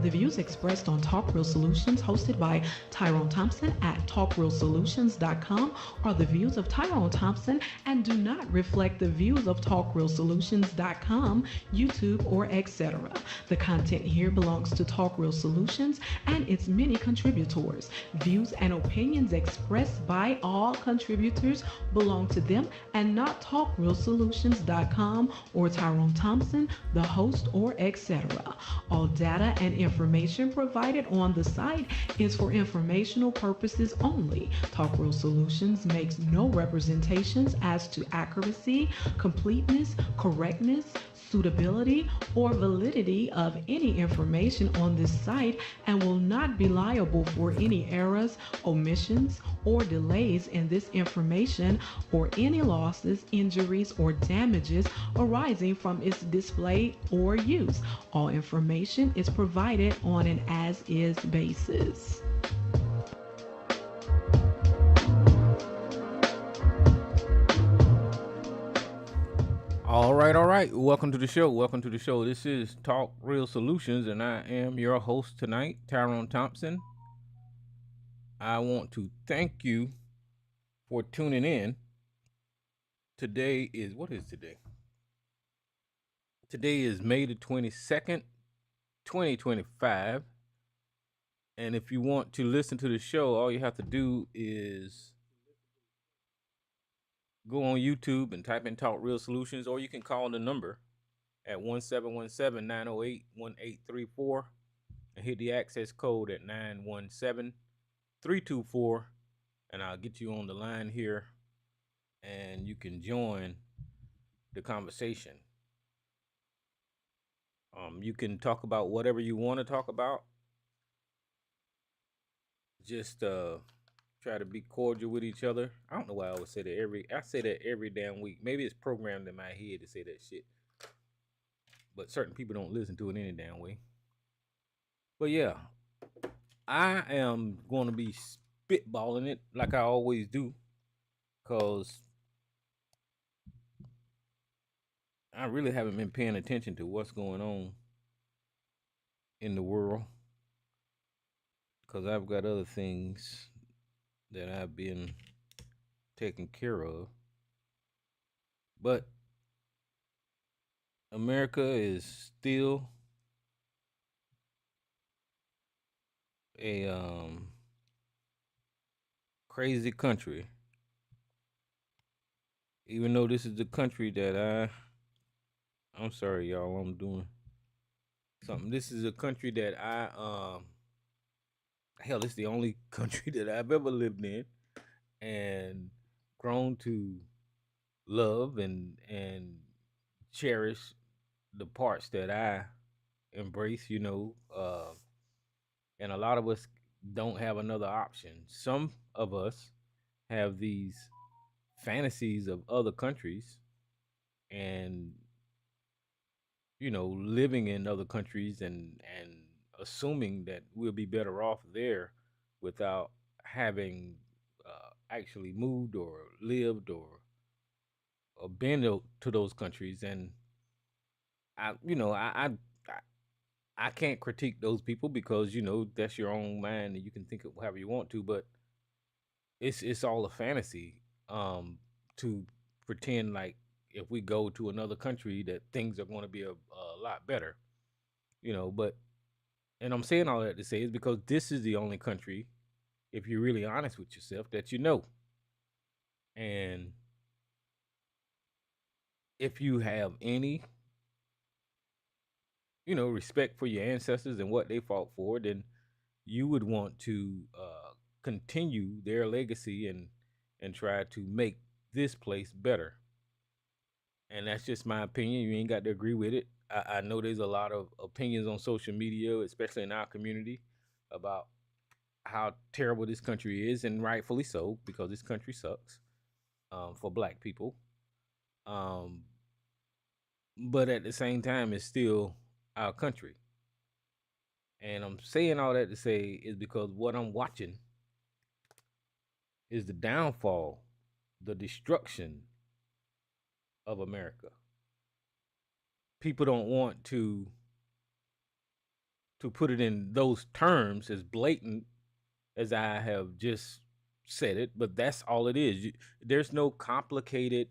The views expressed on Talk Real Solutions, hosted by Tyrone Thompson at talkrealsolutions.com, are the views of Tyrone Thompson and do not reflect the views of talkrealsolutions.com, YouTube, or etc. The content here belongs to Talk Real Solutions and its many contributors. Views and opinions expressed by all contributors belong to them and not talkrealsolutions.com or Tyrone Thompson, the host, or etc. All data and information provided on the site is for informational purposes only. Talk Real Solutions makes no representations as to accuracy, completeness, correctness, suitability, or validity of any information on this site and will not be liable for any errors, omissions, or delays in this information or any losses, injuries, or damages arising from its display or use. All information is provided on an as-is basis. All right. Welcome to the show. This is Talk Real Solutions, and I am your host tonight, Tyrone Thompson. I want to thank you for tuning in. What is today? Today is May the 22nd, 2025. And if you want to listen to the show, all you have to do is go on YouTube and type in Talk Real Solutions, or you can call the number at 1717-908-1834 and hit the access code at 917-324, and I'll get you on the line here and you can join the conversation. You can talk about whatever you want to talk about. Just try to be cordial with each other. I don't know why I always say that I say that every damn week. Maybe it's programmed in my head to say that shit. But certain people don't listen to it any damn way. But yeah, I am going to be spitballing it like I always do, because I really haven't been paying attention to what's going on in the world, because I've got other things that I've been taking care of. But America is still a crazy country. Even though this is the country that I'm sorry, y'all, I'm doing something. This is a country that hell, it's the only country that I've ever lived in and grown to love and cherish the parts that I embrace, and a lot of us don't have another option. Some of us have these fantasies of other countries and living in other countries and assuming that we'll be better off there without having actually moved or lived or been to those countries. And I can't critique those people, because that's your own mind and you can think of however you want to, but it's all a fantasy to pretend like if we go to another country that things are going to be a lot better, but and I'm saying all that to say is because this is the only country, if you're really honest with yourself, that and if you have any respect for your ancestors and what they fought for, then you would want to continue their legacy and try to make this place better. And that's just my opinion. You ain't got to agree with it. I know there's a lot of opinions on social media, especially in our community, about how terrible this country is, and rightfully so, because this country sucks for black people. But at the same time, it's still our country. And I'm saying all that to say is because what I'm watching is the downfall, the destruction of America. People don't want to to put it in those terms, as blatant as I have just said it, but that's all it is. There's no complicated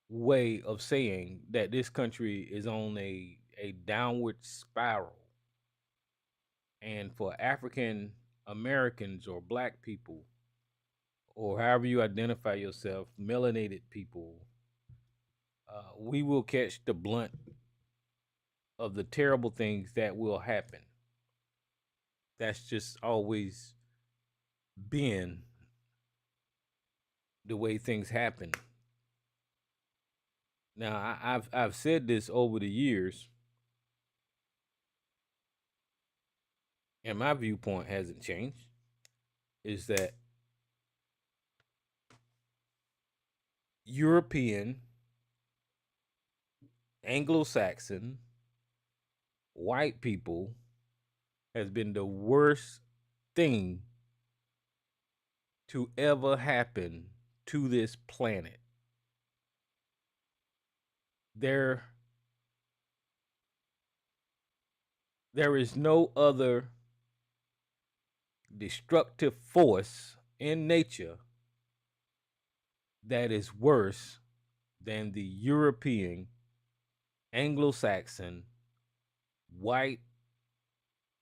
way of saying that this country is on a downward spiral. And for African Americans or black people, or however you identify yourself, melanated people, we will catch the blunt of the terrible things that will happen. That's just always been the way things happen. Now, I've said this over the years, and my viewpoint hasn't changed. Is that European, Anglo-Saxon, white people has been the worst thing to ever happen to this planet. There is no other destructive force in nature that is worse than the European, Anglo-Saxon, white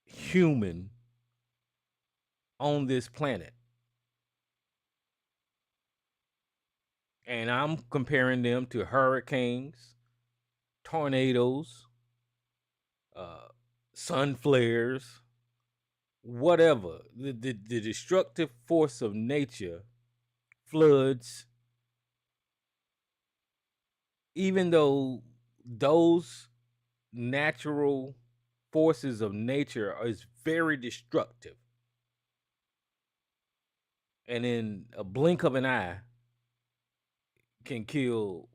human on this planet. And I'm comparing them to hurricanes, tornadoes, sun flares, whatever. The destructive force of nature, floods, even though those natural forces of nature is very destructive, and in a blink of an eye can kill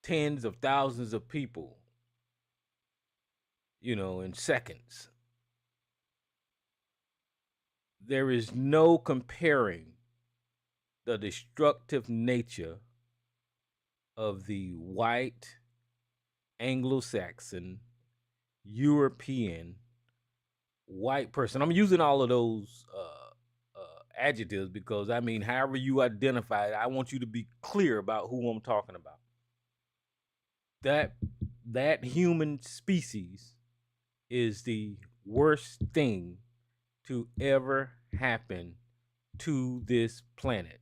tens of thousands of people, in seconds. There is no comparing the destructive nature of the white, Anglo-Saxon, European, white person. I'm using all of those adjectives because, however you identify it, I want you to be clear about who I'm talking about. That human species is the worst thing to ever happen to this planet.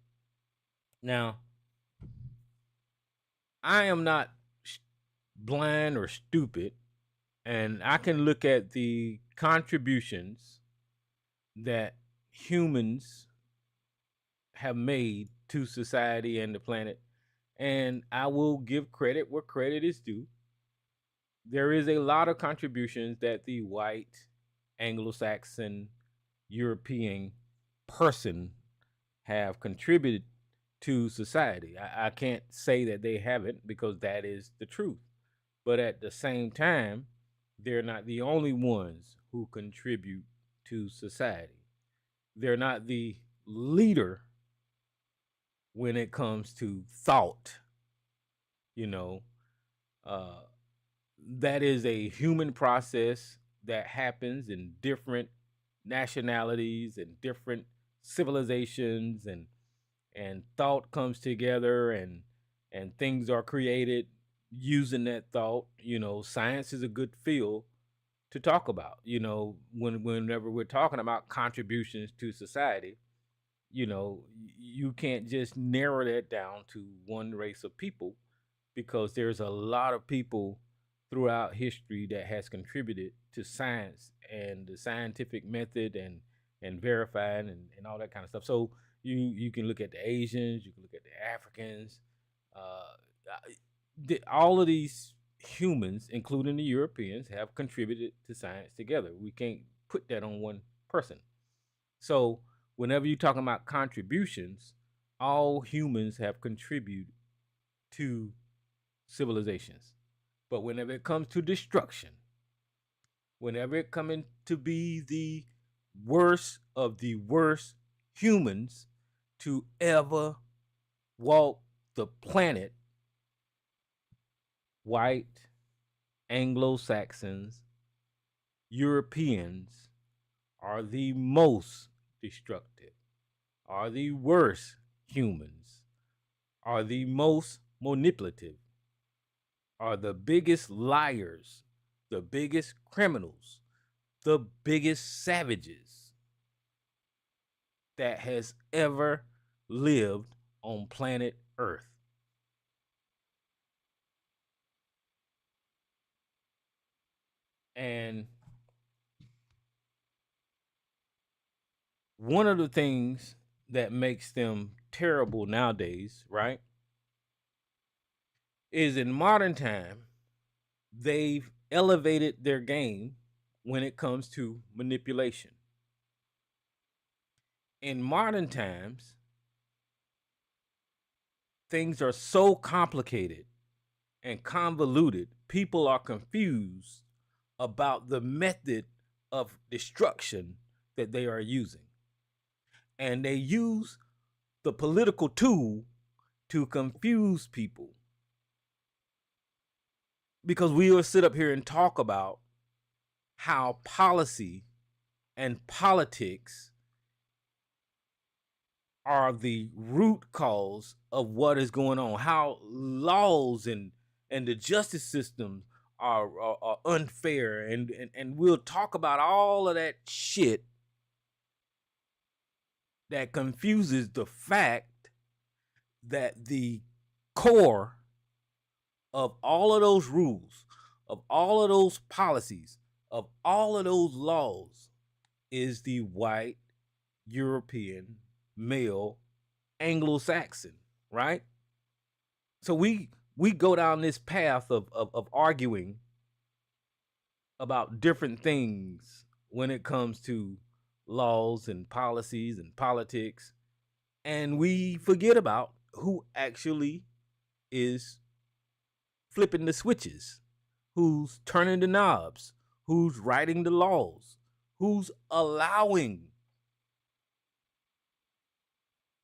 Now, I am not blind or stupid, and I can look at the contributions that humans have made to society and the planet, and I will give credit where credit is due. There is a lot of contributions that the white, Anglo-Saxon, European person have contributed to society. I can't say that they haven't, because that is the truth. But at the same time, they're not the only ones who contribute to society. They're not the leader when it comes to thought. That is a human process that happens in different nationalities and different civilizations, and thought comes together, and things are created using that thought. Science is a good field to talk about. Whenever we're talking about contributions to society, you can't just narrow that down to one race of people, because there's a lot of people throughout history that has contributed to science and the scientific method, and verifying, and all that kind of stuff. So you can look at the Asians, you can look at the Africans, all of these humans, including the Europeans, have contributed to science together. We can't put that on one person. So whenever you're talking about contributions, all humans have contributed to civilizations. But whenever it comes to destruction, whenever it comes to be the worst of the worst humans to ever walk the planet, white, Anglo-Saxons, Europeans are the most destructive, are the worst humans, are the most manipulative, are the biggest liars, the biggest criminals, the biggest savages that has ever lived on planet Earth. And one of the things that makes them terrible nowadays, right, is in modern time, they've elevated their game when it comes to manipulation. In modern times, things are so complicated and convoluted, people are confused about the method of destruction that they are using. And they use the political tool to confuse people. Because we will sit up here and talk about how policy and politics are the root cause of what is going on, how laws and the justice system are unfair, and we'll talk about all of that shit that confuses the fact that the core of all of those rules, of all of those policies, of all of those laws is the white European male Anglo-Saxon, right? So we go down this path of arguing about different things when it comes to laws and policies and politics, and we forget about who actually is flipping the switches, who's turning the knobs, who's writing the laws, who's allowing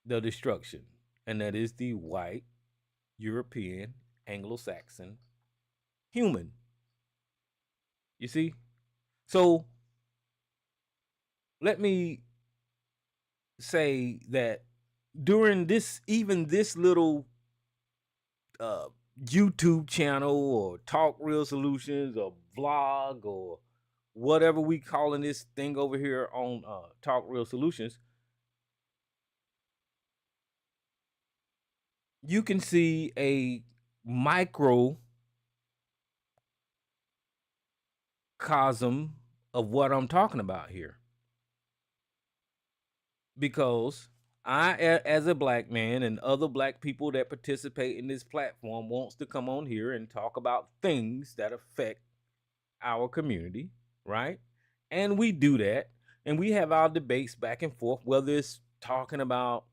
the destruction, and that is the white European Anglo-Saxon human. You see? So let me say that during this, even this little YouTube channel or Talk Real Solutions or vlog or whatever we calling this thing over here on Talk Real Solutions, you can see a microcosm of what I'm talking about here. Because I, as a black man, and other black people that participate in this platform wants to come on here and talk about things that affect our community, right? And we do that, and we have our debates back and forth, whether it's talking about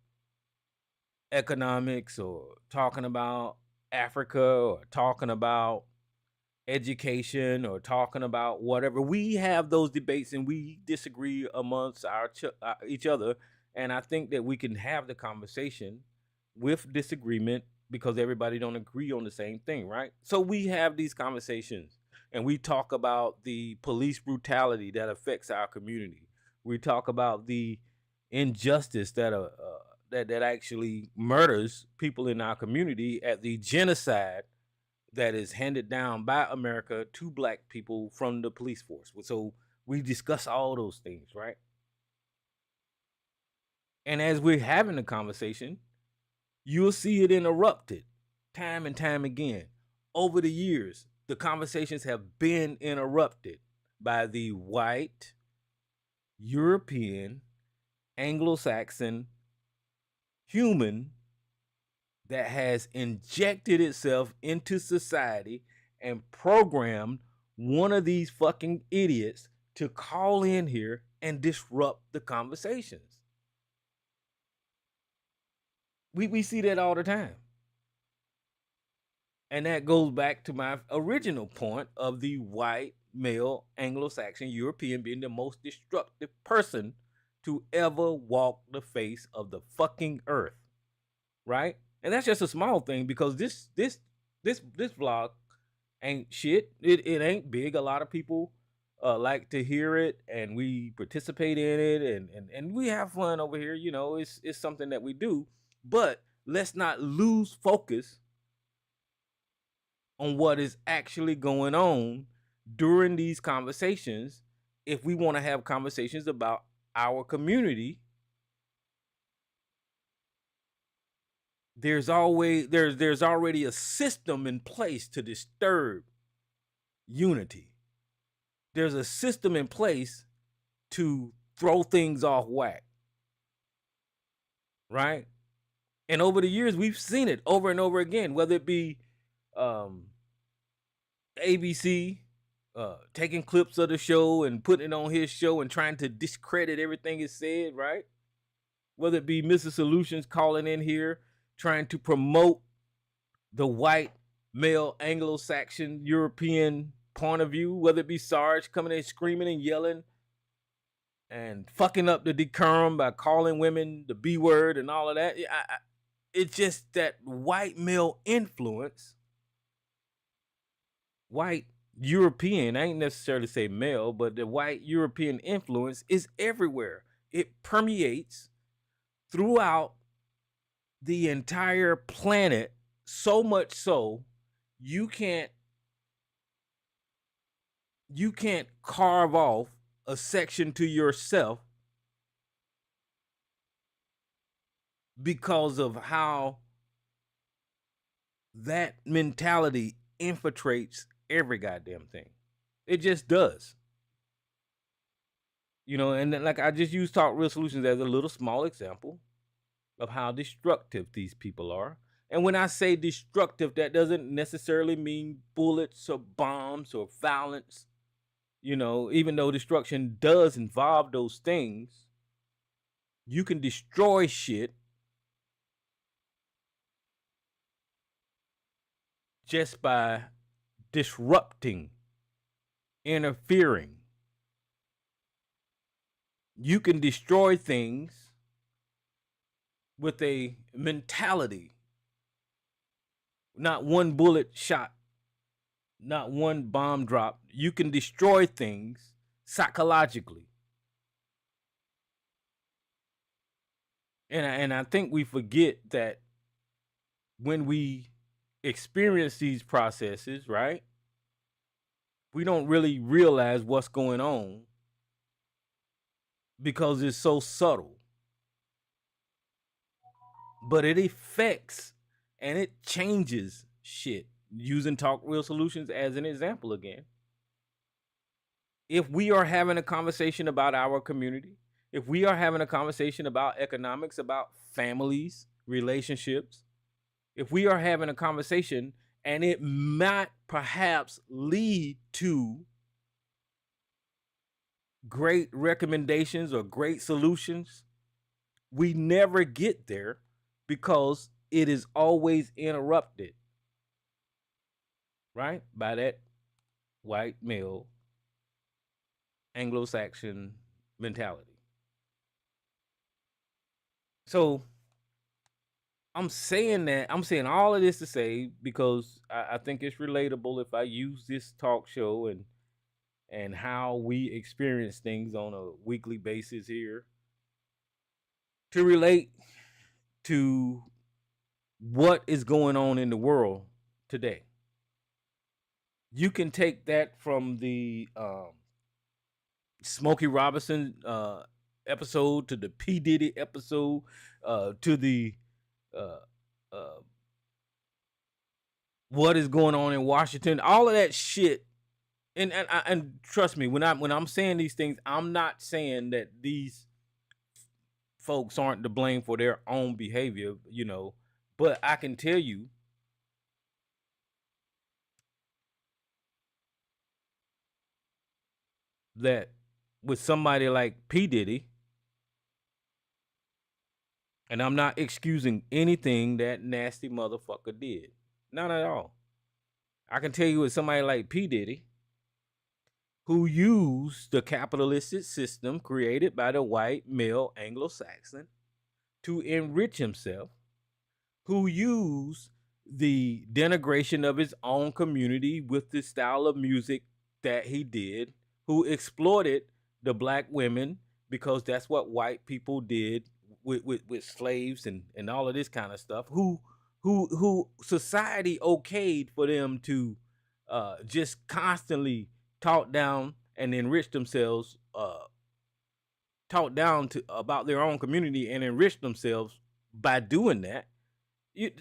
economics or talking about Africa or talking about education or talking about whatever. We have those debates and we disagree amongst each other, and I think that we can have the conversation with disagreement because everybody don't agree on the same thing, right? So we have these conversations and we talk about the police brutality that affects our community. We talk about the injustice that actually murders people in our community, at the genocide that is handed down by America to black people from the police force. So we discuss all those things, right? And as we're having the conversation, you'll see it interrupted time and time again. Over the years, the conversations have been interrupted by the white, European, Anglo-Saxon human that has injected itself into society and programmed one of these fucking idiots to call in here and disrupt the conversations. We see that all the time. And that goes back to my original point of the white male Anglo-Saxon European being the most destructive person to ever walk the face of the fucking earth, right? And that's just a small thing, because this vlog ain't shit. It ain't big. A lot of people like to hear it, and we participate in it, and we have fun over here. You know, it's something that we do. But let's not lose focus on what is actually going on during these conversations if we want to have conversations about our community. There's already a system in place to disturb unity. There's a system in place to throw things off whack, right? And over the years, we've seen it over and over again, whether it be um, ABC taking clips of the show and putting it on his show and trying to discredit everything it said, right? Whether it be Mr. Solutions calling in here trying to promote the white male Anglo-Saxon European point of view, whether it be Sarge coming in screaming and yelling and fucking up the decorum by calling women the B word and all of that. It's just that white male influence, white European, I ain't necessarily say male, but the white European influence is everywhere. It permeates throughout the entire planet, so much so you can't carve off a section to yourself because of how that mentality infiltrates every goddamn thing. It just does. You know, and like I just used Talk Real Solutions as a little small example of how destructive these people are. And when I say destructive, that doesn't necessarily mean bullets or bombs or violence. You know, even though destruction does involve those things, you can destroy shit just by disrupting, interfering. You can destroy things with a mentality. Not one bullet shot, not one bomb drop. You can destroy things psychologically. And I think we forget that when we experience these processes, right? We don't really realize what's going on because it's so subtle. But it affects and it changes shit. Using Talk Real Solutions as an example again. If we are having a conversation about our community, if we are having a conversation about economics, about families, relationships, if we are having a conversation and it might perhaps lead to great recommendations or great solutions, we never get there because it is always interrupted, right? By that white male Anglo-Saxon mentality. So I'm saying all of this to say, because I think it's relatable if I use this talk show and how we experience things on a weekly basis here to relate to what is going on in the world today. You can take that from the Smokey Robinson episode to the P. Diddy episode to the what is going on in Washington, all of that shit. And trust me, when I'm saying these things, I'm not saying that these folks aren't to blame for their own behavior, you know, but I can tell you that with somebody like P. Diddy, and I'm not excusing anything that nasty motherfucker did. Not at all. I can tell you with somebody like P. Diddy, who used the capitalistic system created by the white male Anglo-Saxon to enrich himself, who used the denigration of his own community with the style of music that he did, who exploited the black women because that's what white people did with slaves and all of this kind of stuff. Who society okayed for them to just constantly talk down and enrich themselves, talk down to about their own community and enrich themselves by doing that.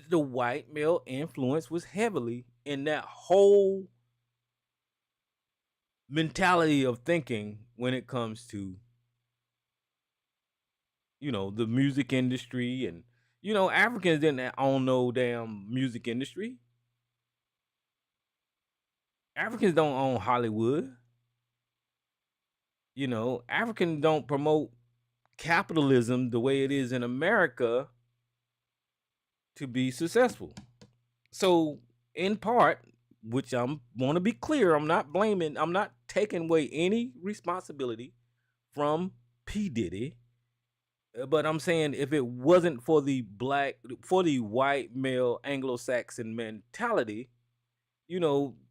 The white male influence was heavily in that whole mentality of thinking when it comes to the music industry. And Africans didn't own no damn music industry. Africans don't own Hollywood. Africans don't promote capitalism the way it is in America to be successful. So, in part, which I'm want to be clear, I'm not blaming, I'm not taking away any responsibility from P Diddy, but I'm saying if it wasn't for the white male Anglo-Saxon mentality,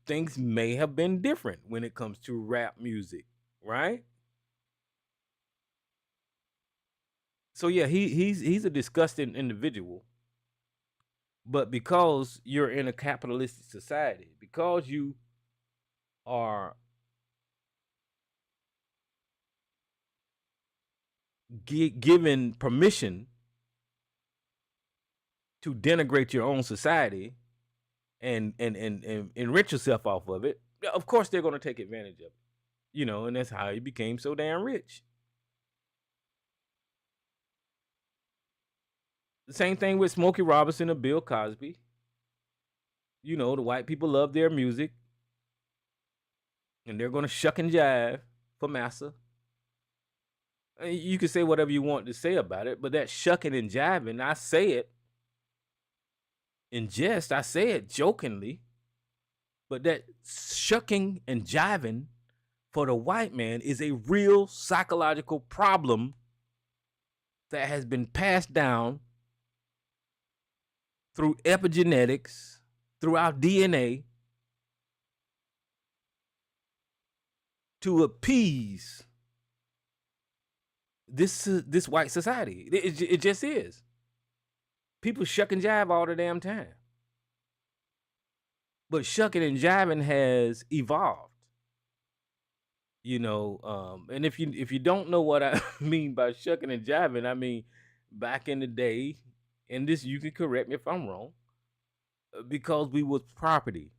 things may have been different when it comes to rap music, right? So yeah, he's a disgusting individual. But because you're in a capitalistic society, because you are given permission to denigrate your own society and enrich yourself off of it, of course they're going to take advantage of it. And that's how he became so damn rich. The same thing with Smokey Robinson and Bill Cosby. The white people love their music and they're going to shuck and jive for massa. You can say whatever you want to say about it, but that shucking and jiving, I say it in jest, I say it jokingly, but that shucking and jiving for the white man is a real psychological problem that has been passed down through epigenetics, through our DNA, to appease this white society. It just is. People shuck and jive all the damn time. But shucking and jiving has evolved. And if you don't know what I mean by shucking and jiving, I mean back in the day, and this you can correct me if I'm wrong, because we was property,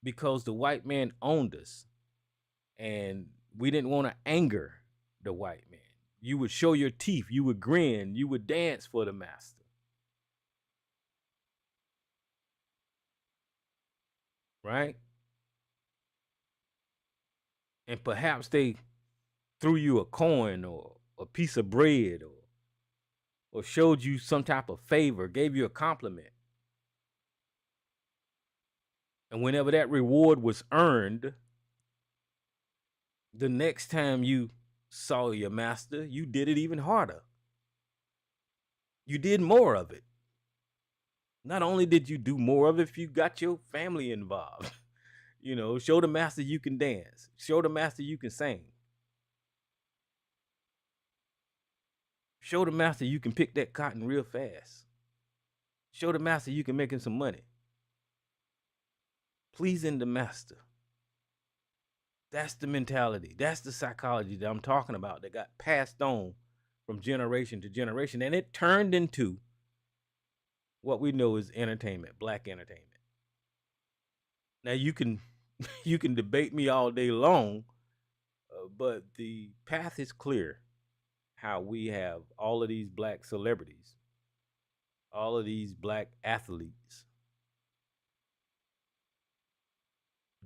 because the white man owned us, and we didn't want to anger the white man. You would show your teeth, you would grin, you would dance for the master. Right? And perhaps they threw you a coin or a piece of bread or showed you some type of favor, gave you a compliment. And whenever that reward was earned, the next time you saw your master, you did it even harder. You did more of it. Not only did you do more of it, if you got your family involved, show the master you can dance, show the master you can sing, show the master you can pick that cotton real fast, show the master you can make him some money. Pleasing the master. That's the mentality. That's the psychology that I'm talking about that got passed on from generation to generation. And it turned into what we know is entertainment, black entertainment. Now you can you can debate me all day long, but the path is clear. How we have all of these black celebrities, all of these black athletes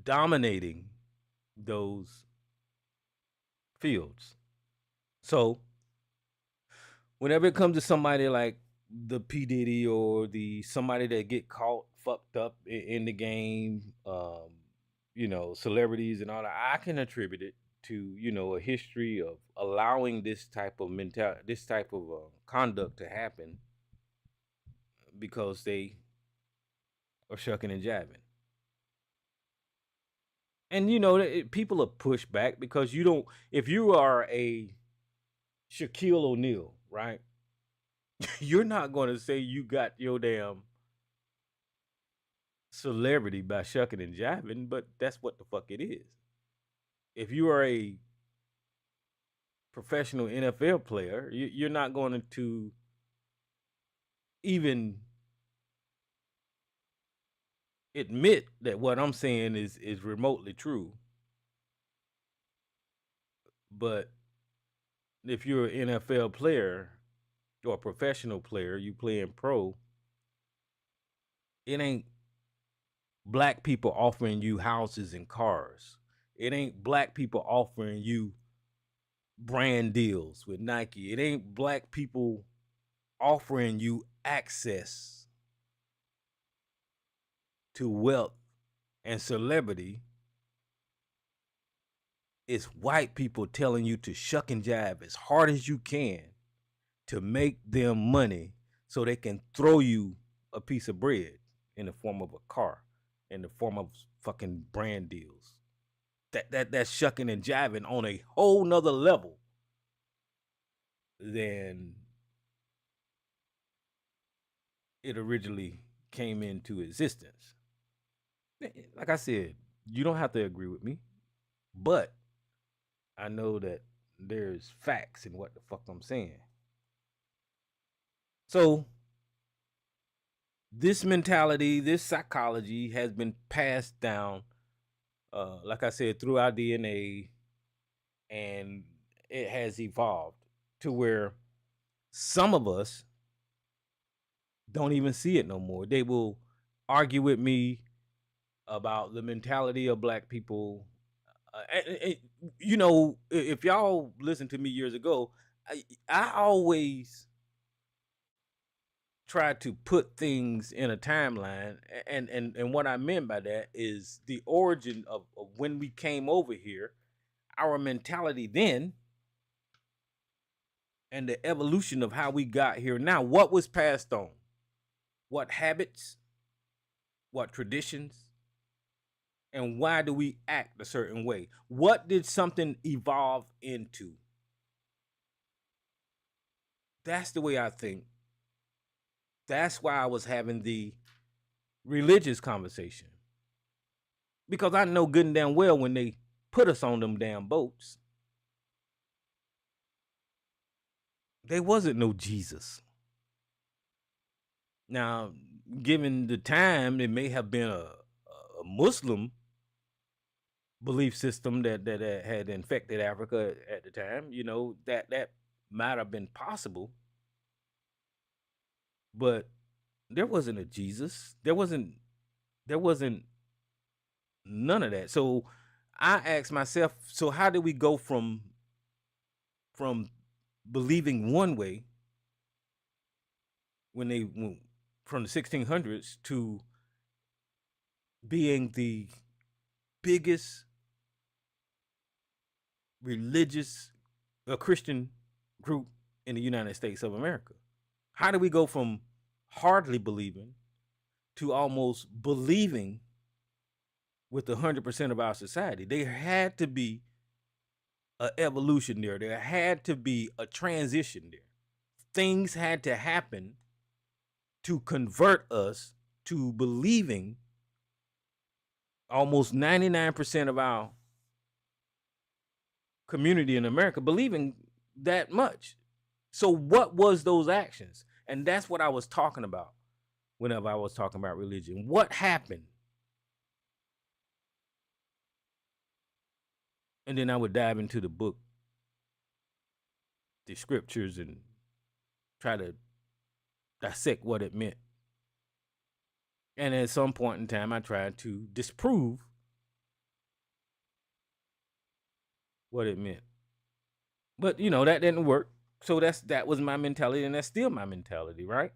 dominating those fields. So whenever it comes to somebody like the P Diddy or the somebody that get caught fucked up in the game, celebrities and all that, I can attribute it to a history of allowing this type of this type of conduct to happen because they or shucking and jiving. And people are pushed back because you don't. If you are a Shaquille O'Neal, right? You're not going to say you got your damn celebrity by shucking and jiving, but that's what the fuck it is. If you are a professional NFL player, you're not going to even admit that what I'm saying is remotely true. But if you're an NFL player or a professional player, you playing pro, it ain't black people offering you houses and cars. It ain't black people offering you brand deals with Nike. It ain't black people offering you access to wealth and celebrity. It's white people telling you to shuck and jive as hard as you can to make them money so they can throw you a piece of bread in the form of a car, in the form of fucking brand deals. That's shucking and jiving on a whole nother level than it originally came into existence. Like I said, you don't have to agree with me, but I know that there's facts in what the fuck I'm saying. So this mentality, this psychology has been passed down, like I said, through our DNA, and it has evolved to where some of us don't even see it no more. They will argue with me about the mentality of black people. If y'all listened to me years ago, I always try to put things in a timeline, and what I meant by that is the origin of when we came over here, our mentality then, and the evolution of how we got here now. What was passed on? What habits? What traditions? And why do we act a certain way? What did something evolve into? That's the way I think. That's why I was having the religious conversation. Because I know good and damn well when they put us on them damn boats, there wasn't no Jesus. Now, given the time, it may have been a Muslim belief system that had infected Africa at the time. That might have been possible, but there wasn't a Jesus. There wasn't none of that. So I asked myself, so how did we go from believing one way from the 1600s to being the biggest religious Christian group in the United States of America? How do we go from hardly believing to almost believing with 100% of our society? There had to be an evolution there. There had to be a transition there. Things had to happen to convert us to believing almost 99% of our community in America believing that much. So what was those actions? And that's what I was talking about whenever I was talking about religion. What happened? And then I would dive into the book, the scriptures, and try to dissect what it meant. And at some point in time, I tried to disprove what it meant. But that didn't work. So that was my mentality, and that's still my mentality, right?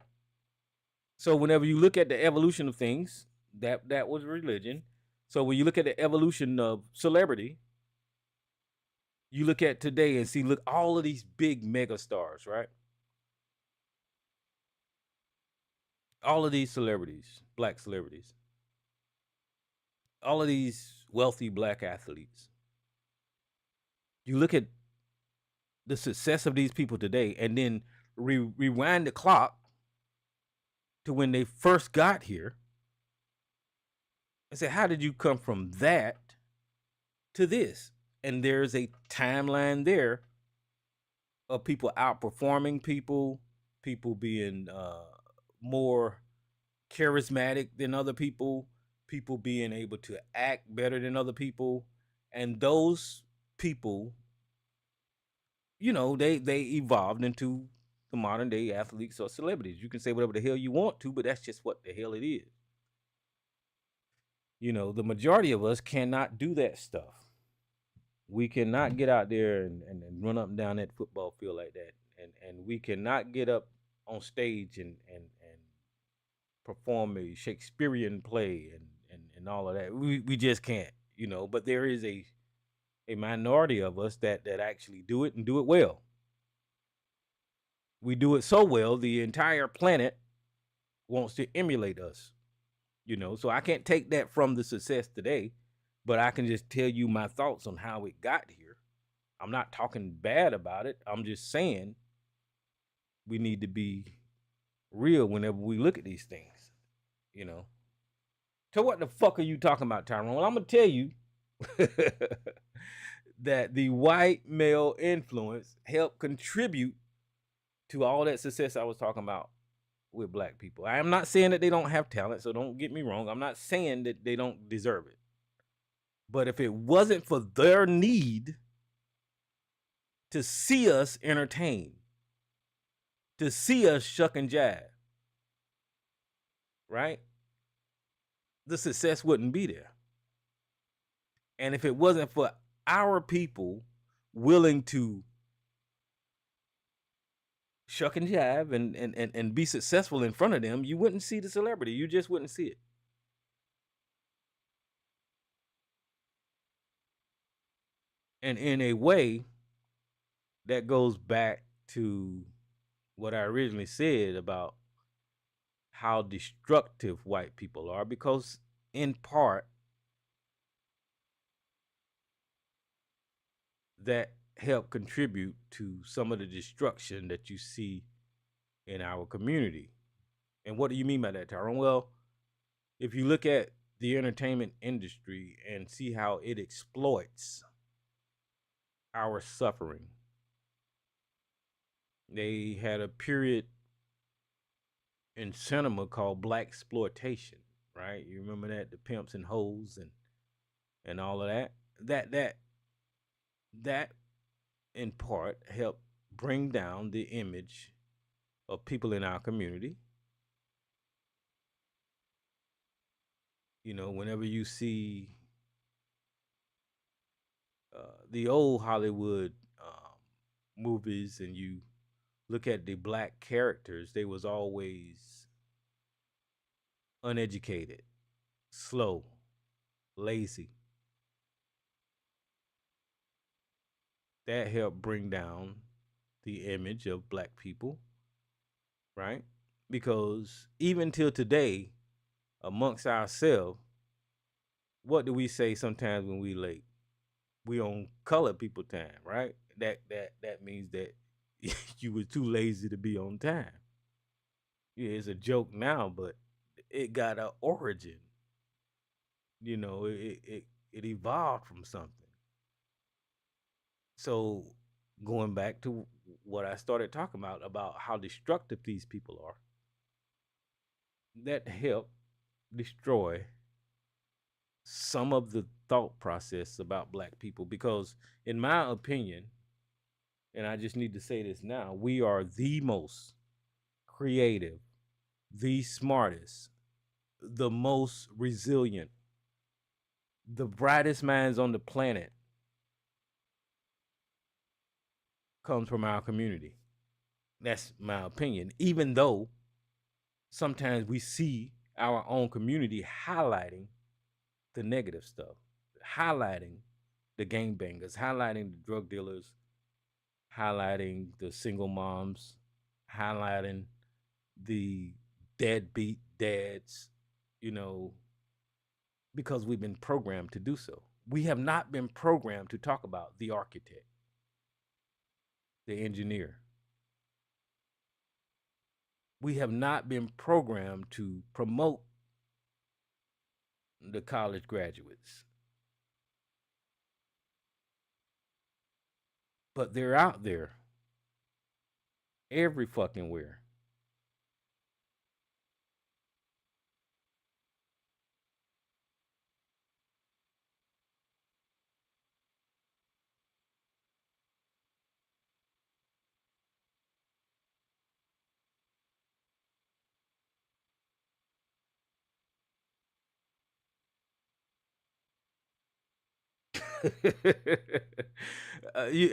So whenever you look at the evolution of things, that was religion. So when you look at the evolution of celebrity, you look at today and see, look, all of these big mega stars, right? All of these celebrities, black celebrities, all of these wealthy black athletes, you look at the success of these people today, and then rewind the clock to when they first got here and say, how did you come from that to this? And there's a timeline there of people outperforming people, people being more charismatic than other people being able to act better than other people, and those people, they evolved into the modern day athletes or celebrities. You can say whatever the hell you want to, but that's just what the hell it is. The majority of us cannot do that stuff. We cannot get out there and run up and down that football field like that. And we cannot get up on stage and perform a Shakespearean play and all of that. We just can't, but there is a minority of us that actually do it and do it well. We do it so well, the entire planet wants to emulate us, So I can't take that from the success today, but I can just tell you my thoughts on how it got here. I'm not talking bad about it. I'm just saying we need to be real whenever we look at these things, you know. So what the fuck are you talking about, Tyrone? Well, I'm gonna tell you that the white male influence helped contribute to all that success I was talking about with black people. I am not saying that they don't have talent, so don't get me wrong. I'm not saying that they don't deserve it. But if it wasn't for their need to see us entertain, to see us shuck and jive, right? The success wouldn't be there. And if it wasn't for our people willing to shuck and jive and be successful in front of them, you wouldn't see the celebrity. You just wouldn't see it. And in a way, that goes back to what I originally said about how destructive white people are, because in part, that help contribute to some of the destruction that you see in our community. And what do you mean by that, Tyrone? Well, if you look at the entertainment industry and see how it exploits our suffering, they had a period in cinema called black exploitation, right? You remember that, the pimps and hoes and all of that. That in part helped bring down the image of people in our community. Whenever you see the old Hollywood movies and you look at the black characters, they was always uneducated, slow, lazy. That helped bring down the image of black people, right? Because even till today, amongst ourselves, what do we say sometimes when we late? We on colored people time, right? That means that you were too lazy to be on time. Yeah, it's a joke now, but it got an origin. It evolved from something. So going back to what I started talking about how destructive these people are, that helped destroy some of the thought process about black people, because in my opinion, and I just need to say this now, we are the most creative, the smartest, the most resilient, the brightest minds on the planet comes from our community. That's my opinion. Even though sometimes we see our own community highlighting the negative stuff, highlighting the gangbangers, highlighting the drug dealers, highlighting the single moms, highlighting the deadbeat dads, you know, because we've been programmed to do so. We have not been programmed to talk about the architect, the engineer. We have not been programmed to promote the college graduates, but they're out there every fucking where.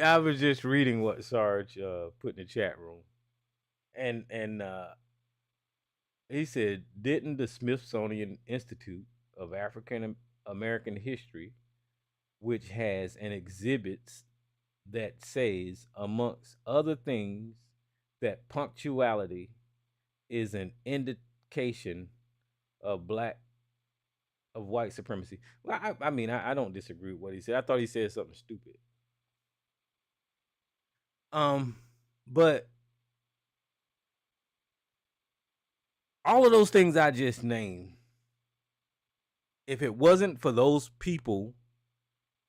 I was just reading what Sarge put in the chat room, and he said, "Didn't the Smithsonian Institute of African American History, which has an exhibit that says, amongst other things, that punctuality is an indication of white supremacy." Well, I mean, I don't disagree with what he said. I thought he said something stupid. Um, but all of those things I just named, if it wasn't for those people,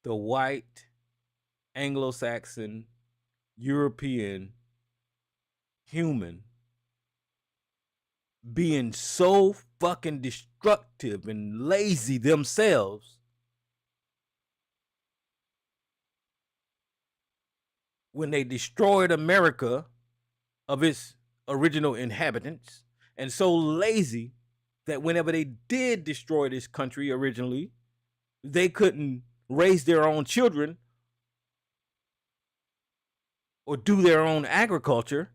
the white, Anglo-Saxon, European, human, being so fucking destructive and lazy themselves, when they destroyed America of its original inhabitants, and so lazy that whenever they did destroy this country originally, they couldn't raise their own children or do their own agriculture.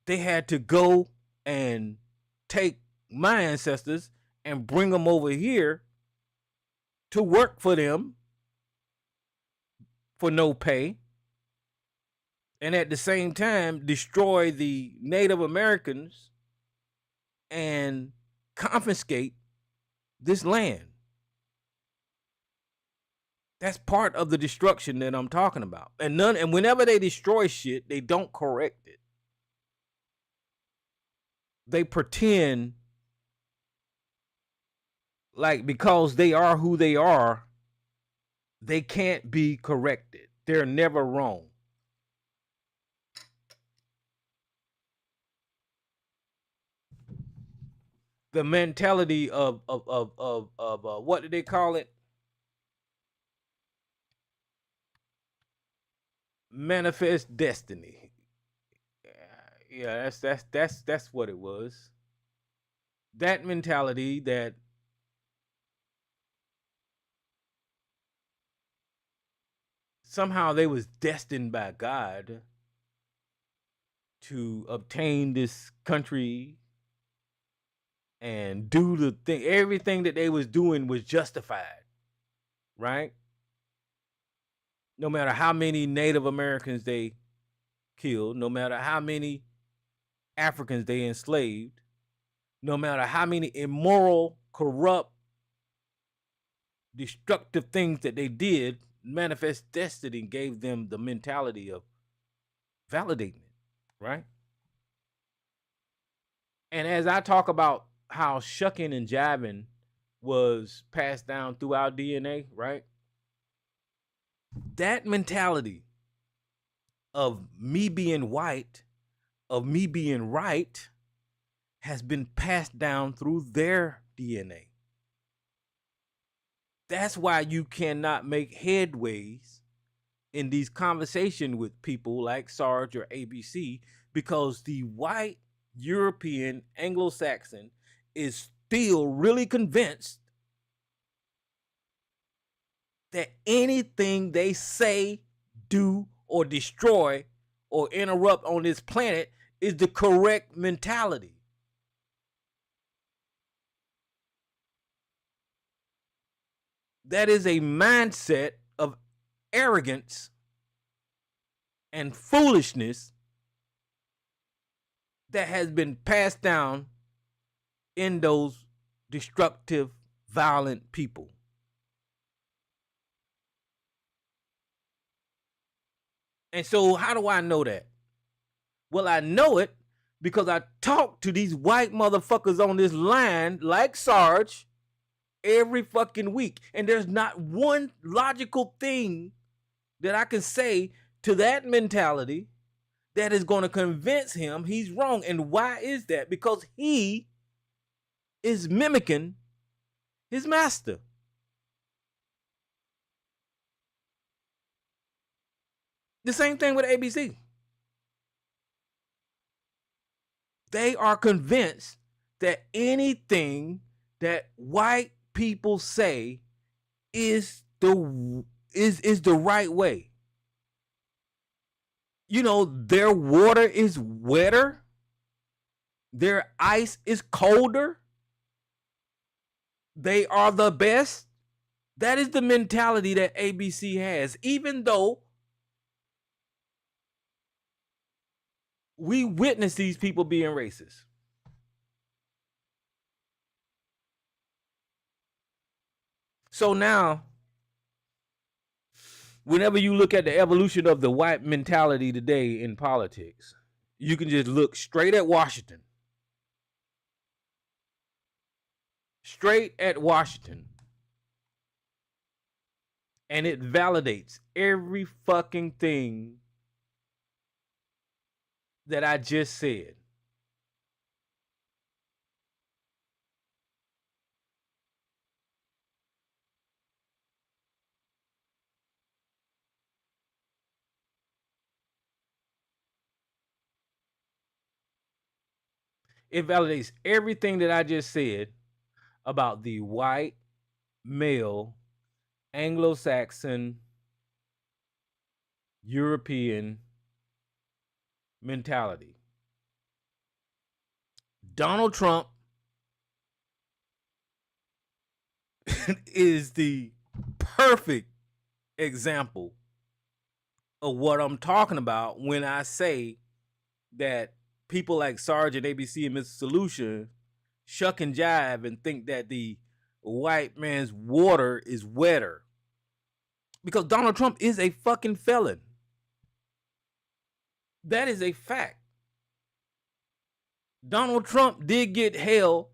They had to go and take my ancestors and bring them over here to work for them for no pay, and at the same time destroy the Native Americans and confiscate this land. That's part of the destruction that I'm talking about. And whenever they destroy shit, they don't correct it. They pretend like because they are who they are, they can't be corrected. They're never wrong. The mentality of what do they call it? Manifest destiny. Yeah, that's what it was. That mentality that somehow they was destined by God to obtain this country and do the thing. Everything that they was doing was justified, right? No matter how many Native Americans they killed, no matter how many Africans they enslaved, no matter how many immoral, corrupt, destructive things that they did, manifest destiny gave them the mentality of validating it, right? And as I talk about how shucking and jiving was passed down through our DNA, right? That mentality of me being white, of me being right, has been passed down through their DNA. That's why you cannot make headways in these conversations with people like Sarge or ABC, because the white European Anglo-Saxon is still really convinced that anything they say, do, or destroy or interrupt on this planet is the correct mentality. That is a mindset of arrogance and foolishness that has been passed down in those destructive, violent people. And so, how do I know that? Well, I know it because I talk to these white motherfuckers on this line, like Sarge, every fucking week. And there's not one logical thing that I can say to that mentality that is going to convince him he's wrong. And why is that? Because he is mimicking his master. The same thing with ABC. They are convinced that anything that white people say is the right way. You know, their water is wetter, their ice is colder, they are the best. That is the mentality that ABC has, even though we witness these people being racist. So now, whenever you look at the evolution of the white mentality today in politics, you can just look straight at Washington. Straight at Washington. And it validates every fucking thing that I just said. It validates everything that I just said about the white, male, Anglo-Saxon, European mentality. Donald Trump is the perfect example of what I'm talking about when I say that people like Sarge and ABC and Mr. Solution shuck and jive and think that the white man's water is wetter. Because Donald Trump is a fucking felon. That is a fact. Donald Trump did get held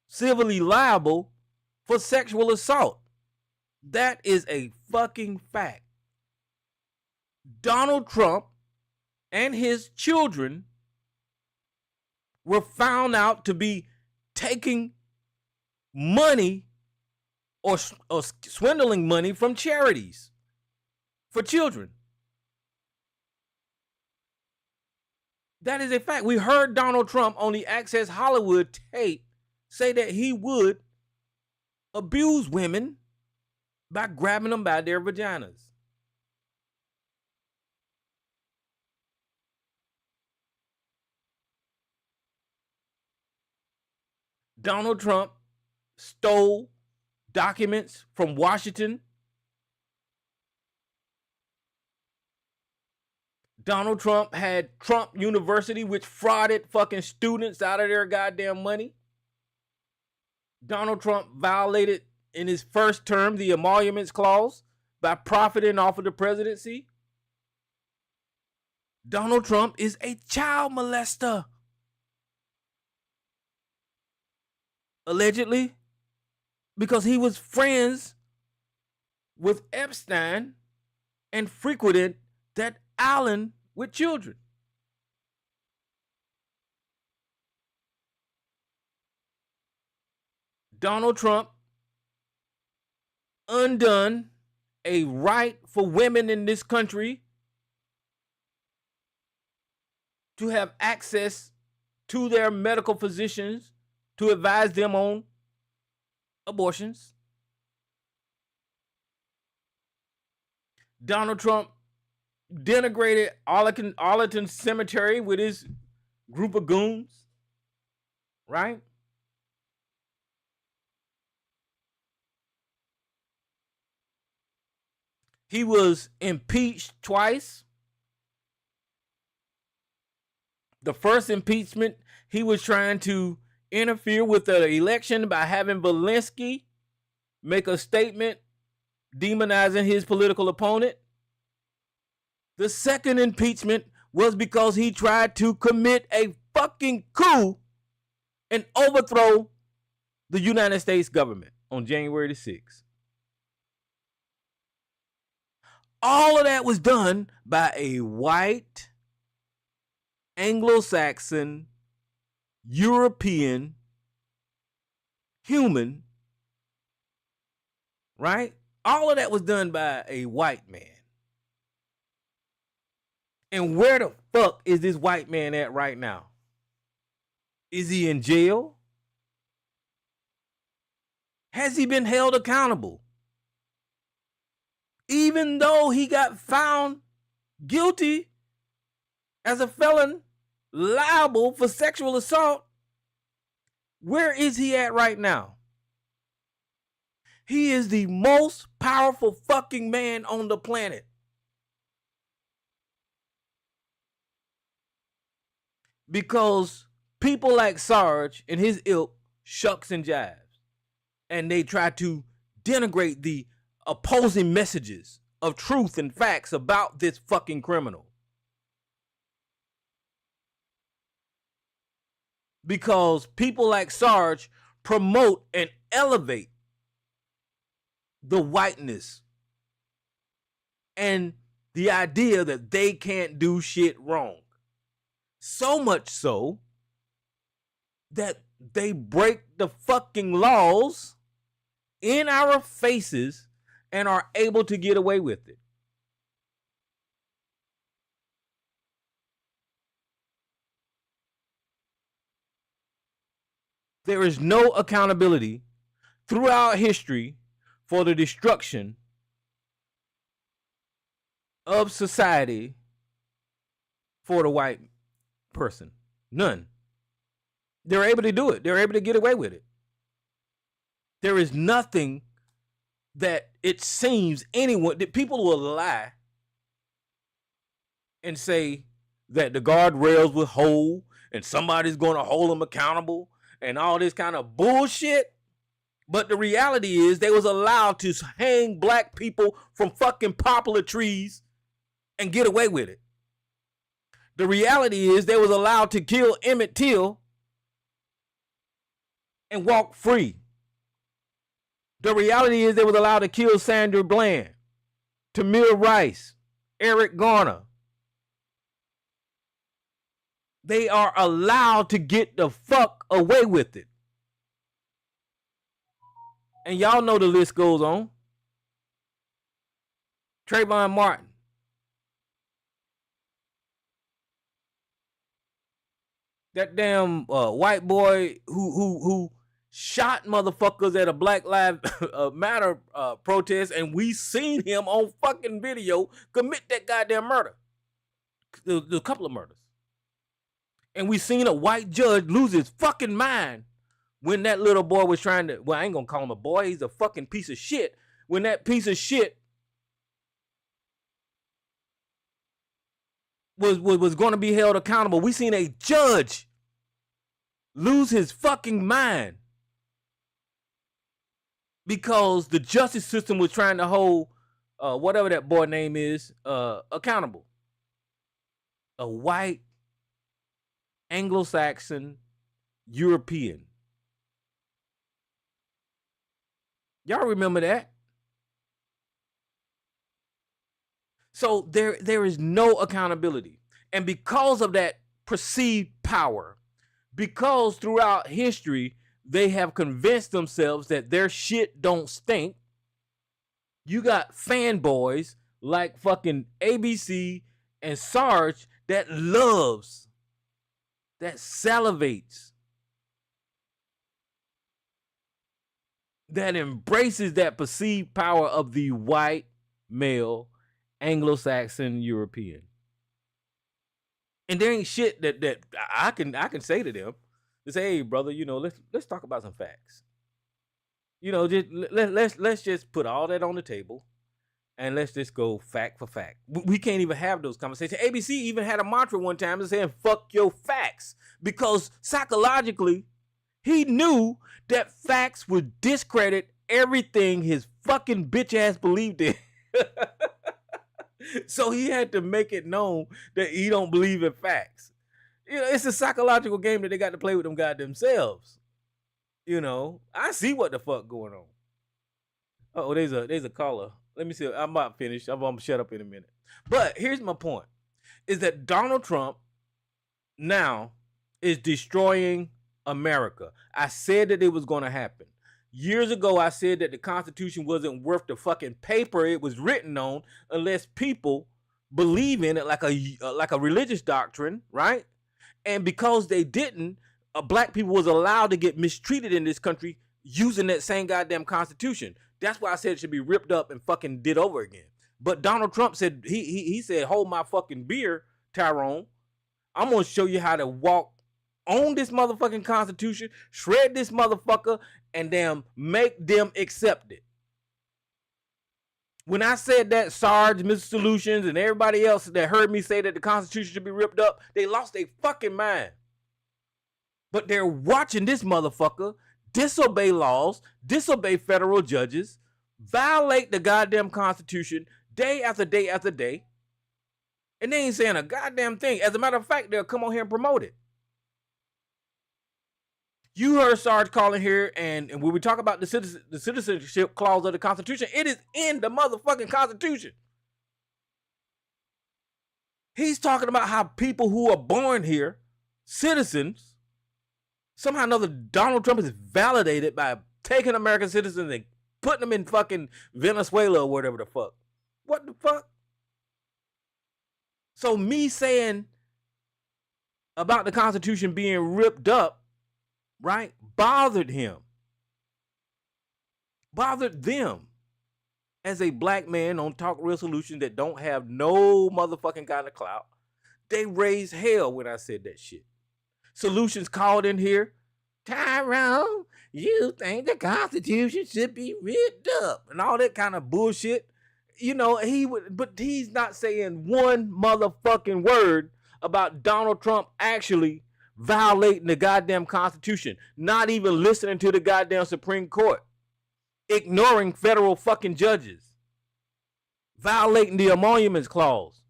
civilly liable for sexual assault. That is a fucking fact. Donald Trump and his children were found out to be taking money or swindling money from charities for children. That is a fact. We heard Donald Trump on the Access Hollywood tape say that he would abuse women by grabbing them by their vaginas. Donald Trump stole documents from Washington. Donald Trump had Trump University, which frauded fucking students out of their goddamn money. Donald Trump violated in his first term the emoluments clause by profiting off of the presidency. Donald Trump is a child molester. Allegedly, because he was friends with Epstein and frequented that island with children. Donald Trump undone a right for women in this country to have access to their medical physicians to advise them on abortions. Donald Trump denigrated Arlington Cemetery with his group of goons, right? He was impeached twice. The first impeachment, he was trying to interfere with the election by having Zelensky make a statement demonizing his political opponent. The second impeachment was because he tried to commit a fucking coup and overthrow the United States government on January the 6th. All of that was done by a white, Anglo-Saxon, European human, right? All of that was done by a white man. And where the fuck is this white man at right now? Is he in jail? Has he been held accountable? Even though he got found guilty as a felon, liable for sexual assault, where is he at right now? He is the most powerful fucking man on the planet. Because people like Sarge and his ilk shucks and jives. And they try to denigrate the opposing messages of truth and facts about this fucking criminal. Because people like Sarge promote and elevate the whiteness and the idea that they can't do shit wrong. So much so that they break the fucking laws in our faces and are able to get away with it. There is no accountability throughout history for the destruction of society for the white person. None. They're able to do it. They're able to get away with it. There is nothing that it seems anyone, that people will lie and say that the guardrails will hold and somebody's going to hold them accountable and all this kind of bullshit. But the reality is they was allowed to hang black people from fucking poplar trees and get away with it. The reality is they was allowed to kill Emmett Till and walk free. The reality is they was allowed to kill Sandra Bland, Tamir Rice, Eric Garner. They are allowed to get the fuck away with it. And y'all know the list goes on. Trayvon Martin. That damn white boy who shot motherfuckers at a Black Lives Matter protest, and we seen him on fucking video commit that goddamn murder. The couple of murders. And we seen a white judge lose his fucking mind when that little boy was trying to, well, I ain't gonna call him a boy, he's a fucking piece of shit. When that piece of shit was going to be held accountable, we seen a judge lose his fucking mind because the justice system was trying to hold whatever that boy name is accountable. A white Anglo-Saxon European. Y'all remember that? So there is no accountability. And because of that perceived power, because throughout history they have convinced themselves that their shit don't stink, you got fanboys like fucking ABC and Sarge that loves, that salivates, that embraces that perceived power of the white male Anglo-Saxon European. And there ain't shit that I can say to them to say, hey brother, you know, let's talk about some facts. You know, just let's just put all that on the table and let's just go fact for fact. We can't even have those conversations. ABC even had a mantra one time saying, fuck your facts, because psychologically he knew that facts would discredit everything his fucking bitch ass believed in. So he had to make it known that he don't believe in facts. It's a psychological game that they got to play with them goddamn selves. I see what the fuck going on. Oh, there's a caller. Let me see. I'm about finished. I'm gonna shut up in a minute. But here's my point: is that Donald Trump now is destroying America. I said that it was going to happen. Years ago, I said that the Constitution wasn't worth the fucking paper it was written on unless people believe in it like a religious doctrine, right? And because they didn't, black people was allowed to get mistreated in this country using that same goddamn Constitution. That's why I said it should be ripped up and fucking did over again. But Donald Trump said, he said, hold my fucking beer, Tyrone. I'm going to show you how to walk on this motherfucking Constitution, shred this motherfucker, and damn make them accept it. When I said that, Sarge, Mr. Solutions, and everybody else that heard me say that the Constitution should be ripped up, they lost their fucking mind. But they're watching this motherfucker disobey laws, disobey federal judges, violate the goddamn Constitution day after day after day, and they ain't saying a goddamn thing. As a matter of fact, they'll come on here and promote it. You heard Sarge calling here, and when we talk about the citizenship clause of the Constitution, it is in the motherfucking Constitution. He's talking about how people who are born here, citizens, somehow or another, Donald Trump is validated by taking American citizens and putting them in fucking Venezuela or whatever the fuck. What the fuck? So me saying about the Constitution being ripped up, right, bothered him. Bothered them. As a black man on Talk Real Solutions that don't have no motherfucking kind of clout, they raised hell when I said that shit. Solutions called in here, Tyrone, you think the Constitution should be ripped up and all that kind of bullshit. But he's not saying one motherfucking word about Donald Trump actually violating the goddamn Constitution, not even listening to the goddamn Supreme Court, ignoring federal fucking judges, violating the Emoluments Clause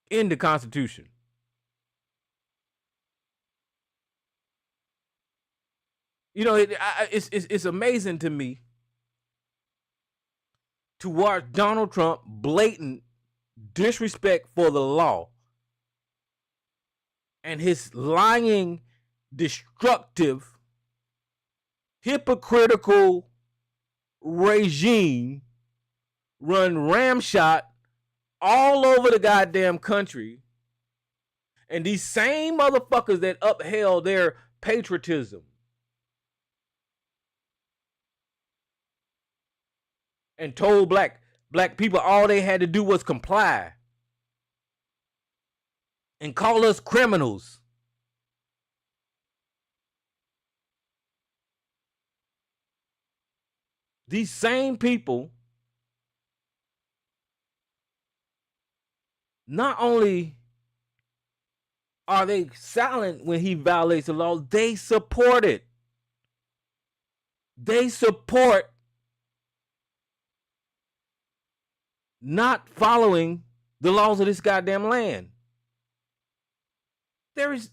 in the Constitution. It's amazing to me to watch Donald Trump blatant disrespect for the law and his lying, destructive, hypocritical regime run ramshot all over the goddamn country. And these same motherfuckers that upheld their patriotism and told black people all they had to do was comply and call us criminals. These same people not only are they silent when he violates the law, they support it. They support not following the laws of this goddamn land. There is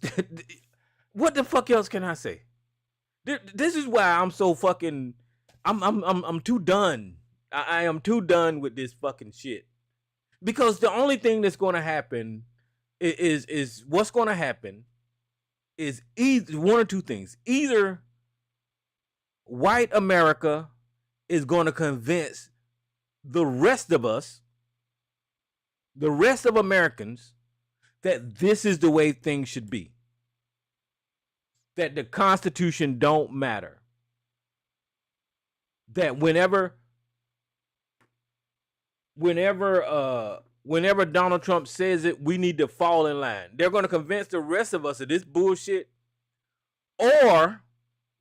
what the fuck else can I say? This is why I'm so fucking I'm too done. I am too done with this fucking shit. Because the only thing that's going to happen is what's going to happen is either one or two things. Either white America is going to convince the rest of us, the rest of Americans, that this is the way things should be. That the Constitution don't matter. That whenever Donald Trump says it, we need to fall in line. They're going to convince the rest of us of this bullshit, or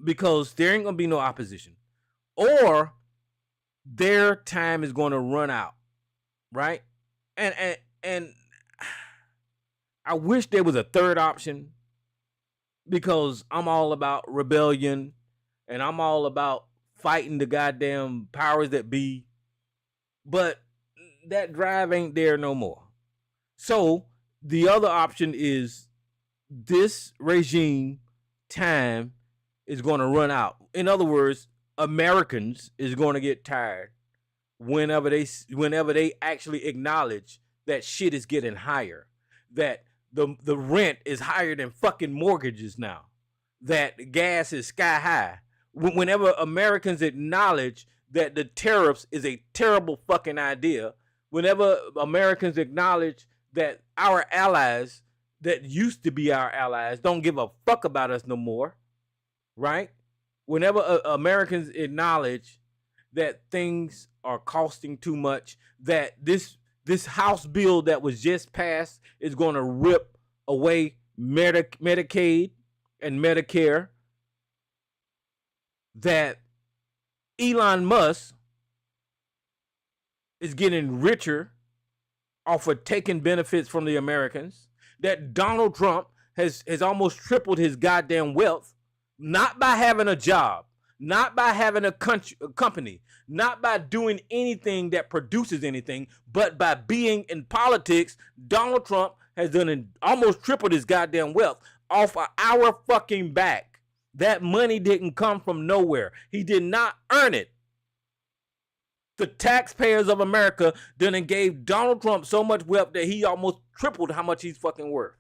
because there ain't going to be no opposition, or their time is going to run out, right? And I wish there was a third option, because I'm all about rebellion and I'm all about fighting the goddamn powers that be. but that drive ain't there no more. So the other option is this regime time is going to run out. In other words, Americans is going to get tired whenever they actually acknowledge that shit is getting higher, that the rent is higher than fucking mortgages now, that gas is sky high. Whenever Americans acknowledge that the tariffs is a terrible fucking idea, whenever Americans acknowledge that our allies that used to be our allies don't give a fuck about us no more, right? Whenever Americans acknowledge that things are costing too much, that this house bill that was just passed is going to rip away Medicaid and Medicare, that Elon Musk is getting richer off of taking benefits from the Americans, that Donald Trump has almost tripled his goddamn wealth, not by having a job, not by having a company, not by doing anything that produces anything, but by being in politics. Donald Trump has almost tripled his goddamn wealth off of our fucking back. That money didn't come from nowhere. He did not earn it. The taxpayers of America then gave Donald Trump so much wealth that he almost tripled how much he's fucking worth.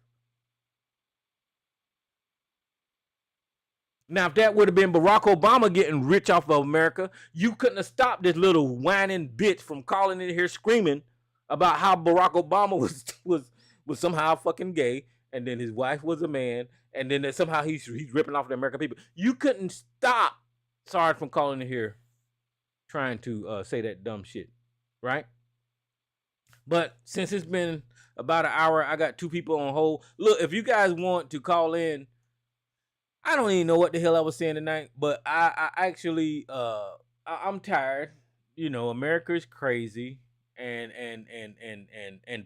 Now, if that would have been Barack Obama getting rich off of America, you couldn't have stopped this little whining bitch from calling in here screaming about how Barack Obama was somehow fucking gay, and then his wife was a man, and then that somehow he's ripping off the American people. You couldn't stop Sarge from calling in here trying to say that dumb shit, right? But since it's been about an hour, I got two people on hold. Look, if you guys want to call in, I don't even know what the hell I was saying tonight, but I actually I'm tired. You know, America is crazy, and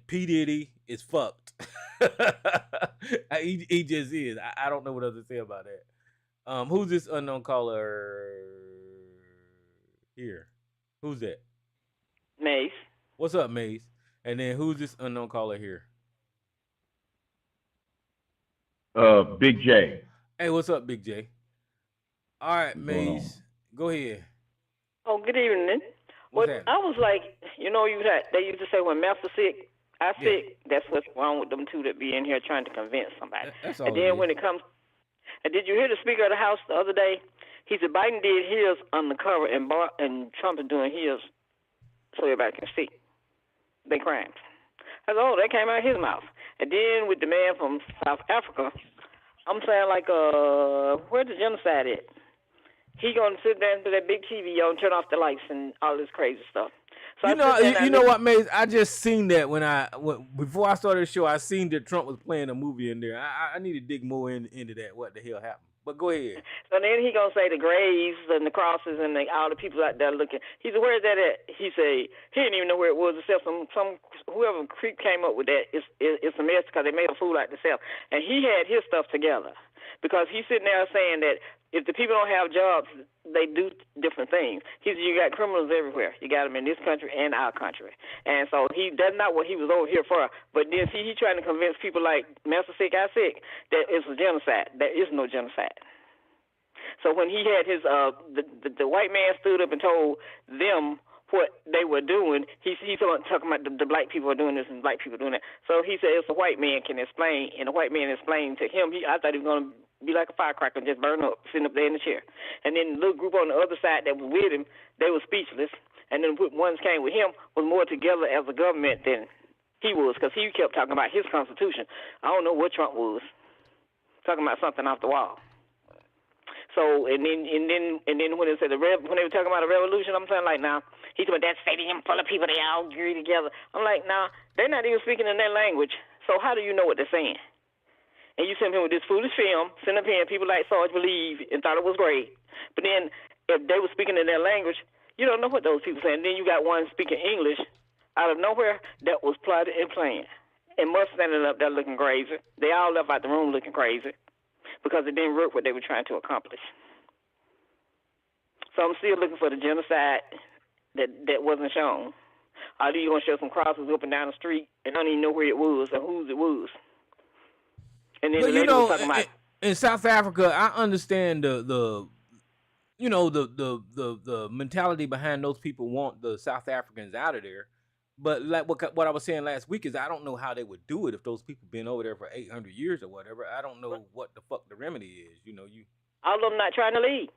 P Diddy is fucked. he just is. I don't know what else to say about that. Who's this unknown caller here? Who's that? Mace. What's up, Mace? And then who's this unknown caller here? Big J. Hey, what's up, Big J? All right, What's going on? Maze, go ahead. Oh, good evening. What's Well, happening? I was like, they used to say when Master sick, I sick. That's what's wrong with them two that be in here trying to convince somebody. That's all. And then when it comes, and did you hear the Speaker of the House the other day? He said Biden did his undercover and Trump is doing his so everybody can see they crimes. I said, oh, that came out of his mouth. And then with the man from South Africa, I'm saying like, where's the genocide at? He gonna sit there and put that big TV on, turn off the lights, and all this crazy stuff. So you know what, Maze? I just seen that before I started the show. I seen that Trump was playing a movie in there. I need to dig more into that. What the hell happened? But go ahead. So then he gonna say the graves and the crosses and all the people out there looking. He said, "Where's that at?" He said he didn't even know where it was. Except some whoever creep came up with that. It's a mess because they made a fool out of themselves. And he had his stuff together because he's sitting there saying that if the people don't have jobs, they do different things. He said you got criminals everywhere. You got them in this country and our country. And so that's not what he was over here for. But then see, he's trying to convince people like Master Sick, I Sick that it's a genocide. There is no genocide. So when he had his the white man stood up and told them what they were doing, he's talking about the black people are doing this and black people doing that. So he said it's a white man can explain, and the white man explained to him. I thought he was going to be like a firecracker and just burn up, sitting up there in the chair. And then the little group on the other side that was with him, they were speechless. And then the ones came with him was more together as a government than he was, because he kept talking about his Constitution. I don't know what Trump was talking about, something off the wall. So and then when they said when they were talking about a revolution, I'm saying like, now he's talking about that stadium full of people, they all agree together. I'm like, nah, they're not even speaking in their language. So how do you know what they're saying? And you sent him with this foolish film, sent up here, and people like Sarge believed and thought it was great. But then if they were speaking in their language, you don't know what those people saying. Then you got one speaking English out of nowhere that was plotted and planned. And Musk standing up there looking crazy. They all left out the room looking crazy because it didn't work what they were trying to accomplish. So I'm still looking for the genocide that wasn't shown. Are you gonna show some crosses up and down the street and I don't even know where it was or whose it was? And then But the lady was talking about in South Africa, I understand the mentality behind those people want the South Africans out of there. But like what I was saying last week is I don't know how they would do it if those people been over there for 800 years or whatever. I don't know what the fuck the remedy is. all of them not trying to leave.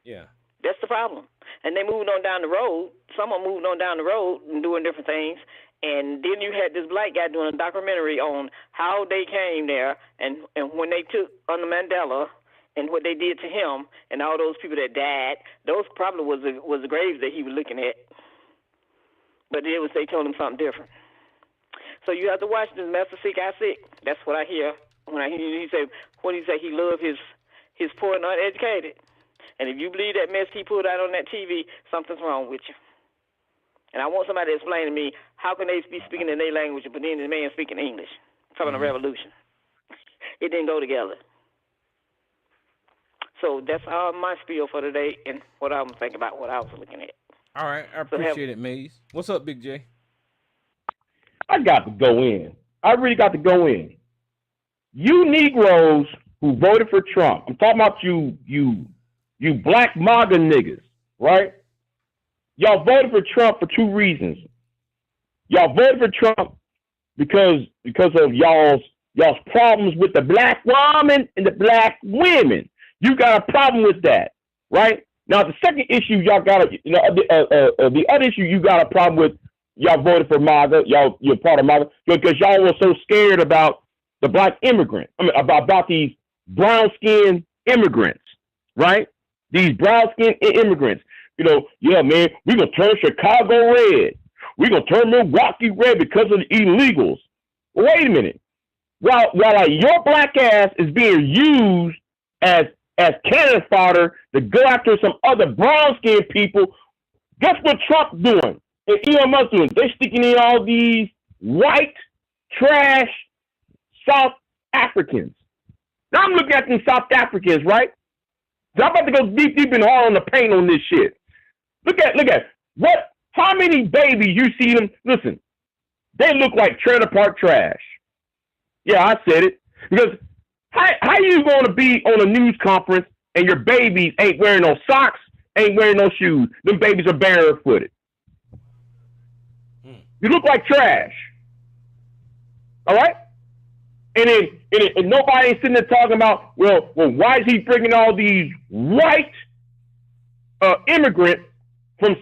Yeah. That's the problem. And they moved on down the road. Some of them moved on down the road and doing different things. And then you had this black guy doing a documentary on how they came there and when they took under Mandela and what they did to him and all those people that died. Those probably was the graves that he was looking at. But they told him something different. So you have to watch this Master Sick, I Sick. That's what I hear when I hear he say he loved his poor and uneducated. And if you believe that mess he put out on that TV, something's wrong with you. And I want somebody to explain to me how can they be speaking in their language but then the man speaking English, talking a revolution. It didn't go together. So that's all my spiel for today and what I'm thinking about, what I was looking at. All right, I appreciate it, Maze. What's up, Big J? I got to go in. I really got to go in. You Negroes who voted for Trump, I'm talking about you black MAGA niggas, right? Y'all voted for Trump for two reasons. Y'all voted for Trump because of y'all's problems with the black woman and the black women. You got a problem with that, right? Now the second issue y'all got the other issue you got a problem with. Y'all voted for MAGA. You're part of MAGA because y'all were so scared about the black immigrant. I mean about these brown skinned immigrants, right? These brown skinned immigrants. Yeah, man, we're going to turn Chicago red. We're going to turn Milwaukee red because of the illegals. Wait a minute. While your black ass is being used as cannon fodder to go after some other brown-skinned people, guess what Trump's doing and Elon Musk doing? They're sticking in all these white, trash South Africans. Now I'm looking at them South Africans, right? I'm about to go deep in hard on the paint on this shit. Look at how many babies you see them? Listen, they look like trailer park trash. Yeah, I said it. Because how you going to be on a news conference and your babies ain't wearing no socks, ain't wearing no shoes? Them babies are barefooted. You look like trash. All right? And nobody is sitting there talking about, well, why is he bringing all these white immigrants from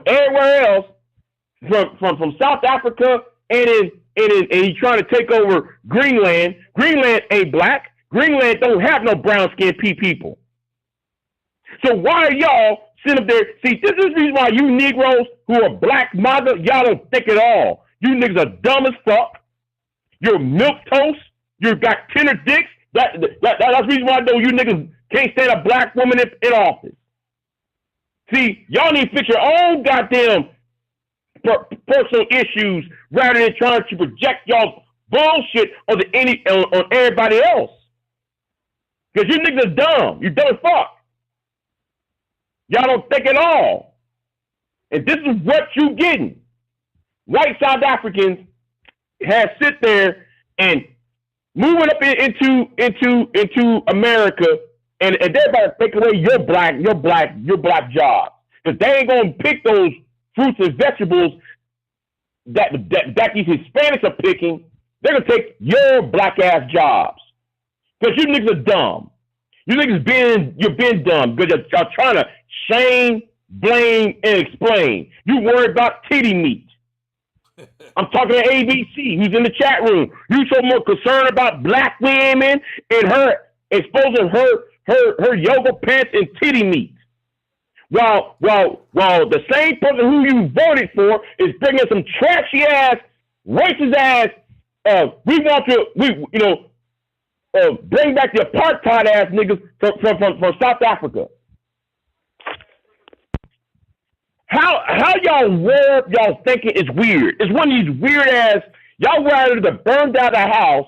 everywhere else, from South Africa, and he's trying to take over Greenland. Greenland ain't black. Greenland don't have no brown skinned people. So why are y'all sitting up there? See, this is the reason why you Negroes who are black MAGA, y'all don't think at all. You niggas are dumb as fuck. You're milk toast. You got tender dicks. That's the reason why I know you niggas can't stand a black woman in office. See, y'all need to fix your own goddamn personal issues rather than trying to project y'all bullshit on everybody else. Because you niggas are dumb. You dumb as fuck. Y'all don't think at all. And this is what you getting. White South Africans has sit there and moving up into America, and they're about to take away your black jobs, because they ain't gonna pick those fruits and vegetables that these Hispanics are picking. They're gonna take your black ass jobs, because you niggas are dumb. You niggas you've been dumb because y'all trying to shame, blame, and explain. You worry about titty meat. I'm talking to ABC, who's in the chat room. You so more concerned about black women and her exposing her yoga pants and titty meat, while the same person who you voted for is bringing some trashy ass, racist ass. We want to bring back the apartheid ass niggas from South Africa. How y'all thinking is weird? It's one of these weird ass. Y'all rather to burn down the house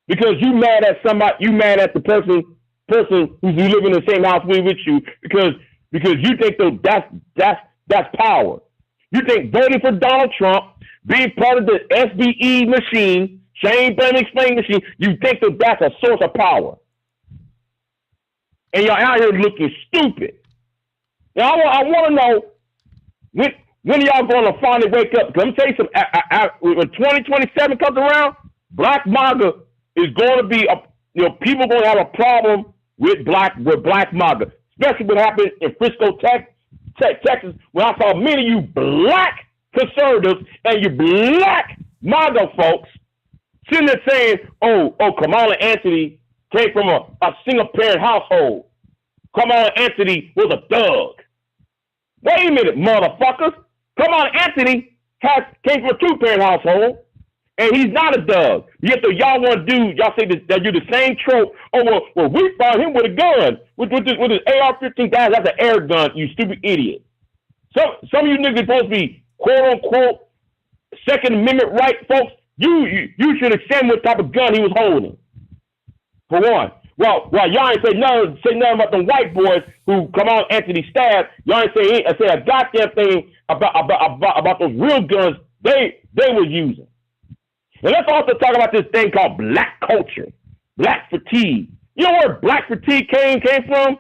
because you mad at somebody. You mad at the person who's living in the same house with you because you think that's That's power. You think voting for Donald Trump, being part of the SBE machine, shame, blame, explain machine, you think that that's a source of power. And y'all out here looking stupid. Now, I want to know when y'all going to finally wake up. Let me tell you something. When 2027 comes around, Black MAGA is going to be, people are going to have a problem with black MAGA. Especially what happened in Frisco, Texas, when I saw many of you black conservatives and you black MAGA folks sitting there saying, oh, Kamala Anthony came from a single-parent household. Kamala Anthony was a thug. Wait a minute, motherfuckers. Kamala Anthony came from a two-parent household, and he's not a thug. Yet y'all want to do, y'all say that you're the same trope. Oh, well, we found him with a gun, with his AR-15. That's an air gun, you stupid idiot. Some of you niggas supposed to be, quote-unquote, Second Amendment right, folks. You should examine what type of gun he was holding. For one. Well, y'all ain't say nothing about them white boys who Kamala Anthony stabbed. Y'all ain't say a goddamn thing about those real guns they were using. And let's also talk about this thing called black culture, black fatigue. You know where black fatigue came from?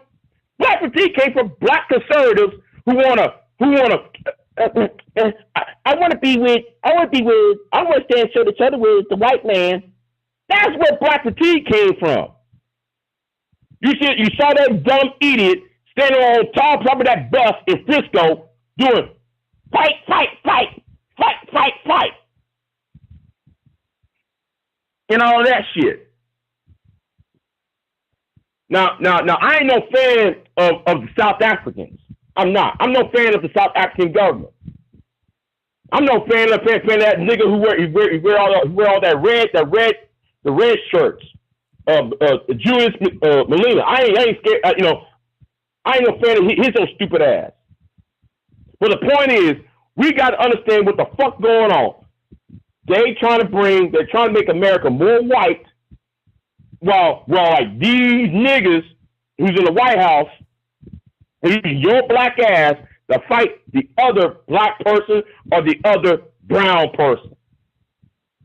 Black fatigue came from black conservatives who wanna. I want to stand shoulder to shoulder with the white man. That's where black fatigue came from. You saw that dumb idiot standing on top of that bus in Frisco doing fight, and all that shit. Now, I ain't no fan of the South Africans. I'm not. I'm no fan of the South African government. I'm no fan of that nigga who wear all that red shirts. Julius Malema. I ain't scared. I ain't no fan of his own stupid ass. But the point is, we got to understand what the fuck going on. They're trying to make America more white, while like these niggas who's in the White House, using your black ass to fight the other black person or the other brown person.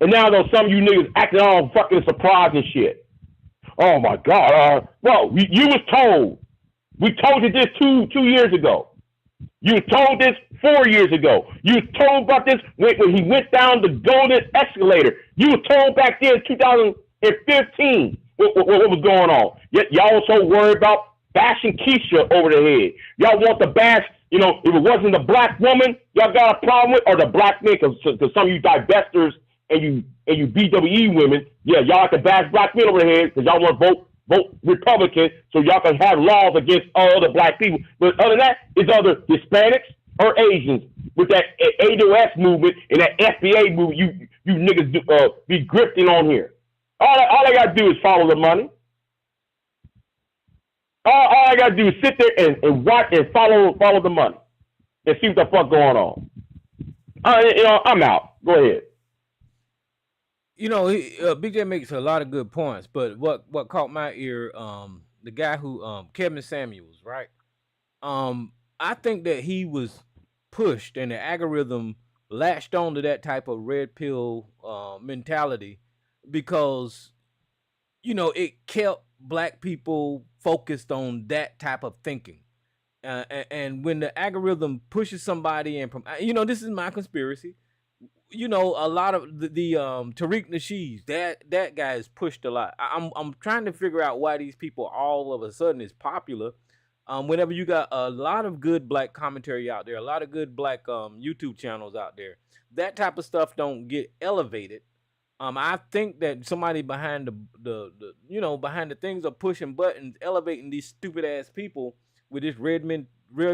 And now though some of you niggas acting all fucking surprised and shit. Oh my God! You was told. We told you this two years ago. You were told this 4 years ago. You were told about this when he went down the golden escalator. You were told back then in 2015 what was going on. Yet y'all so worried about bashing Keisha over the head. Y'all want to bash, if it wasn't the black woman y'all got a problem with, or the black men, because some of you divestors and you BWE women, y'all have to bash black men over the head because y'all want to vote Republican so y'all can have laws against all other black people. But other than that, it's other Hispanics or Asians with that ADOS movement and that FBA movement you niggas be grifting on here. All I got to do is follow the money. All I got to do is sit there and watch and follow the money and see what the fuck going on. I'm out. Go ahead. Big J makes a lot of good points, but what caught my ear, the guy who Kevin Samuels, right? I think that he was pushed and the algorithm latched on to that type of red pill mentality because it kept black people focused on that type of thinking. And when the algorithm pushes somebody and this is my conspiracy. A lot of the Tariq Nasheed, that guy is pushed a lot. I'm trying to figure out why these people all of a sudden is popular. Whenever you got a lot of good black commentary out there, a lot of good black YouTube channels out there, that type of stuff don't get elevated. I think that somebody behind behind the things are pushing buttons, elevating these stupid ass people with this red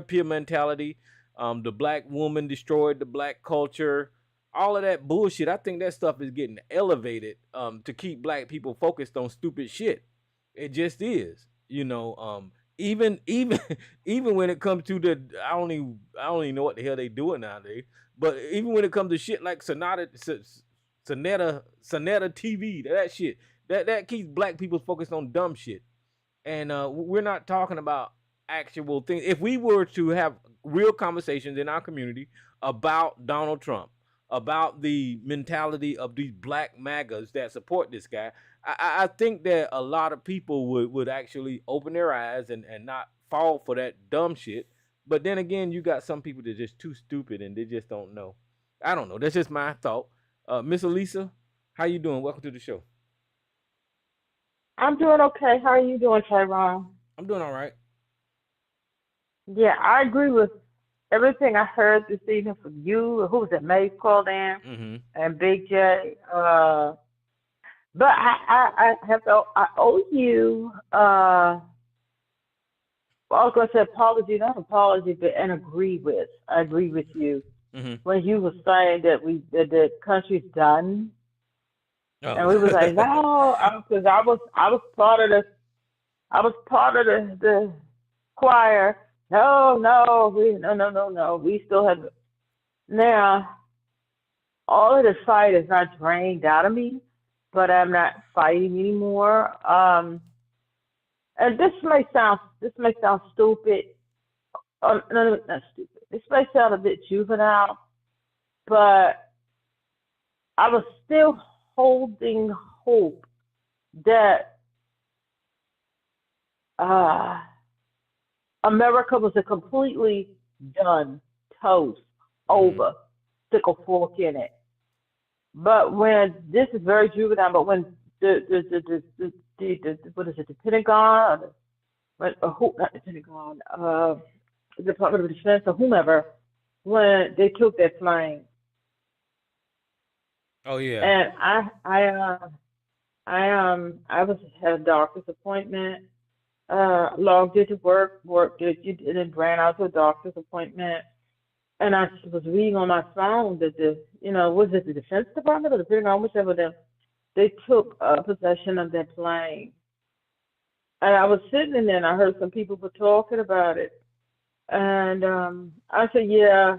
pill mentality. The black woman destroyed the black culture. All of that bullshit, I think that stuff is getting elevated to keep black people focused on stupid shit. It just is, even when it comes to the I don't even know what the hell they doing nowadays. But even when it comes to shit like Sonata TV, that shit that keeps black people focused on dumb shit. And we're not talking about actual things. If we were to have real conversations in our community about Donald Trump, about the mentality of these black MAGAs that support this guy, I think that a lot of people would actually open their eyes and not fall for that dumb shit. But then again, you got some people that are just too stupid and they just don't know. I don't know. That's just my thought. Miss Elisa, how you doing? Welcome to the show. I'm doing okay. How are you doing, Tyrone? I'm doing all right. Yeah, I agree with everything I heard this evening from you. Who was it? May called in Mm-hmm. and Big J. But I owe you. I was gonna say apology, not apology, but and agree with. I agree with you Mm-hmm. when you were saying that the country's done, and we was like, Oh. no, because I was part of the the choir. No, no, no. We still have now. All of the fight is not drained out of me, but I'm not fighting anymore. And this may sound stupid. No, not stupid. This may sound a bit juvenile, but I was still holding hope that uh, America was a completely done, toast, Mm-hmm. over, stick a fork in it. But when this is very juvenile, but when the what is it, the Pentagon, or who, not the Pentagon, the Department of Defense or whomever, when they took that plane, Oh yeah. and I was had a doctor's appointment, logged into worked it, and then ran out to a doctor's appointment. And I was reading on my phone that was it the Defense Department or the Pentagon, whichever of them, they took possession of that plane. And I was sitting in there and I heard some people were talking about it. And I said, yeah,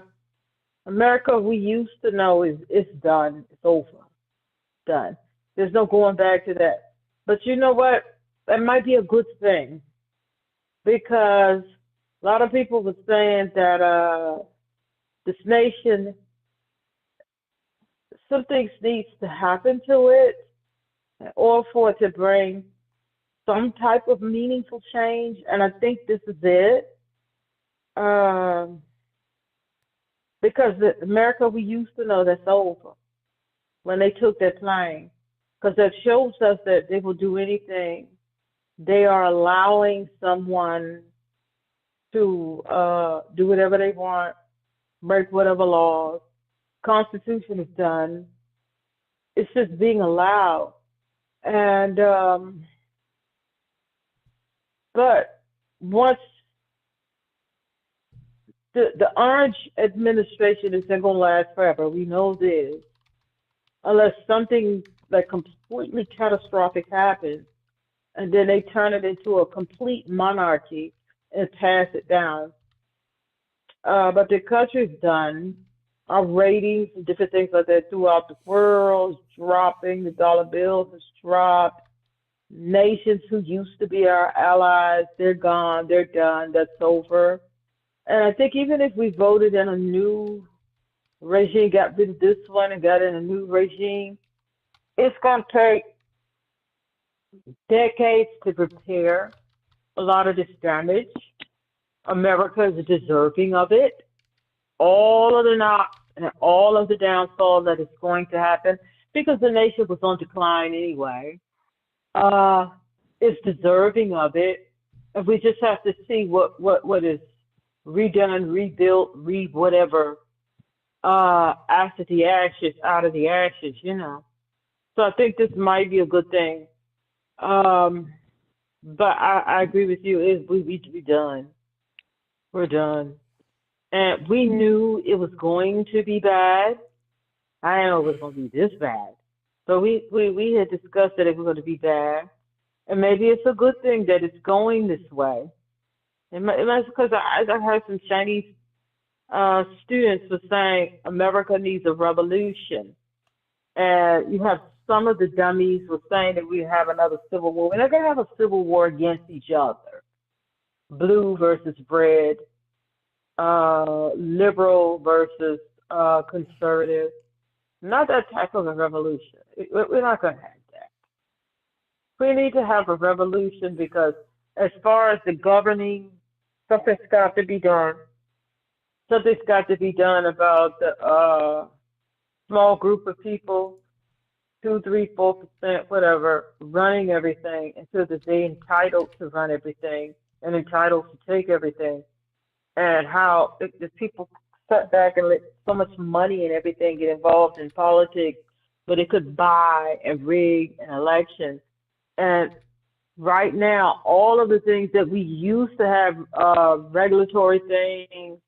America we used to know is it's done. It's over. Done. There's no going back to that. But you know what? That might be a good thing because a lot of people were saying that this nation, some things needs to happen to it in order for it to bring some type of meaningful change. And I think this is it. Because the America we used to know that's over when they took that plane. Because that shows us that they will do anything. They are allowing someone to do whatever they want, break whatever laws. Constitution is done. It's just being allowed. And but once the orange administration isn't going to last forever, we know this, unless something like completely catastrophic happens, and then they turn it into a complete monarchy and pass it down. But the country's done. Our ratings and different things like that throughout the world is dropping. The dollar bill has dropped. Nations who used to be our allies, they're gone. They're done. That's over. And I think even if we voted in a new regime, got rid of this one and got in a new regime, it's going to take decades to repair a lot of this damage. America is deserving of it. All of the knocks and all of the downfall that is going to happen, because the nation was on decline anyway, is deserving of it. And we just have to see what is redone, rebuilt, whatever, after the ashes, out of the ashes, So I think this might be a good thing. But I agree with you. We done. We're done. And we knew it was going to be bad. I didn't know it was going to be this bad. So we had discussed that it was going to be bad. And maybe it's a good thing that it's going this way. It might because I heard some Chinese students were saying America needs a revolution. And you have some of the dummies were saying that we have another civil war. We're not going to have a civil war against each other. blue versus red, liberal versus conservative. Not that type of a revolution. We're not going to have that. We need to have a revolution because, as far as the governing, something's got to be done. Something's got to be done about the small group of people, 2, 3, 4%, whatever, running everything until they're entitled to run everything and entitled to take everything. And how the people sit back and let so much money and everything get involved in politics, but it could buy and rig an election. And right now, all of the things that we used to have, regulatory things,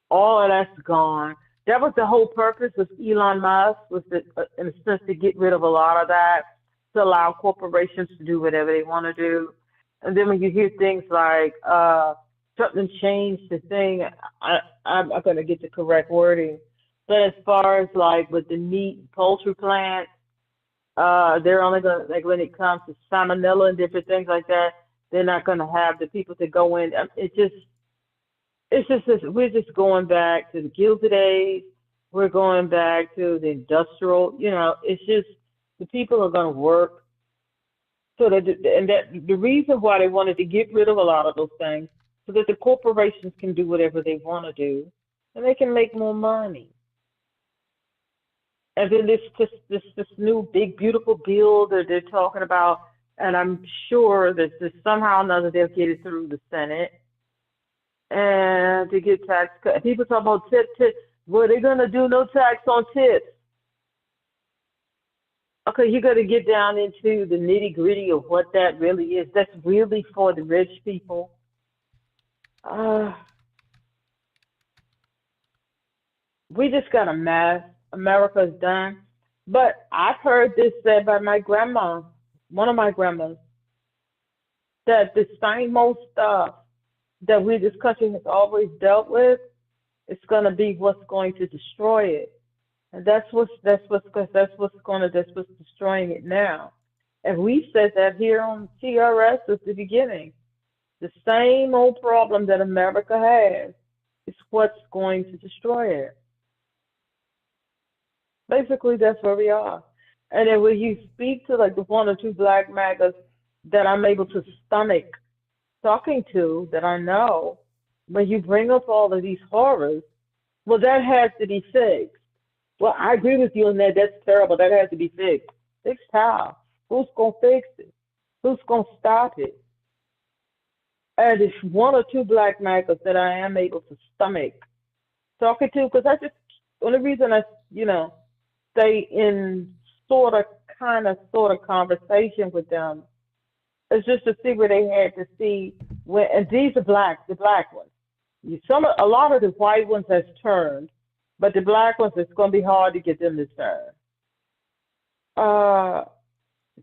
all of that's gone. That was the whole purpose of Elon Musk, was to, in a sense, to get rid of a lot of that, to allow corporations to do whatever they want to do. And then when you hear things like something changed the thing, I'm not going to get the correct wording, but as far as like with the meat and poultry plants, they're only going to, like when it comes to salmonella and different things like that, they're not going to have the people to go in. We're just going back to the Gilded Age. We're going back to the industrial, it's just the people are going to work. So the reason why they wanted to get rid of a lot of those things, so that the corporations can do whatever they want to do, and they can make more money. And then this new big beautiful bill that they're talking about, and I'm sure that somehow or another they'll get it through the Senate, and to get tax cut. People talk about tips. Well, they're gonna do no tax on tips. Okay, you got to get down into the nitty gritty of what that really is. That's really for the rich people. We just got a mess. America's done. But I've heard this said by my grandma, one of my grandmas, that the same old stuff that this country has always dealt with, it's going to be what's going to destroy it. And that's what's destroying it now. And we said that here on TRS at the beginning. The same old problem that America has is what's going to destroy it. Basically, that's where we are. And then when you speak to like the 1 or 2 black magas that I'm able to stomach talking to, that I know, when you bring up all of these horrors, well, that has to be fixed. Well, I agree with you on that. That's terrible. That has to be fixed. Fixed how? Who's going to fix it? Who's going to stop it? And it's 1 or 2 black magas that I am able to stomach talking to, because only reason I, stay in sort of conversation with them is just to see where they had to see when, and these are the black ones. A lot of the white ones has turned, but the black ones, it's going to be hard to get them to turn.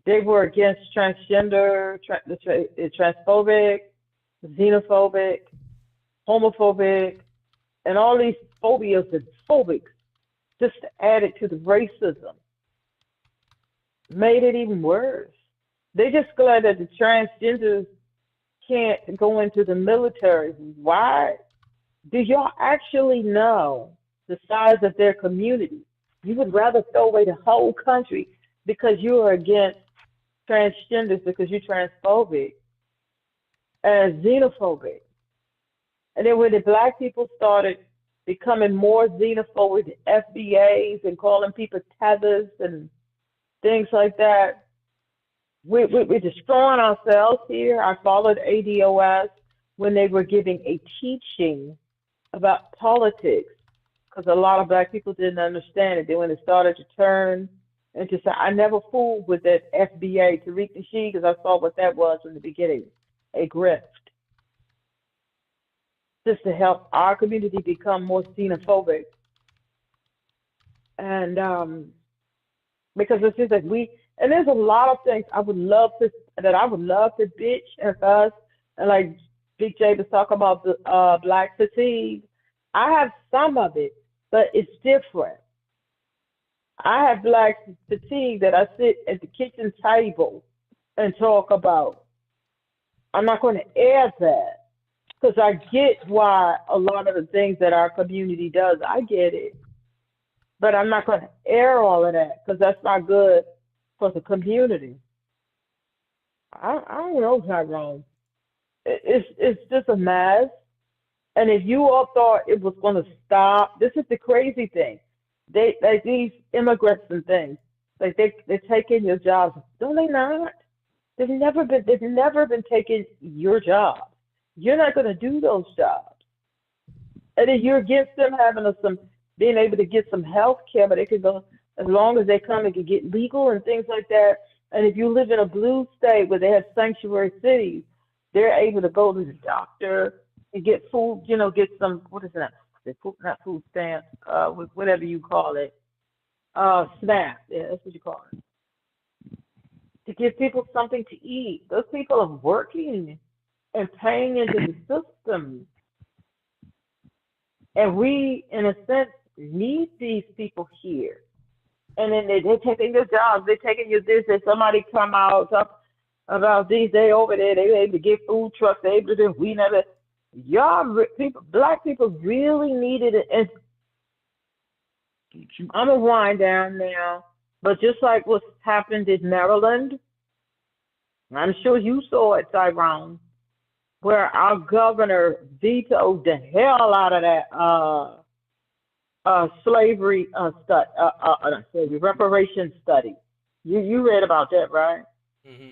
They were against transgender, transphobic, xenophobic, homophobic, and all these phobias and phobics, just to add it to the racism, made it even worse. They just glad that the transgenders can't go into the military. Why? Do y'all actually know the size of their community? You would rather throw away the whole country because you are against transgenders, because you're transphobic and xenophobic. And then when the black people started becoming more xenophobic, FBAs and calling people tethers and things like that, we're destroying ourselves here. I followed ADOS when they were giving a teaching about politics, because a lot of black people didn't understand it. Then when it started to turn into, I never fooled with that FBA, Tariq Nasheed, because I saw what that was in the beginning, a grift. Just to help our community become more xenophobic. And because it's just like and there's a lot of things I would love to bitch and fuss, and like Big J was talking about the black fatigue. I have some of it, but it's different. I have black fatigue that I sit at the kitchen table and talk about. I'm not going to air that. Because I get why a lot of the things that our community does. I get it. But I'm not going to air all of that because that's not good for the community. I don't know, Tyrone. It's just a mess. And if you all thought it was going to stop, this is the crazy thing. They like these immigrants and things, like they're taking your jobs. Don't they not? They've never been taking your job. You're not going to do those jobs. And if you're against them having some being able to get some health care, but they can go as long as they come and can get legal and things like that. And if you live in a blue state where they have sanctuary cities, they're able to go to the doctor and get food, get some, what is that? Not food stamps, whatever you call it. SNAP, yeah, that's what you call it. To give people something to eat. Those people are working and paying into the system. And we, in a sense, need these people here. And then they're taking your jobs, they're taking your this, and somebody come out talk about these, they over there, they able to get food trucks, they able to do, we never, people, black people really needed it. And I'm going to wind down now, but just like what's happened in Maryland, I'm sure you saw it, Tyrone, where our governor vetoed the hell out of that slavery reparation study. You read about that, right? Mm-hmm.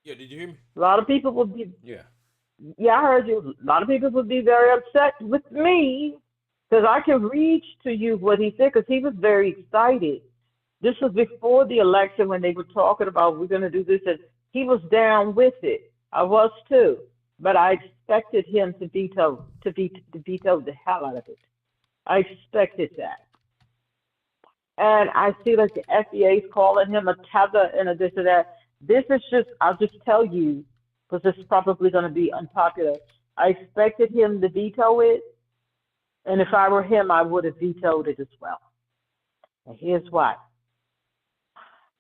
Yeah, did you hear me? A lot of people would be. Yeah. Yeah, I heard you. A lot of people would be very upset with me because I can reach to you what he said because he was very excited. This was before the election when they were talking about we're going to do this, and he was down with it. I was too, but I expected him to veto the hell out of it. I expected that, and I see like the FBA is calling him a tether and a this or that. This is just, I'll just tell you, because this is probably going to be unpopular. I expected him to veto it, and if I were him, I would have vetoed it as well. And here's why.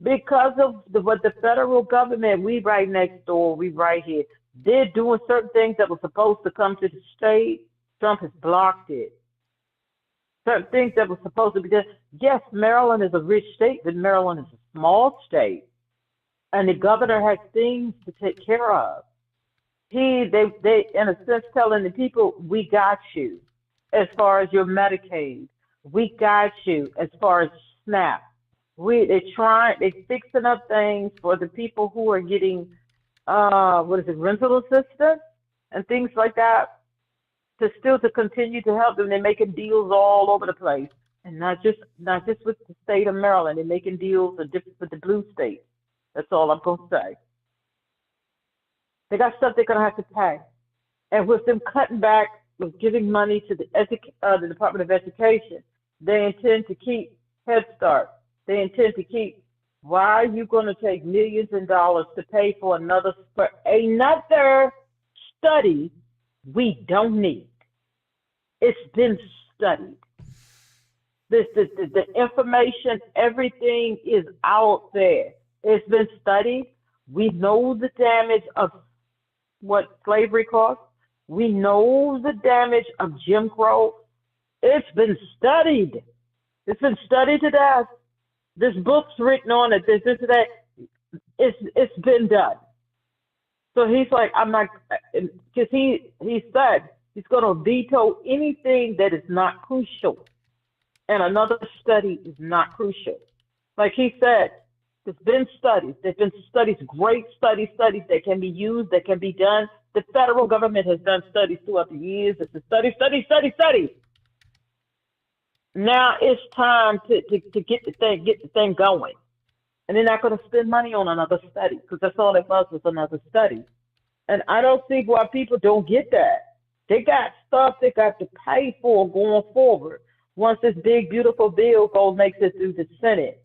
Because of what the federal government, we right next door, we right here, they're doing certain things that were supposed to come to the state. Trump has blocked it. Certain things that were supposed to be done. Yes, Maryland is a rich state, but Maryland is a small state. And the governor has things to take care of. They in a sense telling the people, we got you as far as your Medicaid. We got you as far as SNAP. They fixing up things for the people who are getting rental assistance and things like that to continue to help them. They're making deals all over the place, and not just with the state of Maryland. They're making deals with the blue states. That's all I'm gonna say. They got stuff they're gonna have to pay, and with them cutting back, with giving money to the Department of Education, they intend to keep Head Start. They intend to keep. Why are you going to take millions of dollars to pay for another study we don't need? It's been studied. The information, everything is out there. It's been studied. We know the damage of what slavery caused. We know the damage of Jim Crow. It's been studied. It's been studied to death. This book's written on it. This that. It's been done. So he's like, I'm not, because he said he's going to veto anything that is not crucial, and another study is not crucial. Like he said, there's been studies. There's been studies, great studies that can be used, that can be done. The federal government has done studies throughout the years. It's a study. Now it's time to get the thing going. And they're not going to spend money on another study because that's all it was another study. And I don't see why people don't get that. They got stuff they got to pay for going forward once this big, beautiful bill makes it through the Senate.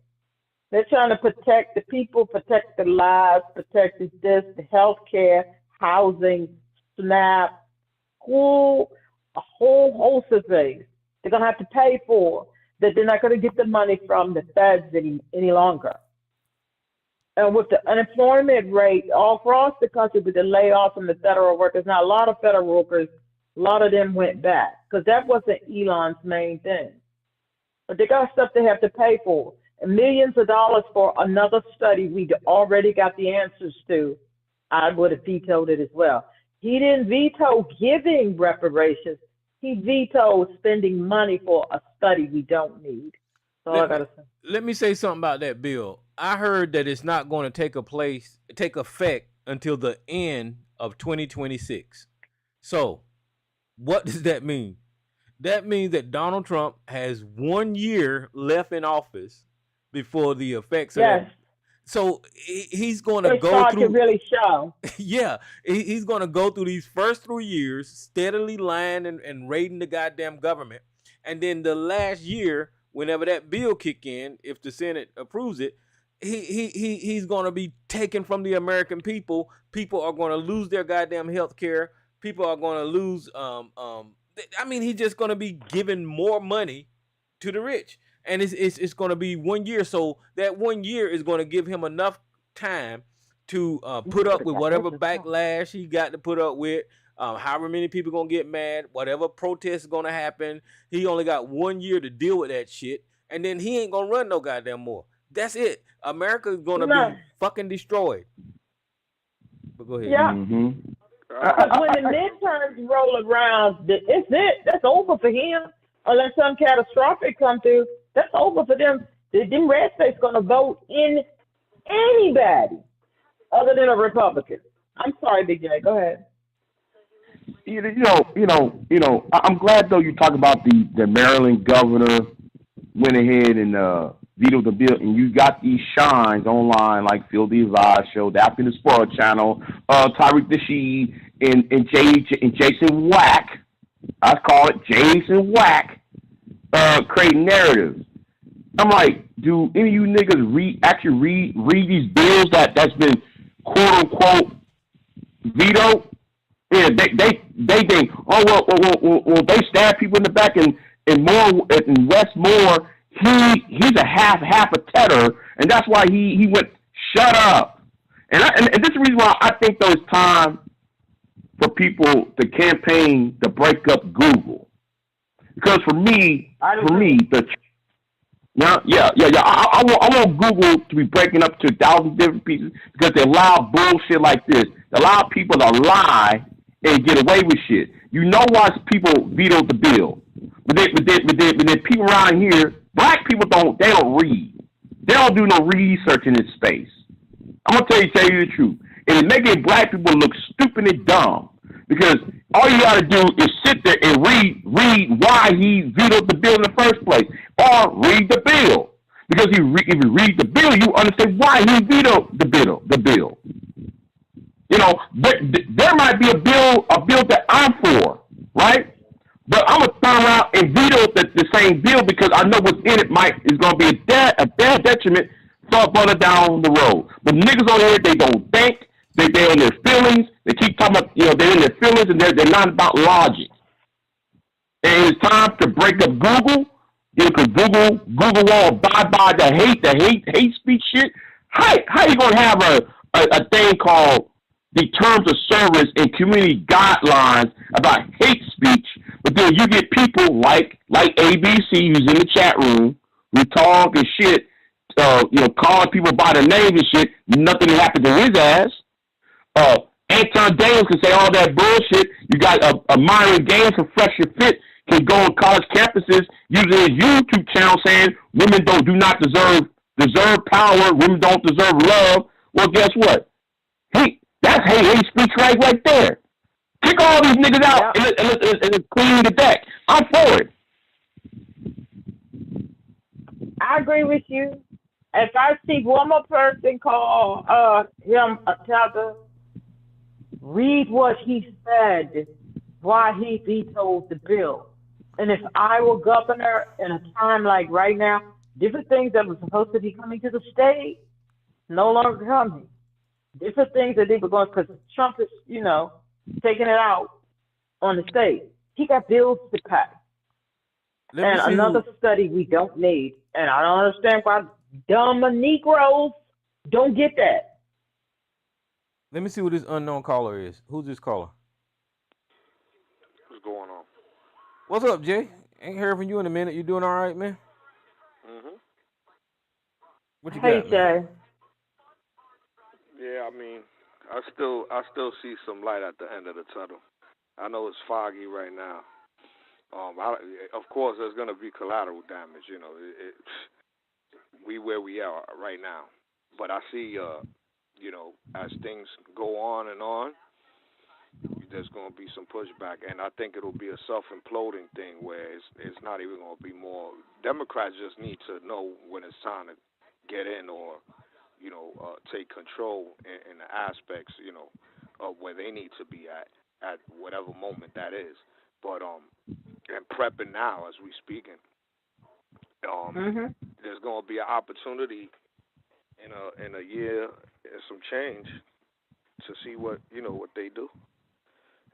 They're trying to protect the people, protect the lives, protect the health care, housing, SNAP, a whole host of things they're going to have to pay for that they're not going to get the money from the feds any longer. And with the unemployment rate all across the country, with the layoffs from the federal workers, now a lot of federal workers, a lot of them went back because that wasn't Elon's main thing. But they got stuff they have to pay for. And millions of dollars for another study we already got the answers to. I would have vetoed it as well. He didn't veto giving reparations. He vetoed spending money for a study we don't need. That's all I gotta say. Let me say something about that bill. I heard that it's not going to take effect until the end of 2026. So, what does that mean? That means that Donald Trump has 1 year left in office before the effects of that. So he's going to go through. To really show. Yeah, he's going to go through these first 3 years steadily lying and raiding the goddamn government, and then the last year, whenever that bill kick in, if the Senate approves it, he's going to be taken from the American people. People are going to lose their goddamn health care. People are going to lose. I mean, he's just going to be giving more money to the rich. And it's going to be 1 year. So that 1 year is going to give him enough time to put up with whatever backlash he got to put up with, however many people going to get mad, whatever protest is going to happen. He only got 1 year to deal with that shit. And then he ain't going to run no goddamn more. That's it. America is going to be fucking destroyed. But go ahead. Yeah. Because when the midterms roll around, it's it. That's over for him. Unless something catastrophic come through, that's over for them. Them red states going to vote in anybody other than a Republican. I'm sorry, Big J. Go ahead. I'm glad though you talk about the Maryland governor went ahead and vetoed the bill, and you got these shines online like Phil Device Show, the African Sport Channel, Tariq Nasheed, and Jason Wack. I call it Jason Wack, creating narratives. I'm like, do any of you niggas actually read these bills that's been quote unquote vetoed? Yeah, they think, well, they stab people in the back and Westmore, he's a half a tether, and that's why he went shut up. And this is the reason why I think though it's time for people to campaign to break up Google, because for me, I want Google to be breaking up to 1,000 different pieces because they allow bullshit like this. They allow people to lie and get away with shit. You know why people vetoed the bill, but then people around here, black people don't read. They don't do no research in this space. I'm gonna tell you the truth. And it's making black people look stupid and dumb because all you gotta do is sit there and read why he vetoed the bill in the first place, or read the bill. Because if you read the bill, you understand why he vetoed the bill. You know, there might be a bill that I'm for, right? But I'm gonna turn around and veto the same bill because I know what's in it is gonna be a bad detriment further down the road. But niggas on here, they don't think. They're in their feelings. They keep talking about, they're in their feelings and they're not about logic. And it's time to break up Google. Because Google won't abide by the hate speech shit. How you gonna have a thing called the terms of service and community guidelines about hate speech, but then you get people like ABC who's in the chat room who talk and shit, calling people by their names and shit. Nothing happened to his ass. Anton Daniels can say all that bullshit. You got a Myron Gaines from Fresh and Fit can go on college campuses using his YouTube channel saying women do not deserve power, women don't deserve love. Well, guess what? That's hate speech right there. Kick all these niggas out and clean the deck. I'm for it. I agree with you. If I see one more person call him a tether, read what he said, why he vetoed the bill. And if I were governor in a time like right now, different things that were supposed to be coming to the state no longer coming. Different things that they were going, because Trump is, taking it out on the state. He got bills to pay. Another study we don't need. And I don't understand why dumb Negroes don't get that. Let me see what this unknown caller is. Who's this caller? What's going on? What's up, Jay? Ain't heard from you in a minute. You doing all right, man? Mhm. What you Hey, got, man? Jay. Yeah, I mean, I still see some light at the end of the tunnel. I know it's foggy right now. Of course, there's gonna be collateral damage. We where we are right now, but I see, as things go on and on, there's going to be some pushback, and I think it'll be a self-imploding thing where it's not even going to be more. Democrats just need to know when it's time to get in or, take control in the aspects, of where they need to be at whatever moment that is. But and prepping now as we speaking, Mhm. there's going to be an opportunity in a year and some change to see what they do.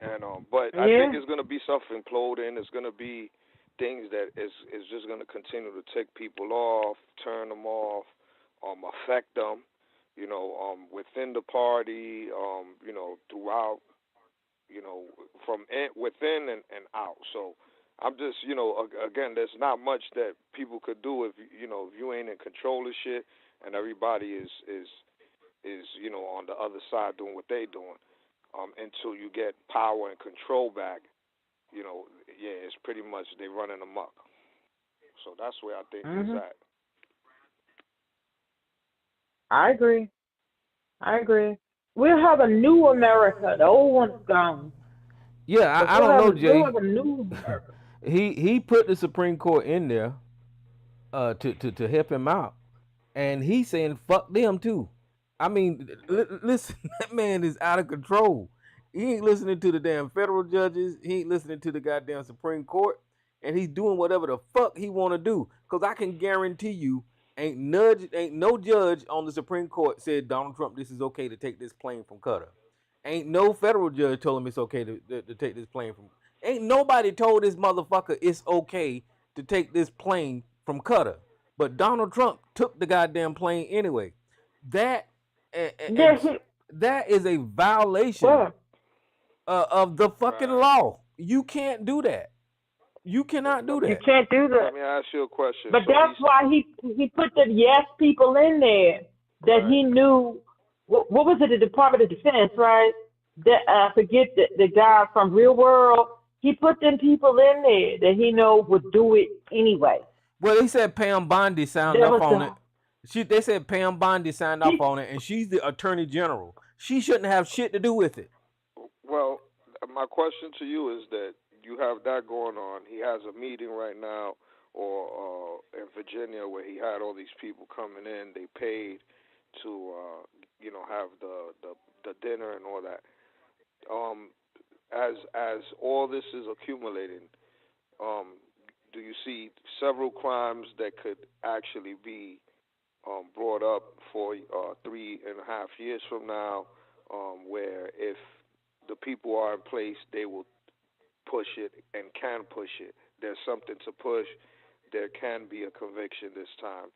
And but I think Yeah. it's going to be self-imploding. It's going to be things that is just going to continue to take people off, turn them off, affect them, within the party, throughout, from within and out. So I'm just, again, there's not much that people could do if you ain't in control of shit and everybody is on the other side doing what they doing. Until you get power and control back, yeah, it's pretty much they running amok. So that's where I think it's Mhm. at. I agree. I agree. We'll have a new America. The old one's gone. Yeah, But I don't know, we'll Jay. have a new America. He put the Supreme Court in there to help him out, and he's saying fuck them too. I mean, listen, that man is out of control. He ain't listening to the damn federal judges. He ain't listening to the goddamn Supreme Court, and he's doing whatever the fuck he want to do. Cause I can guarantee you, ain't no judge on the Supreme Court said Donald Trump this is okay to take this plane from Qatar. Ain't no federal judge told him it's okay to take this plane from. Ain't nobody told this motherfucker it's okay to take this plane from Qatar. But Donald Trump took the goddamn plane anyway. That Yeah, and that is a violation well, of the fucking Right. law. You can't do that. You cannot Let do me you that. can't do let that. me ask you a question. But So that's why he put the yes people in there that right. he knew. What was it? The Department of Defense, right? That I forget the guy from Real World. He put them people in there that he know would do it anyway. Well, they said Pam Bondi signed That off was on it. the They said Pam Bondi signed off he. on it, and she's the attorney general. She shouldn't have shit to do with it. Well, my question to you is that you have that going on. He has a meeting right now, or in Virginia, where he had all these people coming in. They paid to, have the dinner and all that. Um, as all this is accumulating, um, do you see several crimes that could actually be brought up for 3.5 years from now, where if the people are in place, they will push it and can push it. There's something to push. There can be a conviction this time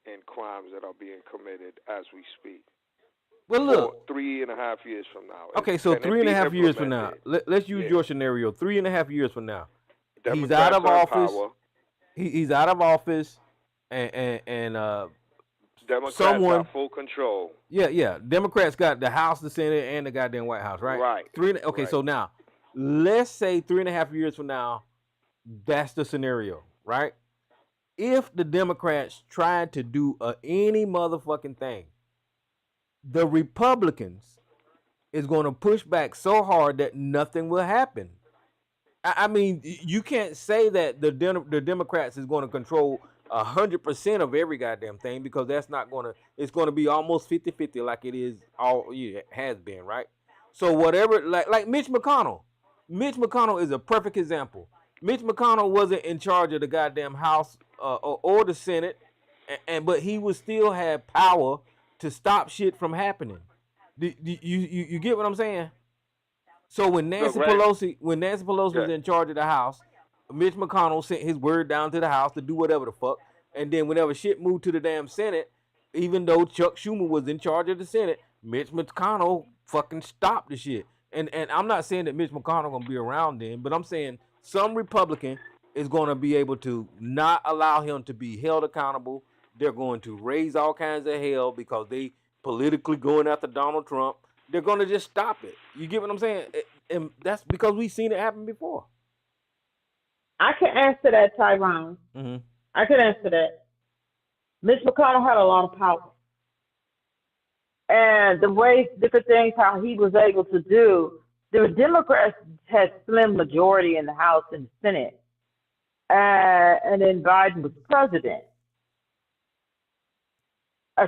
in crimes that are being committed as we speak. Well, For look. 3.5 years from now, Okay, so can it three and a be half years from now, implemented? let's use Yeah. your scenario. 3.5 years from now, he's out Democrats of are in office. power. He's out of office, and Democrats got someone. full control. Yeah. Democrats got the House, the Senate, and the goddamn White House, right? Right. Okay, Right. so now let's say 3.5 years from now, that's the scenario, right? If the Democrats tried to do any motherfucking thing, the Republicans is going to push back so hard that nothing will happen. I mean, you can't say that the Democrats is going to control 100% of every goddamn thing because that's not going to. It's going to be almost 50-50 like it is all yeah, has been, right? So whatever, like Mitch McConnell. Mitch McConnell is a perfect example. Mitch McConnell wasn't in charge of the goddamn House or the Senate, but he would still have power to stop shit from happening. You get what I'm saying? So when Look, Nancy right. Pelosi was Yeah. in charge of the House, Mitch McConnell sent his word down to the House to do whatever the fuck. And then whenever shit moved to the damn Senate, even though Chuck Schumer was in charge of the Senate, Mitch McConnell fucking stopped the shit. And I'm not saying that Mitch McConnell gonna be around then, but I'm saying some Republican is gonna be able to not allow him to be held accountable. They're going to raise all kinds of hell because they politically going after Donald Trump. They're gonna just stop it. You get what I'm saying? And that's because we've seen it happen before. I can answer that, Tyrone. Mm-hmm. I can answer that. Mitch McConnell had a lot of power. And the way, different things, how he was able to do, the Democrats had slim majority in the House and the Senate. And then Biden was president.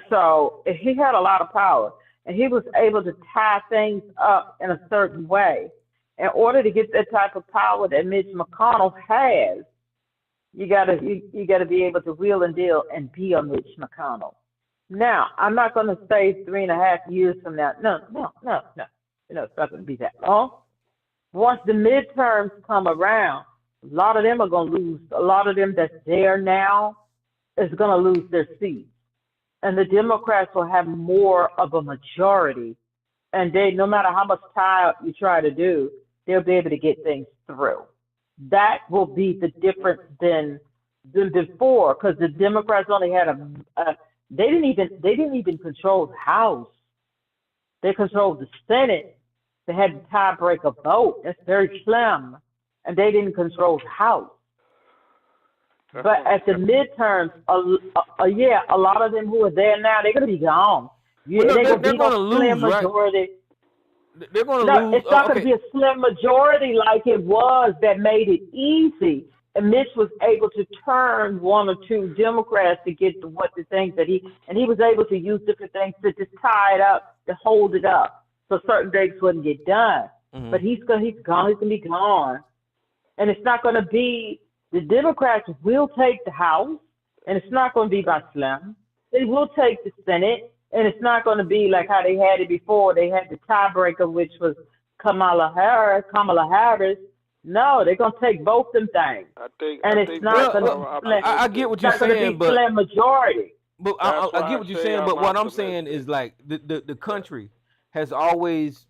So he had a lot of power. And he was able to tie things up in a certain way. In order to get that type of power that Mitch McConnell has, you gotta be able to wheel and deal and be a Mitch McConnell. Now, I'm not going to say 3.5 years from now. No. It's not going to be that long. Once the midterms come around, a lot of them are going to lose. A lot of them that's there now is going to lose their seats. And the Democrats will have more of a majority. And they, no matter how much tie-up you try to do, they'll be able to get things through. That will be the difference than before, because the Democrats only had they didn't even control the House. They controlled the Senate. They had the tiebreaker vote. That's very slim, and they didn't control the House. But at the midterms, a lot of them who are there now, they're going to be gone. They're going to lose, majority. Right? They're going to lose. It's not going to be a slim majority like it was that made it easy. And Mitch was able to turn one or two Democrats to get to what the things that he was able to use different things to just tie it up, to hold it up, so certain things wouldn't get done. Mm-hmm. But he's gone. He's going to be gone, and it's not going to be. The Democrats will take the House, and it's not going to be by slim. They will take the Senate, and it's not going to be like how they had it before. They had the tiebreaker, which was Kamala Harris. No, they're going to take both them things. I get what you're saying, but slim majority. But I get what you're saying, but what I'm saying is like the country has always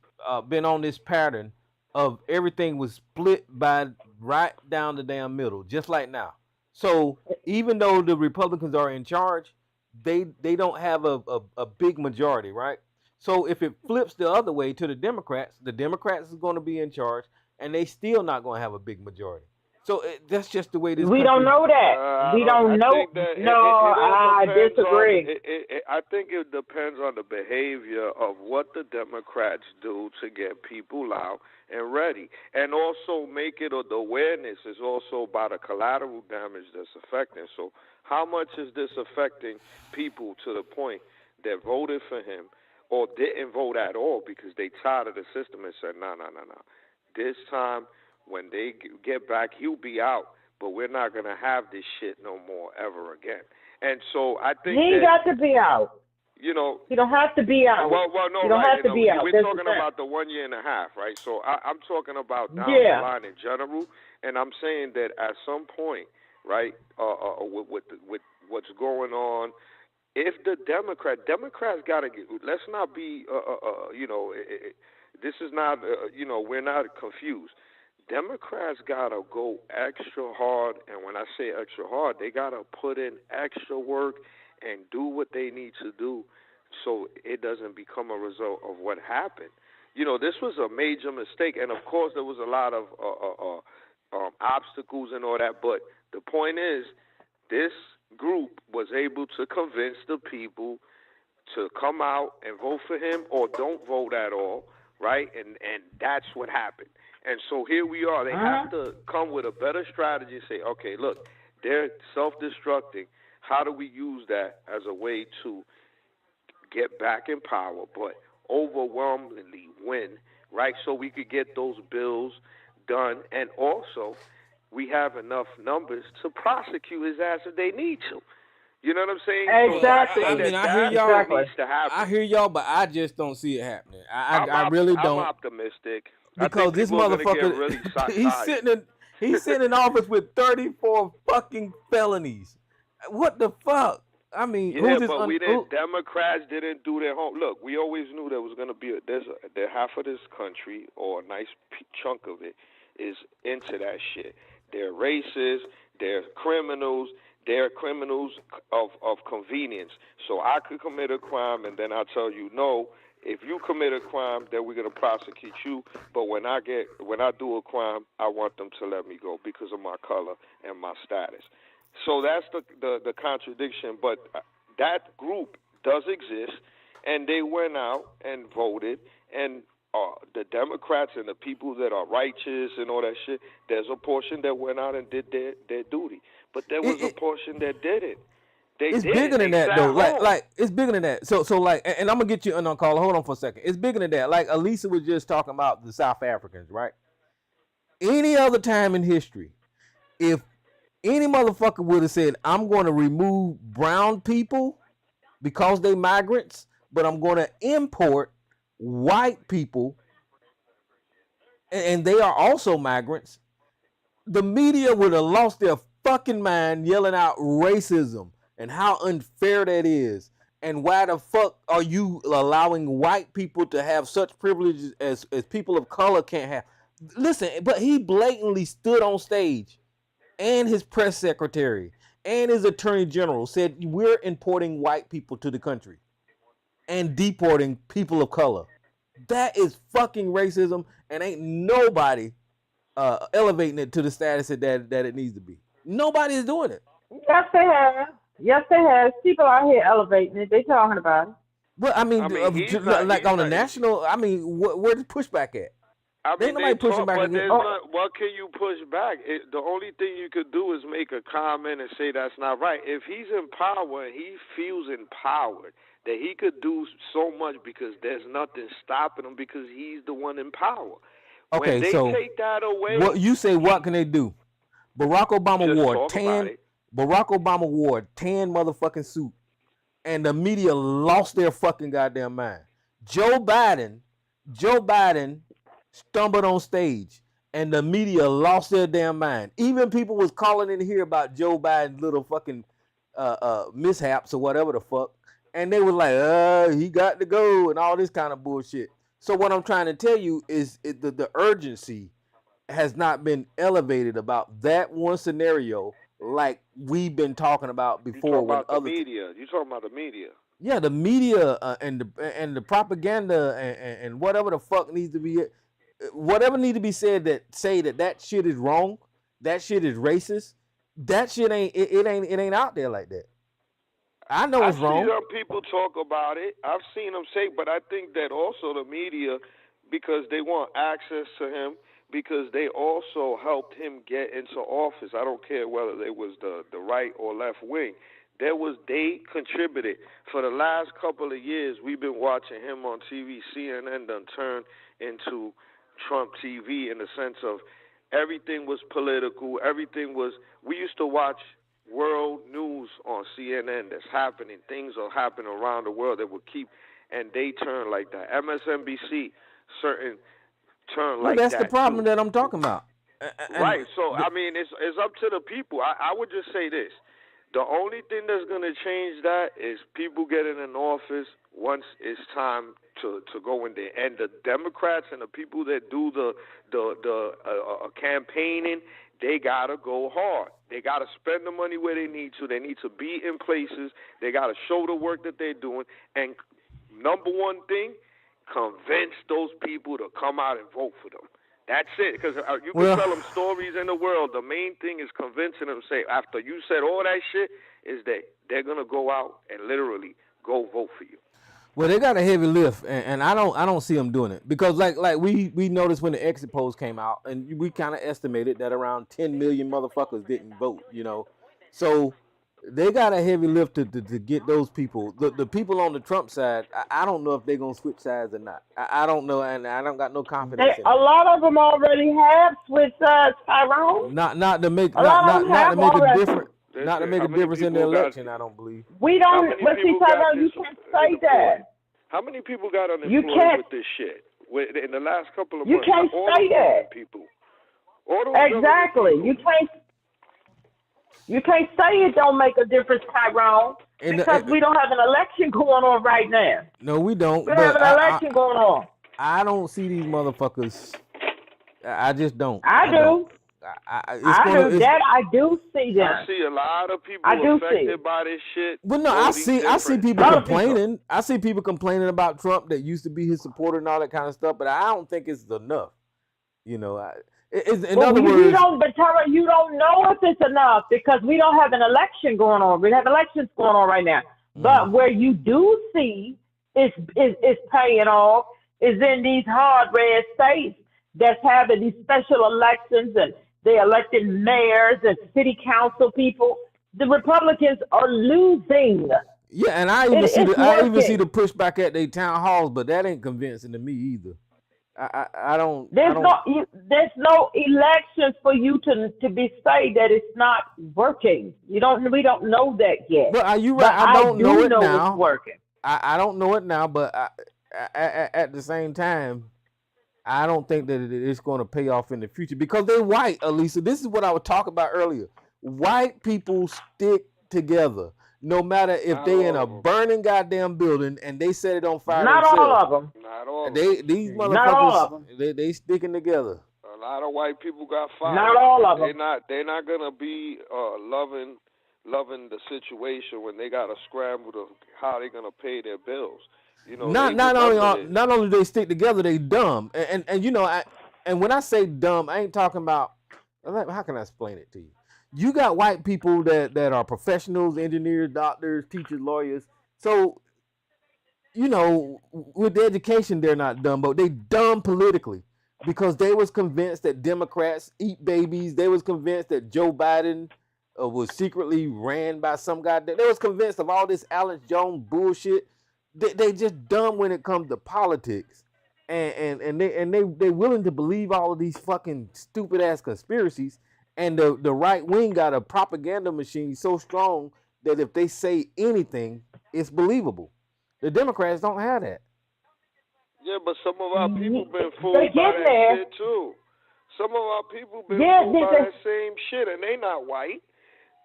been on this pattern of everything was split by right down the damn middle, just like now. So even though the Republicans are in charge, they don't have a big majority, right? So if it flips the other way to the Democrats is going to be in charge, and they still not going to have a big majority. So that's just the way this. We don't know that. We don't know. I disagree. I think it depends on the behavior of what the Democrats do to get people out and ready, and also make it. The awareness is also about the collateral damage that's affecting. So how much is this affecting people to the point that voted for him or didn't vote at all because they tired of the system and said, no. This time, when they get back, he'll be out, but we're not going to have this shit no more ever again. And so I think he got to be out. You know, he don't have to be out. Well, no, he don't right. have to be out. We're talking about the 1.5 years, right? So I'm talking about down the line in general, and I'm saying that at some point, right, with what's going on, if the Democrats got to get, let's not be, this is not, we're not confused. Democrats got to go extra hard, and when I say extra hard, they got to put in extra work and do what they need to do so it doesn't become a result of what happened. This was a major mistake, and of course there was a lot of obstacles and all that, but the point is this group was able to convince the people to come out and vote for him or don't vote at all, right? And that's what happened. And so here we are. They have to come with a better strategy and say, okay, look, they're self-destructing. How do we use that as a way to get back in power, but overwhelmingly win, right? So we could get those bills done. And also, we have enough numbers to prosecute his ass if they need to. You know what I'm saying? Exactly. So I mean, I hear y'all, but I just don't see it happening. I really don't. I'm optimistic. Because this motherfucker, really he's sitting in office with 34 fucking felonies. What the fuck? I mean, Yeah, but we didn't. Democrats didn't do their home. Look, we always knew there was going to be there half of this country or a nice chunk of it is into that shit. They're racist. They're criminals. They're criminals of convenience. So I could commit a crime, and then I tell you no. If you commit a crime, then we're gonna prosecute you. But when I do a crime, I want them to let me go because of my color and my status. So that's the contradiction. But that group does exist, and they went out and voted, and the Democrats and the people that are righteous and all that shit, there's a portion that went out and did their duty. But there was a portion that didn't. It's bigger than that though. Like it's bigger than that. So like, and I'm gonna get you on call. Hold on for a second. It's bigger than that. Like Elisa was just talking about the South Africans, right? Any other time in history, if any motherfucker would have said, "I'm going to remove brown people because they migrants, but I'm going to import white people, and they are also migrants," the media would have lost their fucking mind, yelling out racism and how unfair that is, and why the fuck are you allowing white people to have such privileges as people of color can't have? Listen, but he blatantly stood on stage, and his press secretary and his attorney general said, we're importing white people to the country and deporting people of color. That is fucking racism, and ain't nobody elevating it to the status that it needs to be. Nobody is doing it. Yes, they have. Yes, they have. People out here elevating it. They talking about it. Well, I mean like on the national, I mean, where's the pushback at? I mean, nobody pushing back. What can you push back? The only thing you could do is make a comment and say that's not right. If he's in power and he feels empowered, that he could do so much because there's nothing stopping him because he's the one in power. Okay, when they so take that away, what you say? What can they do? Barack Obama wore 10 motherfucking suit, and the media lost their fucking goddamn mind. Joe Biden stumbled on stage, and the media lost their damn mind. Even people was calling in here about Joe Biden's little fucking mishaps or whatever the fuck, and they was like, he got to go and all this kind of bullshit. So what I'm trying to tell you is the urgency has not been elevated about that one scenario like we've been talking about before. You talking about the media. You talking about the media. Yeah, the media and the propaganda and whatever the fuck needs to be, whatever needs to be said that say that shit is wrong, that shit is racist, that shit ain't out there like that. I know it's wrong. I've seen some people talk about it. I've seen them say, but I think that also the media, because they want access to him, because they also helped him get into office. I don't care whether they was the right or left wing. They contributed. For the last couple of years, we've been watching him on TV. CNN done turned into Trump TV in the sense of everything was political. We used to watch world news on CNN that's happening. Things are happening around the world that would keep, and they turn like that. MSNBC, certain turn like that. That's the problem that I'm talking about. Right. So, I mean, it's up to the people. I would just say this. The only thing that's going to change that is people getting in office once it's time to go in there. And the Democrats and the people that do the campaigning, they got to go hard. They got to spend the money where they need to. They need to be in places. They got to show the work that they're doing. And number one thing, convince those people to come out and vote for them. That's it. Because you can tell them stories in the world. The main thing is convincing them to say, after you said all that shit, is that they're going to go out and literally go vote for you. Well, they got a heavy lift, and I don't see them doing it because like we noticed when the exit polls came out, and we kind of estimated that around 10 million motherfuckers didn't vote, so they got a heavy lift to get those people. The people on the Trump side, I don't know if they're gonna switch sides or not. I don't know, and I don't got no confidence. A lot of them already have switched sides, Tyrone. Not to make a difference in the election. I don't believe. We don't. But see, Tyrone, you can't say that. How many people got unemployed with this shit? In the last couple of months, you can't say that. People. Exactly. You can't say it don't make a difference, Tyrone. Because we don't have an election going on right now. No, we don't. We don't have an election going on. I don't see these motherfuckers. I just don't. I do. I do see them. I see a lot of people affected by this shit. Well, no, I see people complaining. I see people complaining about Trump that used to be his supporter and all that kind of stuff, but I don't think it's enough. You know, in other words, but Tara, you don't know if it's enough because we don't have an election going on. We have elections going on right now. But where you do see is paying off is in these hard red states that's having these special elections and they elected mayors and city council people. The Republicans are losing. Yeah, and I even see the pushback at their town halls, but that ain't convincing to me either. I don't. There's no elections for you to be say that it's not working. We don't know that yet. But are you right? I don't know it now. It's working. I don't know it now, but at the same time, I don't think that it's going to pay off in the future because they're white, Elisa. This is what I was talking about earlier. White people stick together. No matter if they in a burning goddamn building and they set it on fire. Not themselves. all of them. Not all of them. These motherfuckers, they sticking together. A lot of white people got fired. Not all of them. They're not gonna be loving the situation when they gotta scramble to how they're gonna pay their bills. You know, not only do they stick together, they dumb. And you know, and when I say dumb, I ain't talking about. How can I explain it to you? You got white people that are professionals, engineers, doctors, teachers, lawyers. So, you know, with the education, they're not dumb, but they dumb politically because they was convinced that Democrats eat babies. They was convinced that Joe Biden was secretly ran by some guy. They was convinced of all this Alex Jones bullshit. They just dumb when it comes to politics, and they willing to believe all of these fucking stupid ass conspiracies. And the right wing got a propaganda machine so strong that if they say anything, it's believable. The Democrats don't have that. Yeah, but some of our people been fooled by that shit too. Some of our people been fooled by that same shit, and they not white.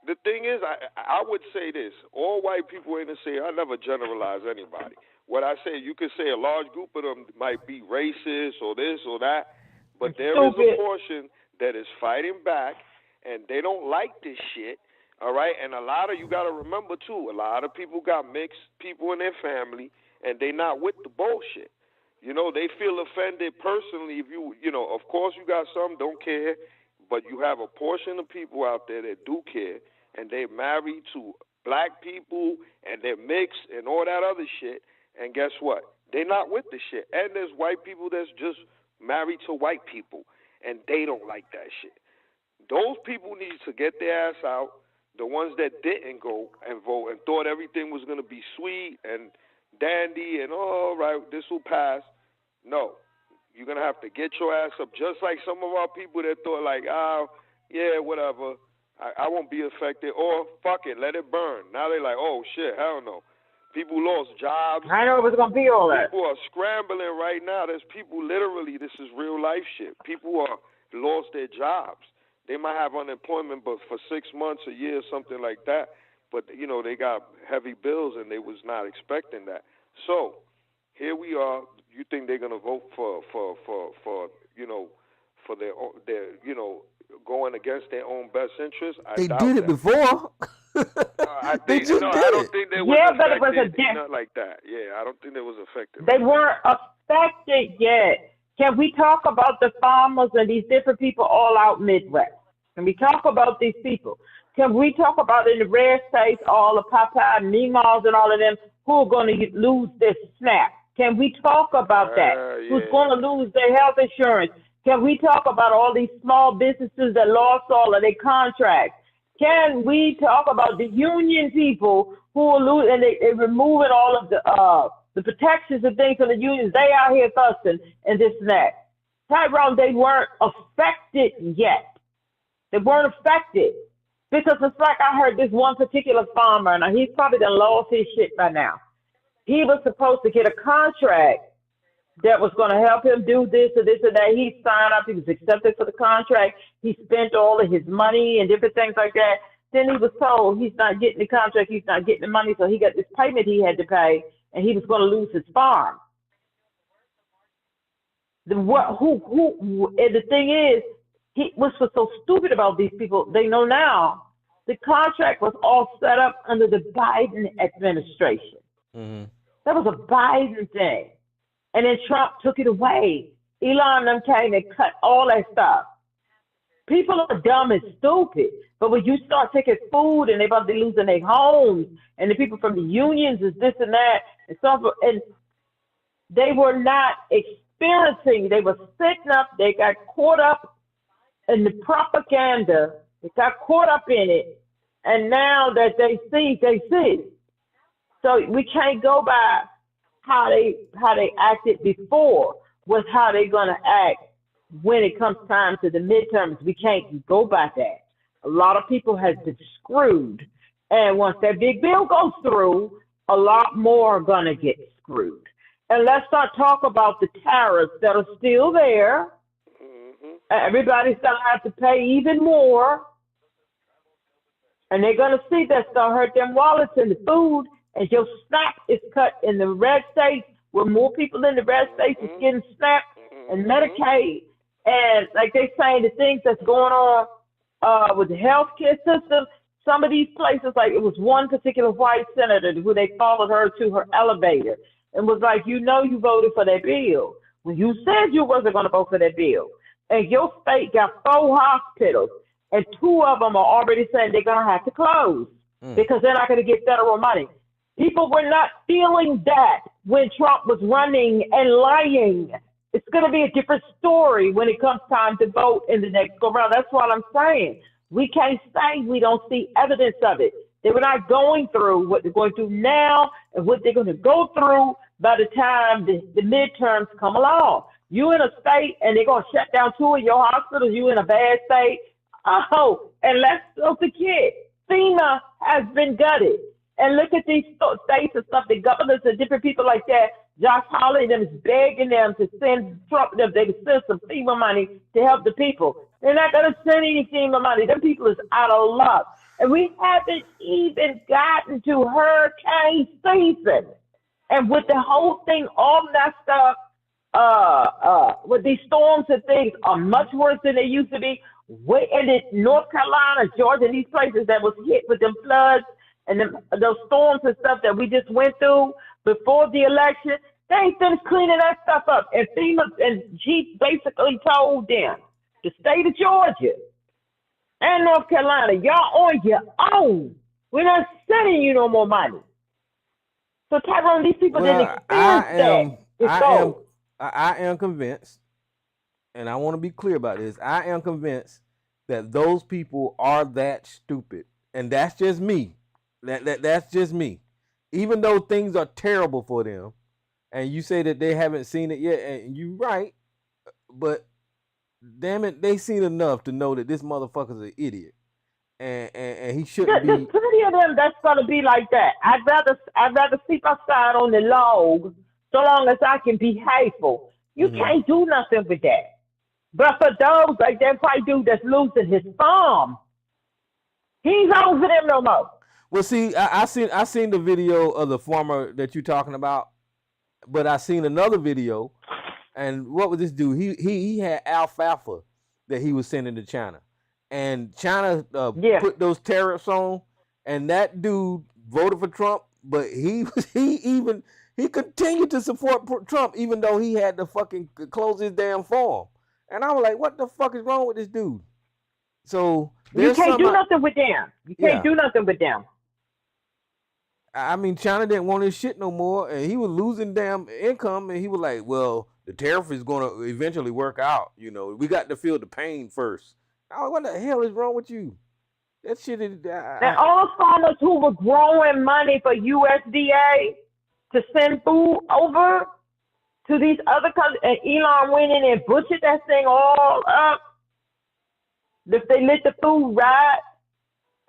The thing is, I would say this: all white people ain't to say. I never generalize anybody. What I say, you could say a large group of them might be racist or this or that, but there is a portion that is fighting back, and they don't like this shit, all right? And you got to remember, too, a lot of people got mixed people in their family, and they not with the bullshit. You know, they feel offended personally if you know, of course you got some don't care, but you have a portion of people out there that do care, and they're married to black people, and they're mixed and all that other shit, and guess what? They're not with the shit. And there's white people that's just married to white people, and they don't like that shit. Those people need to get their ass out. The ones that didn't go and vote and thought everything was going to be sweet and dandy and all right, this will pass. No, you're going to have to get your ass up. Just like some of our people that thought like, yeah, whatever, I won't be affected. Or fuck it, let it burn. Now they're like, oh shit, hell no. People lost jobs. I know it was going to be all that. People are scrambling right now. There's people literally, this is real life shit. People are lost their jobs. They might have unemployment, but for 6 months, a year, something like that. But, you know, they got heavy bills, and they was not expecting that. So here we are. You think they're going to vote for you know, for their you know, going against their own best interest? They did it before. I don't think they was affected. Not like that. Yeah, I don't think they was affected. They weren't affected yet. Can we talk about the farmers and these different people all out Midwest? Can we talk about these people? Can we talk about in the red states, all the Popeye, Nemo's and all of them who are going to lose their SNAP? Can we talk about that? Yeah. Who's going to lose their health insurance? Can we talk about all these small businesses that lost all of their contracts? Can we talk about the union people who are losing and they're removing all of the protections and things from the unions? They out here fussing and this and that. Tyrone, they weren't affected yet. They weren't affected. Because it's like I heard this one particular farmer, and he's probably done lost his shit by now. He was supposed to get a contract that was going to help him do this or this or that. He signed up. He was accepted for the contract. He spent all of his money and different things like that. Then he was told he's not getting the contract, he's not getting the money, so he got this payment he had to pay, and he was going to lose his farm. And the thing is, what's so stupid about these people, they know now, the contract was all set up under the Biden administration. Mm-hmm. That was a Biden thing. And then Trump took it away. Elon and them came and cut all that stuff. People are dumb and stupid. But when you start taking food and they're about to be losing their homes, and the people from the unions is this and that, and stuff, and they were not experiencing, they were sitting up, they got caught up in the propaganda, they got caught up in it, and now that they see. So we can't go by how they acted before with how they're going to act when it comes time to the midterms. We can't go by that. A lot of people have been screwed. And once that big bill goes through, a lot more are going to get screwed. And let's not talk about the tariffs that are still there. Mm-hmm. Everybody's going to have to pay even more. And they're going to see that's going to hurt them wallets and the food. And your SNAP is cut in the red states, where more people in the red states is getting SNAP and Medicaid. And like they saying, the things that's going on with the healthcare system, some of these places, like it was one particular white senator who they followed her to her elevator and was like, you voted for that bill when you said you wasn't going to vote for that bill. And your state got 4 hospitals, and 2 of them are already saying they're going to have to close because they're not going to get federal money. People were not feeling that when Trump was running and lying. It's going to be a different story when it comes time to vote in the next go round. That's what I'm saying. We can't say we don't see evidence of it. They were not going through what they're going through now and what they're going to go through by the time the midterms come along. You in a state and they're going to shut down 2 of your hospitals. You in a bad state. Oh, and let's don't forget, FEMA has been gutted. And look at these states and stuff, the governors and different people like that. Josh Hawley and them is begging them to send Trump, they can send some FEMA money to help the people. They're not going to send any FEMA money. Them people is out of luck. And we haven't even gotten to hurricane season. And with the whole thing, all that stuff, with these storms and things are much worse than they used to be. Way in North Carolina, Georgia, and these places that was hit with them floods, and those storms and stuff that we just went through before the election, they ain't finished cleaning that stuff up. And FEMA and Chief basically told them, the state of Georgia and North Carolina, y'all on your own. We're not sending you no more money. So Tyrone, these people didn't experience that. I am convinced, and I want to be clear about this, I am convinced that those people are that stupid. And that's just me. That's just me. Even though things are terrible for them, and you say that they haven't seen it yet, and you're right, but damn it, they seen enough to know that this motherfucker's an idiot, and he shouldn't be. There's plenty of them that's gonna be like that. I'd rather sleep outside on the log so long as I can be hateful. You can't do nothing with that. But for those like that white dude that's losing his farm, he's over them no more. Well, see, I seen the video of the farmer that you're talking about, but I seen another video, and what was this dude? He had alfalfa that he was sending to China, and China put those tariffs on, and that dude voted for Trump, but he continued to support Trump even though he had to fucking close his damn farm, and I was like, what the fuck is wrong with this dude? So you can't do nothing with them. You can't do nothing with them. I mean, China didn't want his shit no more, and he was losing damn income, and he was like, well, the tariff is going to eventually work out. You know, we got to feel the pain first. I was like, what the hell is wrong with you? That shit is... And all farmers who were growing money for USDA to send food over to these other countries, and Elon went in and butchered that thing all up. If they let the food ride,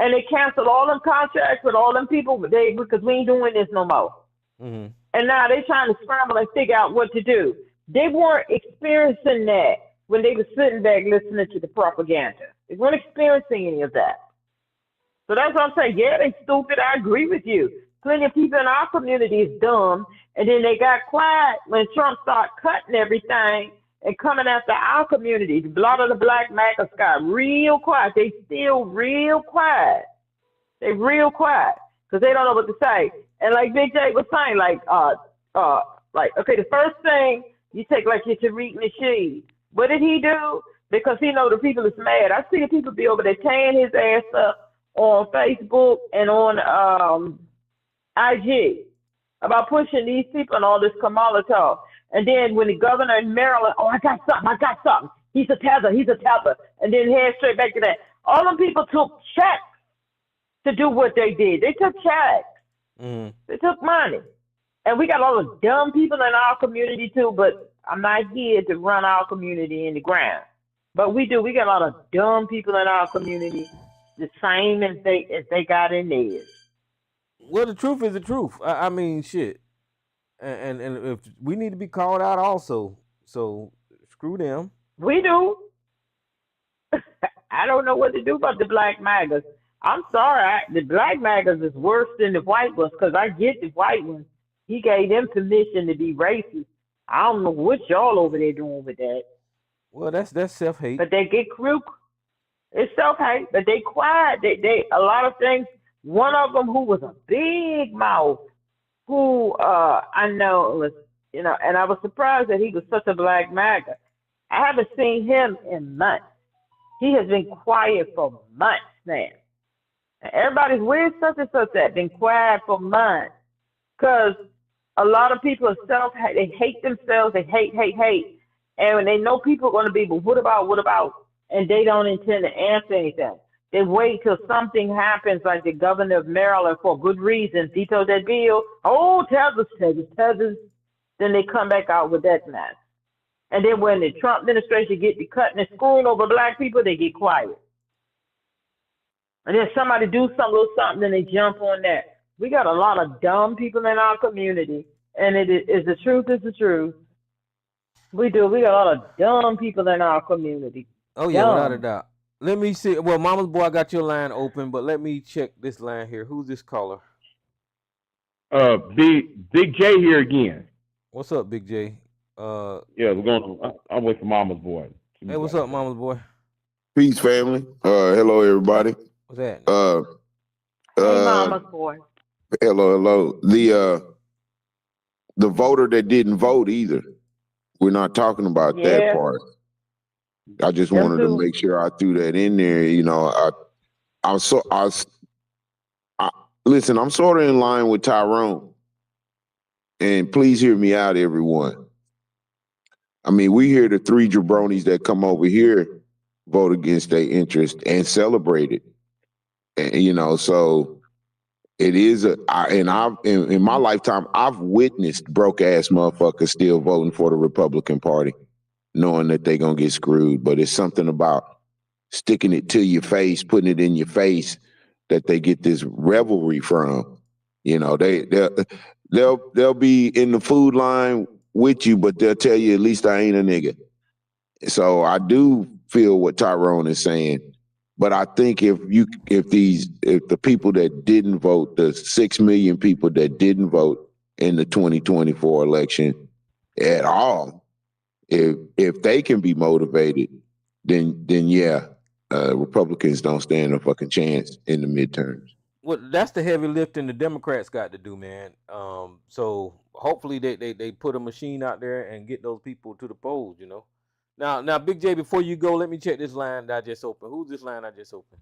and they canceled all them contracts with all them people because we ain't doing this no more. Mm-hmm. And now they're trying to scramble and figure out what to do. They weren't experiencing that when they were sitting back listening to the propaganda. They weren't experiencing any of that. So that's what I'm saying. Yeah, they stupid. I agree with you. Plenty of people in our community is dumb, and then they got quiet when Trump started cutting everything and coming after our community. A lot of the black MAGAs got real quiet. They still real quiet. They real quiet because they don't know what to say. And like Big J was saying, okay, the first thing you take like your Tariq Nasheed. What did he do? Because he know the people is mad. I see the people be over there tearing his ass up on Facebook and on IG about pushing these people and all this Kamala talk. And then when the governor in Maryland, I got something. He's a tether. And then head straight back to that. All them people took checks to do what they did. They took checks. They took money. And we got all the dumb people in our community too, but I'm not here to run our community in the ground. But we do. We got a lot of dumb people in our community, the same as they got in theirs. Well, the truth is the truth. I mean, shit. And if we need to be called out also. So screw them. We do. I don't know what to do about the black MAGAs. I'm sorry. The black MAGAs is worse than the white ones because I get the white ones. He gave them permission to be racist. I don't know what y'all over there doing with that. Well, that's self-hate. But they get crook. It's self-hate, but they quiet. They a lot of things. One of them who was a big mouth, who I know was, and I was surprised that he was such a black MAGA. I haven't seen him in months. He has been quiet for months now. And everybody's weird such and such that been quiet for months. Because a lot of people are self-hate. They hate themselves. They hate. And when they know people are going to be, but what about? And they don't intend to answer anything. They wait till something happens, like the governor of Maryland, for good reason, vetoed that bill. Oh, tethers. Then they come back out with that mess. And then when the Trump administration get to cutting and screwing over black people, they get quiet. And then somebody do little something, then they jump on that. We got a lot of dumb people in our community, and it is the truth is the truth. We do. We got a lot of dumb people in our community. Oh, yeah, without a doubt. Let me see. Well, Mama's boy, I got your line open, but let me check this line here. Who's this caller? Big J here again. What's up, Big J? Yeah, we're going. I'm waiting for Mama's boy. Hey, what's up, Mama's boy? Peace, family. Hello, everybody. What's that? Hey, Mama's boy. Hello. The voter that didn't vote either. We're not talking about that part. I just wanted to make sure I threw that in there. Listen, I'm sort of in line with Tyrone. And please hear me out, everyone. I mean, we hear the three jabronis that come over here vote against their interest and celebrate it. And, so it is in my lifetime, I've witnessed broke ass motherfuckers still voting for the Republican Party, knowing that they're gonna get screwed. But it's something about sticking it to your face, putting it in your face, that they get this revelry from. They'll be in the food line with you, but they'll tell you, at least I ain't a nigga. So I do feel what Tyrone is saying. But I think if the people that didn't vote, the 6 million people that didn't vote in the 2024 election at all, if they can be motivated, then yeah, Republicans don't stand a fucking chance in the midterms. Well, that's the heavy lifting the Democrats got to do, man. So hopefully they put a machine out there and get those people to the polls, Now, Big J, before you go, let me check this line that I just opened. Who's this line I just opened?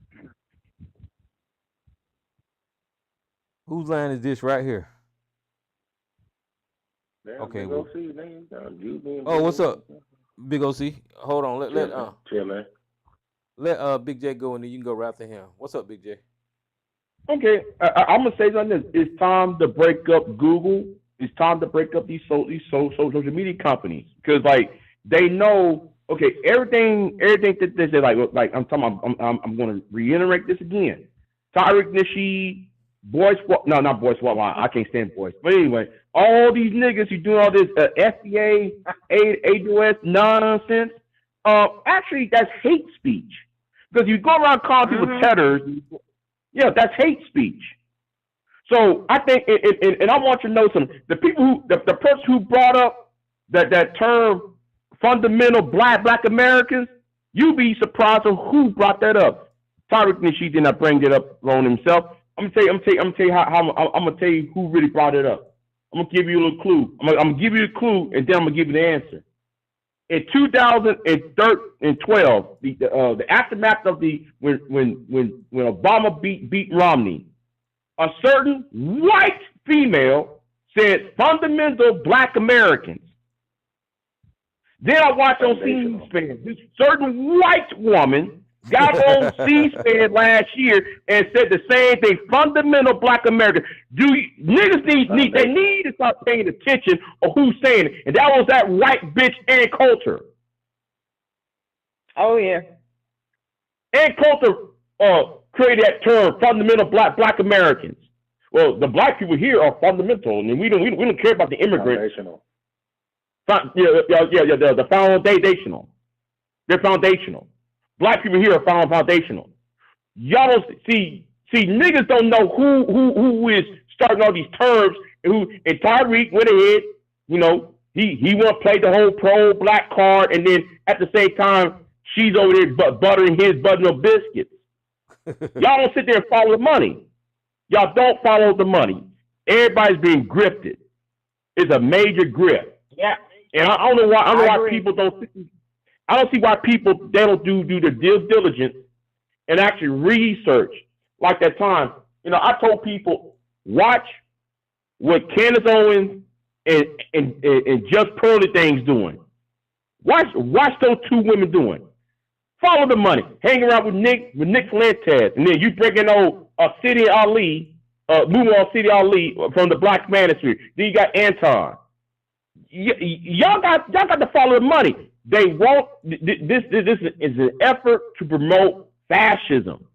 Whose line is this right here? Okay. Well. Oh, what's up, Big OC? Hold on. Let Big J go, and then you can go right after him. What's up, Big J? Okay, I'm gonna say something. It's time to break up Google. It's time to break up these social media companies, because they know, okay, everything that they say, like I'm going to reiterate this again. Tariq Nasheed, not Boy Swat Line. I can't stand boys. But anyway, all these niggas who doing all this FBA, AWS nonsense. Actually, that's hate speech, because you go around calling people tedders. Yeah, that's hate speech. So I think, and I want you to know something. The people the person who brought up that term fundamental black Americans, you'd be surprised on who brought that up. Tariq Nasheed did not bring it up on himself. I'm gonna tell you who really brought it up. I'm gonna give you a little clue. I'm gonna give you a clue, and then I'm gonna give you the answer. In 2012, the aftermath of when Obama beat Romney, a certain white female said fundamental black Americans. Then I watched on C-SPAN. This certain white woman got on C-SPAN last year and said the same thing. Fundamental black Americans. Niggas need to start paying attention of who's saying it. And that was that white bitch Ann Coulter. Oh yeah. Ann Coulter created that term, fundamental black Americans. Well, the black people here are fundamental, and we don't care about the immigrants. Foundational. The foundational. They're foundational. Black people here are foundational. Y'all don't see niggas don't know who is starting all these terms, and Tyreek went ahead, he want to play the whole pro-black card, and then at the same time, she's over there buttering his buttermilk biscuits. Y'all don't sit there and follow the money. Y'all don't follow the money. Everybody's being grifted. It's a major grift. Yeah. And I don't know why people don't. I don't see why people they don't do their due diligence and actually research like that time. I told people watch what Candace Owens and Just Pearly Things doing. Watch those two women doing. Follow the money. Hang around with Nick Fuentes, and then you bring in City Ali, Muammar City Ali from the Black Manosphere. Then you got Anton. Y'all got to follow the money. They won't. This is an effort to promote fascism.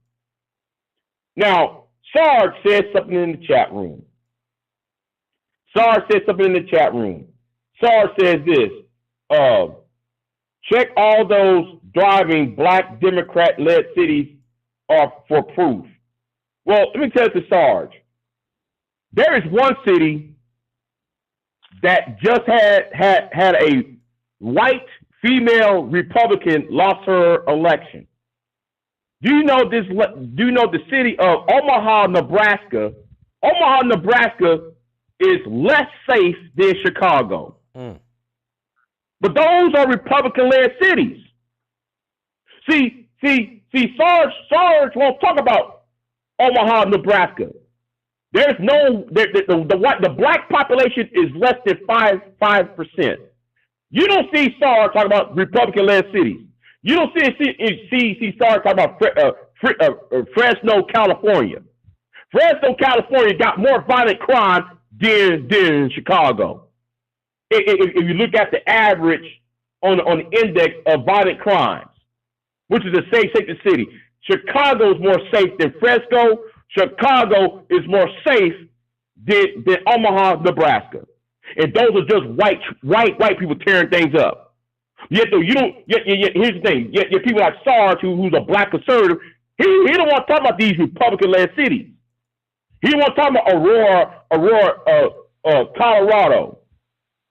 Now, Sarge said something in the chat room. Sarge says this. Check all those driving black Democrat-led cities are for proof. Well, let me tell you, Sarge. There is one city that just had a white female Republican lost her election. Do you know the city of Omaha, Nebraska? Omaha, Nebraska is less safe than Chicago. But those are Republican-led cities. See, Sarge won't talk about Omaha, Nebraska. There's no the black population is less than 5%. You don't see Sarge talk about Republican-led cities. You don't see Sarge talk about Fresno, California. Fresno, California got more violent crime than Chicago. If you look at the average on the index of violent crimes, which is the safest city, Chicago is more safe than Fresno. Chicago is more safe than Omaha, Nebraska. And those are just white people tearing things up. Yet though you don't. Yet here's the thing. Yet people like Sarge, who's a black conservative, he don't want to talk about these Republican-led cities. He don't want to talk about Aurora, Colorado.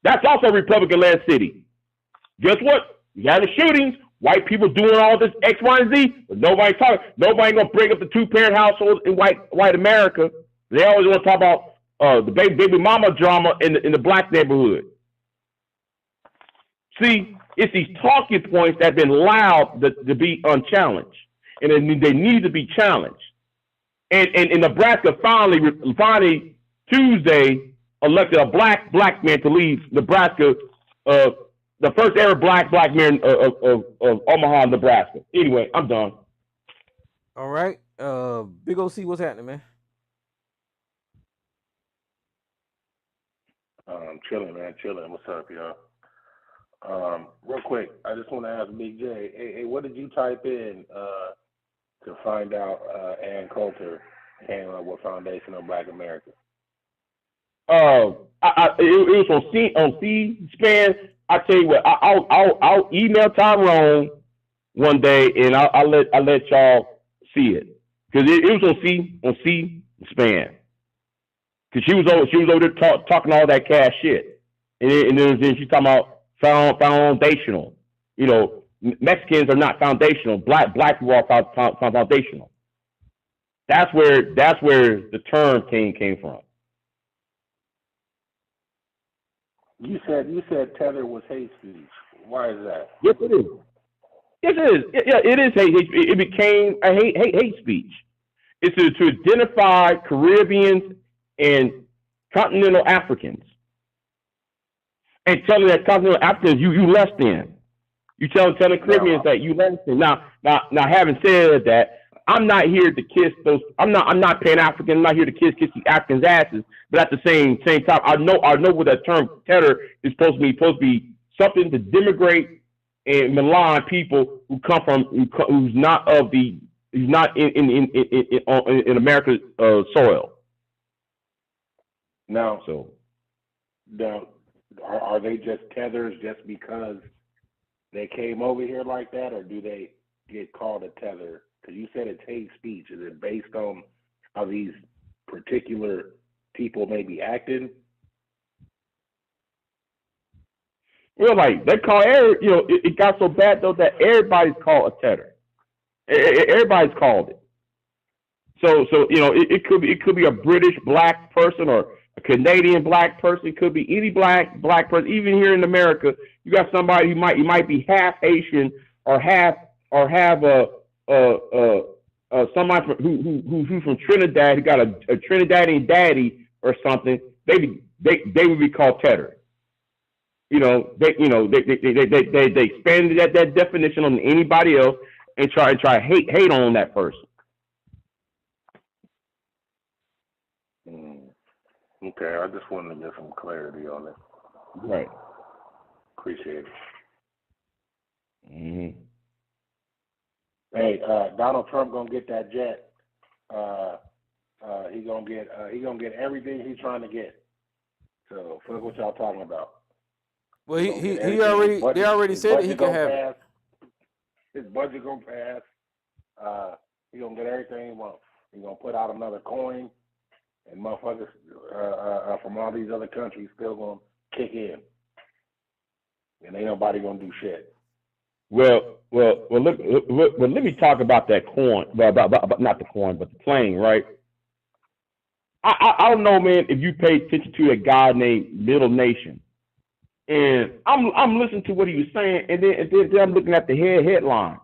That's also a Republican-led city. Guess what? You got the shootings. White people doing all this X, Y, and Z, but nobody's talking. Nobody gonna bring up the two-parent household in white America. They always want to talk about the baby mama drama in the black neighborhood. See, it's these talking points that have been allowed to be unchallenged, and they need to be challenged. And Nebraska finally Tuesday elected a black man to lead Nebraska. The first ever black man of Omaha, Nebraska. Anyway, I'm done. All right. Big OC, what's happening, man? Chilling, man. Chilling. What's up, y'all? Real quick, I just want to ask Big J, hey, what did you type in to find out Ann Coulter came up with Foundation of Black America? It was on C-SPAN. I tell you what, I'll email Tyrone one day, and I'll let y'all see it. because it was on C-SPAN. Because she was over there talking all that cash shit, and then she's talking about foundational. You know, Mexicans are not foundational. Black people are foundational. That's where the term came from. You said tether was hate speech. Why is that? Yes, it is. Yes, it is. Yeah, it is hate. It became a hate speech. It's to identify Caribbeans and continental Africans, and telling that continental Africans you less than. You telling Caribbeans that you less than. Now, having said that, I'm not here to kiss those. I'm not Pan-African. I'm not here to kiss the Africans' asses. But at the same time, I know what that term tether is supposed to be something to denigrate and malign people who come from who's not in America's soil. Now, are they just tethers just because they came over here like that, or do they get called a tether? Because you said it's hate speech. Is it based on how these particular people may be acting? Well, like they call it got so bad though that everybody's called a tether. Everybody's called it. So it could be a British black person or a Canadian black person. It could be any black person. Even here in America, you got somebody who might be half Haitian or have somebody who's from Trinidad who got a Trinidadian daddy or something. They would be called tether. They expanded that definition on anybody else and try hate on that person. Okay, I just wanted to get some clarity on it. Right. Appreciate it. Mm-hmm. Hey, Donald Trump gonna get that jet. He gonna get everything he's trying to get. So fuck what y'all talking about. Well, they already said that he can have it. His budget gonna pass. He gonna get everything he wants. He gonna put out another coin, and motherfuckers from all these other countries still gonna kick in, and ain't nobody gonna do shit. Well, let me talk about that coin. Well, about not the coin, but the plane, right? I don't know, man, if you pay attention to a guy named Middle Nation, and I'm listening to what he was saying, and then I'm looking at the headline.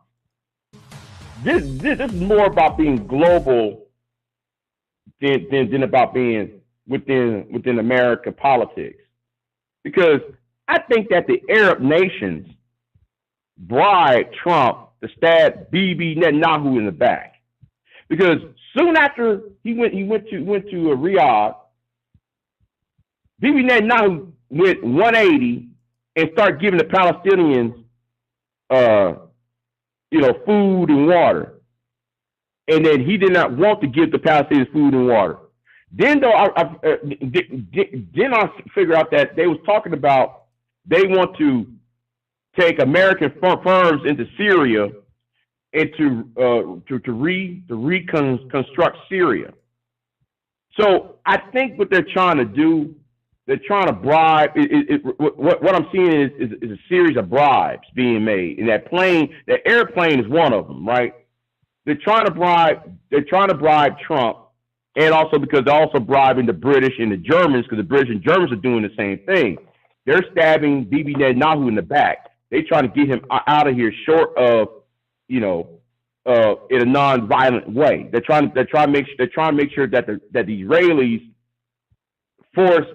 This is more about being global than about being within American politics, because I think that the Arab nations bribed Trump to stab Bibi Netanyahu in the back, because soon after he went to Riyadh, Bibi Netanyahu went 180 and started giving the Palestinians, food and water, and then he did not want to give the Palestinians food and water. Then though, I figured out that they was talking about they want to take American firms into Syria and to reconstruct Syria. So I think what they're trying to do, they're trying to bribe. What I'm seeing is a series of bribes being made, and that airplane is one of them, right? They're trying to bribe Trump, and also because they're also bribing the British and the Germans, because the British and Germans are doing the same thing. They're stabbing Bibi Netanyahu in the back. They trying to get him out of here, short of, in a non-violent way. They're trying to make sure that the Israelis force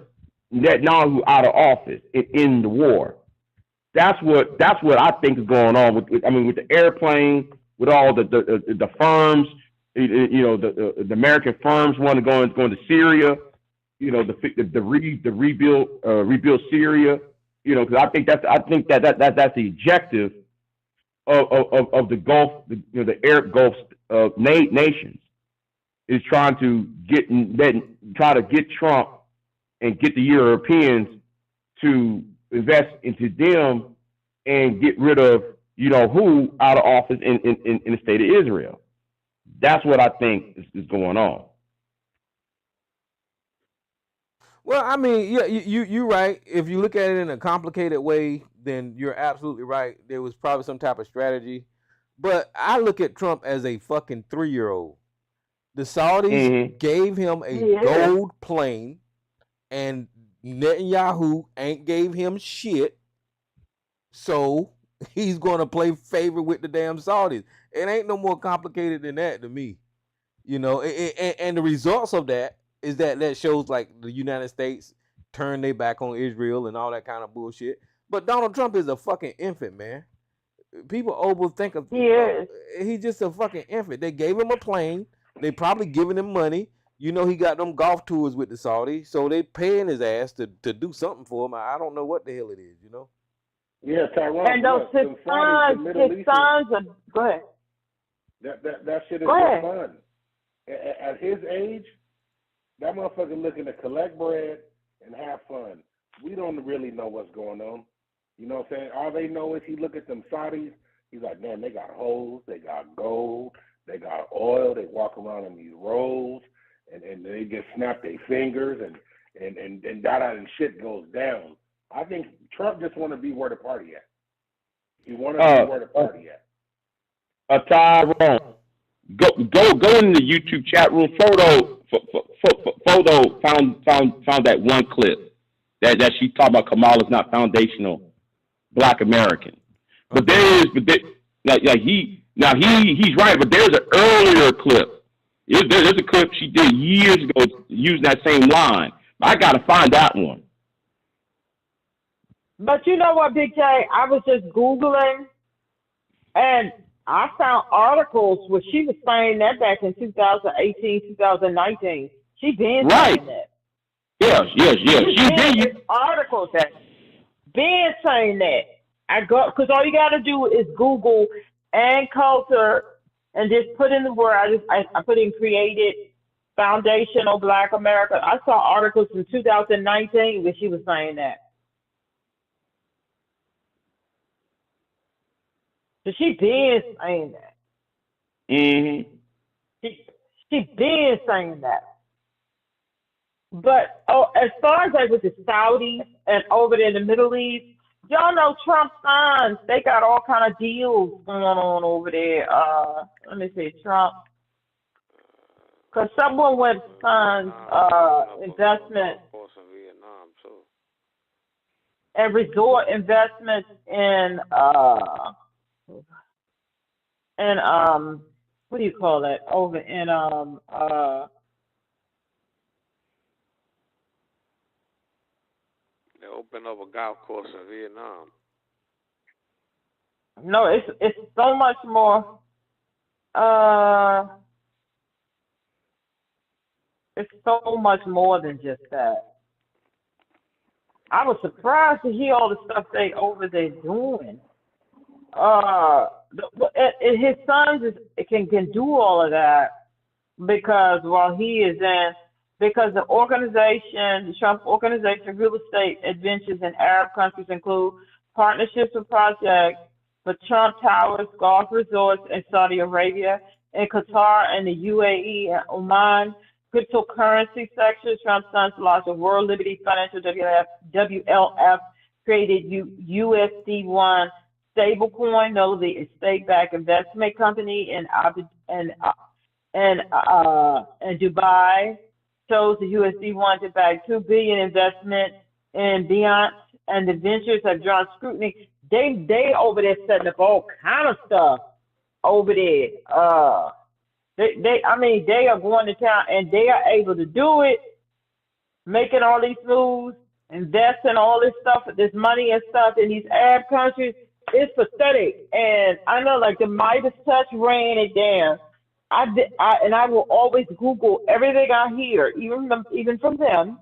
Netanyahu out of office in the war. That's what I think is going on with the airplane, with all the firms. The American firms want to go into Syria. The rebuild Syria. Because I think that's the objective of the Gulf, the Arab Gulf nations, is trying to get Trump and get the Europeans to invest into them and get rid of who out of office in the state of Israel. That's what I think is going on. Well, I mean, yeah, you're right. If you look at it in a complicated way, then you're absolutely right. There was probably some type of strategy. But I look at Trump as a fucking 3-year-old. The Saudis gave him a gold plane, and Netanyahu ain't gave him shit. So he's gonna play favor with the damn Saudis. It ain't no more complicated than that to me. You know, and the results of that is that shows like the United States turned their back on Israel and all that kind of bullshit. But Donald Trump is a fucking infant, man. People overthink of he's just a fucking infant. They gave him a plane. They probably giving him money. You know, he got them golf tours with the Saudis, so they paying his ass to do something for him. I don't know what the hell it is, you know. Yeah, Tyrone. And those his sons are go ahead. That shit is no fun. At his age, that motherfucker looking to collect bread and have fun. We don't really know what's going on. You know what I'm saying? All they know is he look at them Saudis. He's like, man, they got hoes, they got gold, they got oil. They walk around in these rolls, and they just snap their fingers, and that and shit goes down. I think Trump just want to be where the party at. He want to be where the party at. Tyrone, go in the YouTube chat room. Photo found that one clip that she talked about Kamala's not foundational Black American. But he's right. But there's an earlier clip. There's a clip she did years ago using that same line. I got to find that one. But you know what, Big J? I was just Googling, and I found articles where she was saying that back in 2018, 2019. She been saying that. Yes. She did. Articles that been saying that. Because all you got to do is Google and culture and just put in the word. I put in created foundational Black America. I saw articles from 2019 where she was saying that. So she been saying that. She been saying that. But as far as like with the Saudis and over there in the Middle East, y'all know Trump's sons, they got all kind of deals going on over there. Let me see, Trump. Because someone went sons investment and resort investments in what do you call that? Over in they opened up a golf course in Vietnam. No, it's so much more. It's so much more than just that. I was surprised to hear all the stuff they over there doing. His sons can do all of that because while he is because the Trump organization, Real Estate Adventures in Arab countries include partnerships with projects for Trump Towers, golf resorts in Saudi Arabia, in Qatar, and the UAE, and Oman. Cryptocurrency sector, Trump's sons launched a World Liberty Financial WLF created USD1 stablecoin, notably a state-backed investment company in Dubai. Chose the USD1 to back $2 billion investment in Beyond, and the ventures have drawn scrutiny. They over there setting up all kind of stuff over there. They are going to town and they are able to do it, making all these moves, investing all this stuff, this money and stuff in these Arab countries. It's pathetic. And I know, like, the Midas touch ran it down. I will always Google everything I hear, even from them.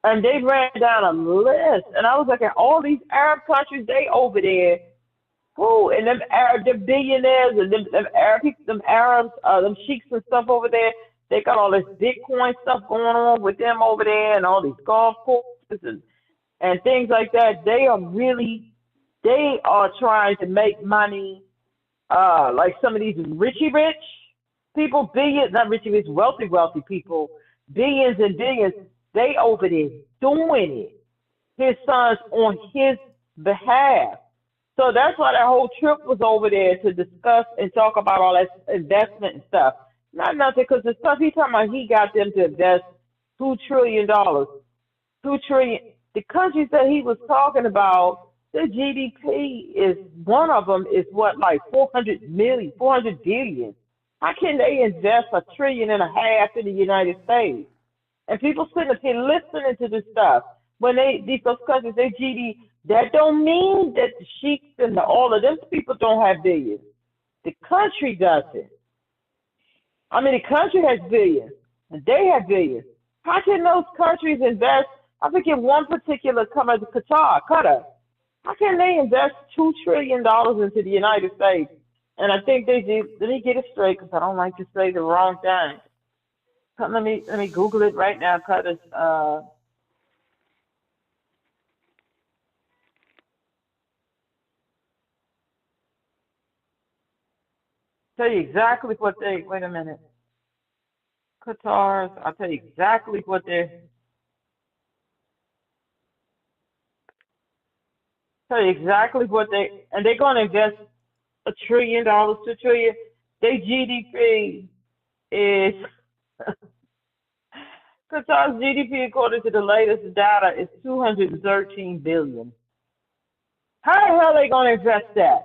And they ran down a list. And I was like, all these Arab countries, they over there. Who and them billionaires and them Arabs, them sheiks and stuff over there. They got all this Bitcoin stuff going on with them over there, and all these golf courses and things like that. They are trying to make money, like some of these Richie Rich. People, billions, not rich, rich, wealthy people, billions and billions, they over there doing it. His sons on his behalf. So that's why that whole trip was over there to discuss and talk about all that investment and stuff. Not nothing, because the stuff he talking about, he got them to invest $2 trillion. 2 trillion. The countries that he was talking about, the GDP is one of them is what, like 400 billion. How can they invest $1.5 trillion in the United States? And people sitting up here listening to this stuff. When those countries, they GDP, that don't mean that the sheiks and all of them people don't have billions. The country doesn't. I mean, the country has billions, and they have billions. How can those countries invest? I think in one particular country, Qatar. How can they invest $2 trillion into the United States? And I think they do. Let me get it straight, because I don't like to say the wrong thing. Let me Google it right now, because tell you exactly what they. Wait a minute. Qatar's. I'll tell you exactly what they. Tell you exactly what they. And they're going to invest $1 trillion, $2 trillion. Their GDP is. Qatar's GDP, according to the latest data, is $213 billion. How the hell are they going to invest that?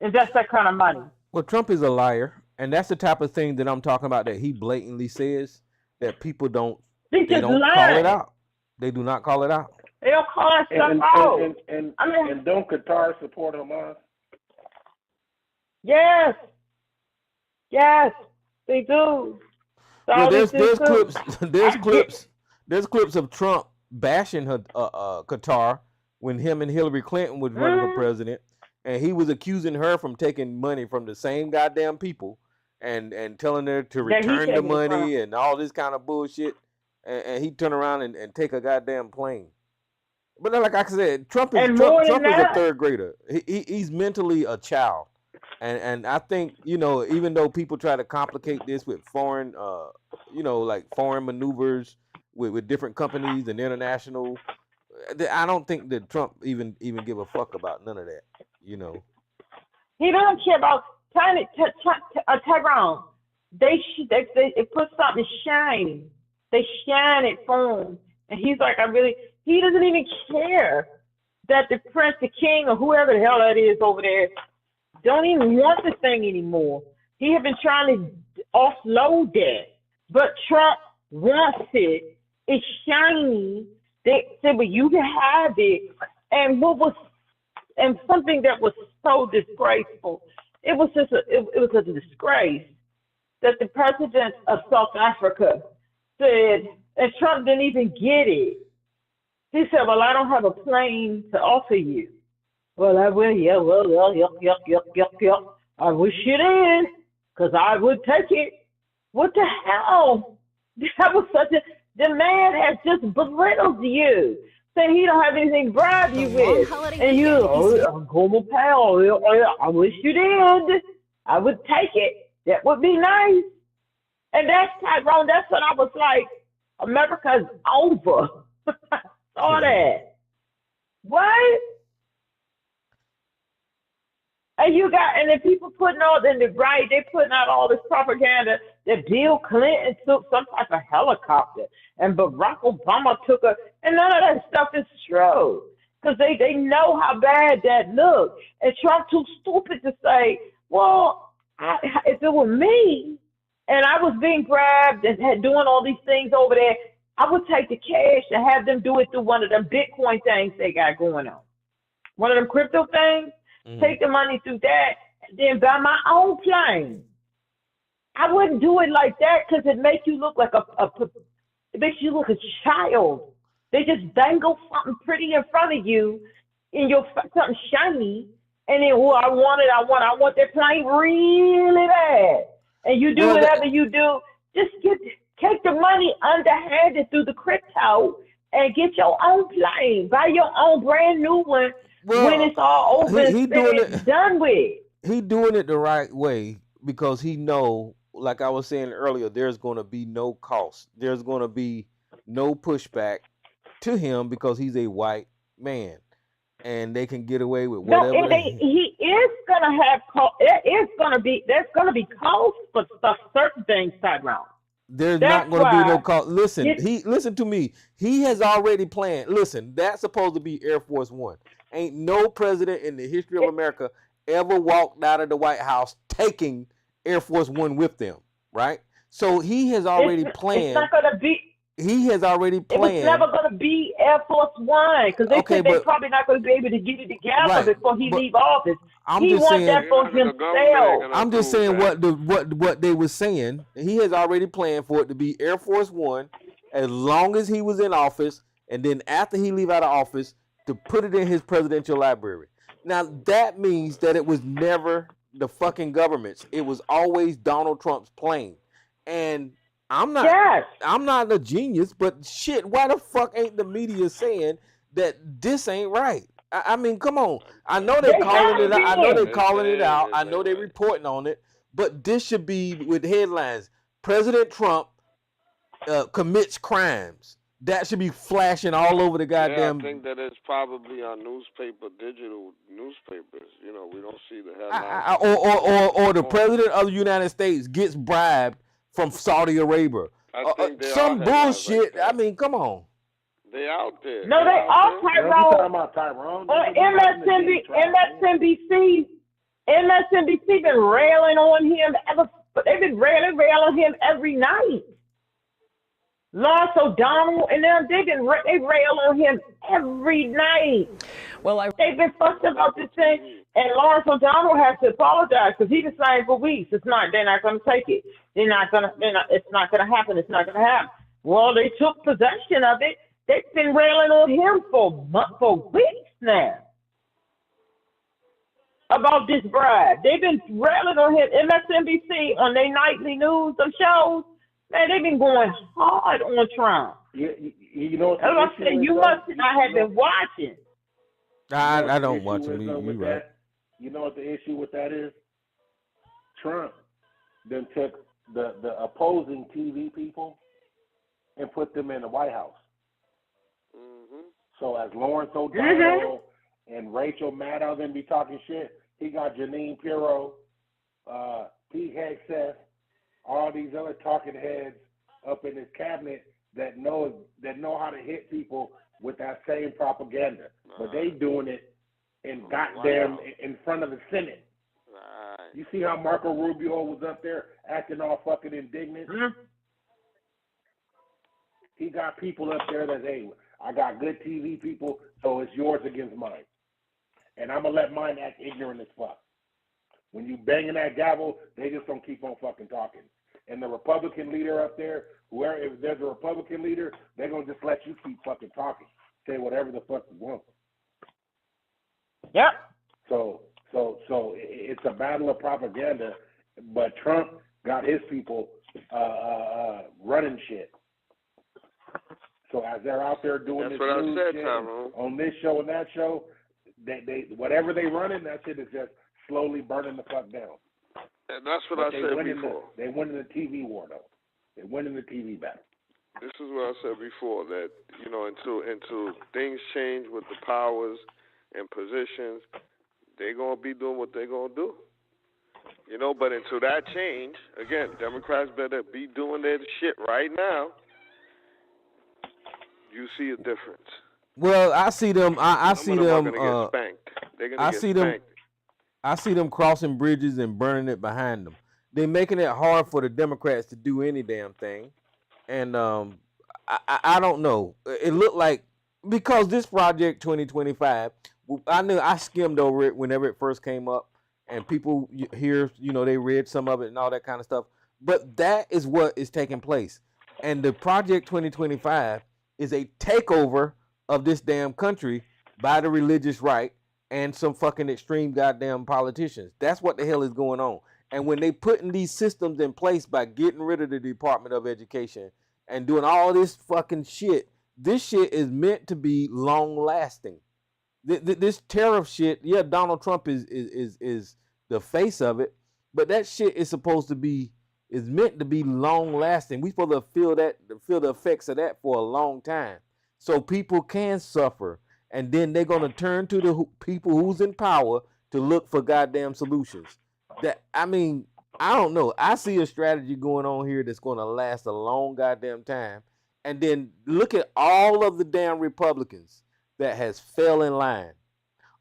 Invest that kind of money? Well, Trump is a liar, and that's the type of thing that I'm talking about that he blatantly says that people don't. They don't call it out. They do not call it out. They don't call that stuff out. And don't Qatar support Hamas? Yes, they do. Well, there's clips of Trump bashing Qatar when him and Hillary Clinton was running for president, and he was accusing her from taking money from the same goddamn people and telling her to return the money and all this kind of bullshit, and he turned around and take a goddamn plane. But like I said, Trump is a third grader. He's mentally a child. And I think, even though people try to complicate this with foreign, like foreign maneuvers with different companies and international, I don't think that Trump even give a fuck about none of that, He doesn't care about Tehran. They put something shiny. They shine it for him. And he's like, he doesn't even care that the prince, the king, or whoever the hell that is over there, don't even want the thing anymore. He had been trying to offload that, but Trump wants it. It's shiny. They said, "Well, you can have it." And something that was so disgraceful. It was a disgrace that the president of South Africa said, and Trump didn't even get it. He said, "Well, I don't have a plane to offer you." Well, I will, yeah, yuck. I wish you did, because I would take it. What the hell? That was the man has just belittled you, saying he don't have anything to bribe you with. And I'm going to pay. I wish you did. I would take it. That would be nice. And that's Tyrone. That's when I was like, America's over. Saw that. What? And then people putting all in the right, they putting out all this propaganda that Bill Clinton took some type of helicopter and Barack Obama took and none of that stuff is true. Because they know how bad that looks. And Trump too stupid to say, well, if it were me and I was being grabbed and doing all these things over there, I would take the cash and have them do it through one of them Bitcoin things they got going on. One of them crypto things. Take the money through that, and then buy my own plane. I wouldn't do it like that because it makes you look like it makes you look a child. They just dangle something pretty in front of you, in your something shiny, and then I want that plane really bad. And you do whatever you do, just take the money underhanded through the crypto and get your own plane, buy your own brand new one. Well, when it's all over, done with. He doing it the right way because he know like I was saying earlier, there's going to be no cost. There's going to be no pushback to him because he's a white man, and they can get away with No, whatever. he is gonna have. There's gonna be cost for stuff, certain things, Tyrone. There's That's not going to be no why cost. Listen to me. He has already planned. Listen, that's supposed to be Air Force One. Ain't no president in the history of America ever walked out of the White House taking Air Force One with them, right? So he has already planned. It's not gonna be. He has already It was planned. never going to be Air Force One because they said they're but- probably not going to be able to get it together Right, before he but leave office. I'm He just wants saying- that for himself. I'm just saying what they were saying. He has already planned for it to be Air Force One as long as he was in office, and then after he leave out of office to put it in his presidential library. Now that means that it was never the fucking government's. It was always Donald Trump's plane. And I'm not a genius, but shit, why the fuck ain't the media saying that this ain't right? I mean, come on. I know they're calling it out. I know they're calling it out. I know they're reporting on it, but this should be with headlines. President Trump commits crimes. That should be flashing all over the goddamn. I think that it's probably on digital newspapers. You know, we don't see the headlines. Or the president of the United States gets bribed from Saudi Arabia. I think some bullshit. Like I mean, come on. They out there. No, they are Tyrone. On MSNBC been railing on him they've been railing on him every night. Lawrence O'Donnell and them, they rail on him every night. Well, they've been fussed about this thing, and Lawrence O'Donnell has to apologize because he's been saying for weeks, they're not going to take it. It's not going to happen. It's not going to happen. Well, they took possession of it. They've been railing on him for weeks now about this bribe. They've been railing on him. MSNBC on their nightly news shows. Man, they've been going hard on Trump. You know what I'm saying, you must not have been watching. I don't watch him. You right. You know what the issue with that is? Trump then took the opposing TV people and put them in the White House. Mm-hmm. So as Lawrence O'Donnell and Rachel Maddow then be talking shit, he got Janine Pirro, Pete Hegseth, all these other talking heads up in his cabinet that know how to hit people with that same propaganda. But they doing it in goddamn in front of the Senate. Right. You see how Marco Rubio was up there acting all fucking indignant? Mm-hmm. He got people up there that, hey, I got good TV people, so it's yours against mine. And I'm going to let mine act ignorant as fuck. When you banging that gavel, they just don't keep on fucking talking. And the Republican leader up there, if there's a Republican leader, they're going to just let you keep fucking talking. Say whatever the fuck you want. Yep. So it's a battle of propaganda, but Trump got his people running shit. So as they're out there doing this news shit on this show and that show, they whatever they running, that shit is just slowly burning the fuck down. And that's what I said before. They winning the TV war though. They winning the TV battle. This is what I said before, that until things change with the powers and positions, they're gonna be doing what they're gonna do. But until that change, again, Democrats better be doing their shit right now. You see a difference. Well, I see them. I see them. They're gonna get spanked. They're gonna get spanked. I see them crossing bridges and burning it behind them. They're making it hard for the Democrats to do any damn thing. And I don't know. It looked like, because this project 2025, I skimmed over it whenever it first came up, and people here, they read some of it and all that kind of stuff. But that is what is taking place. And the project 2025 is a takeover of this damn country by the religious right and some fucking extreme goddamn politicians. That's what the hell is going on. And when they putting these systems in place by getting rid of the Department of Education and doing all this fucking shit, this shit is meant to be long lasting. This tariff shit, yeah, Donald Trump is the face of it, but that shit is supposed to be is meant to be long lasting. We supposed to feel the effects of that for a long time, so people can suffer, and then they're gonna turn to the people who's in power to look for goddamn solutions. I don't know. I see a strategy going on here that's gonna last a long goddamn time, and then look at all of the damn Republicans that has fell in line.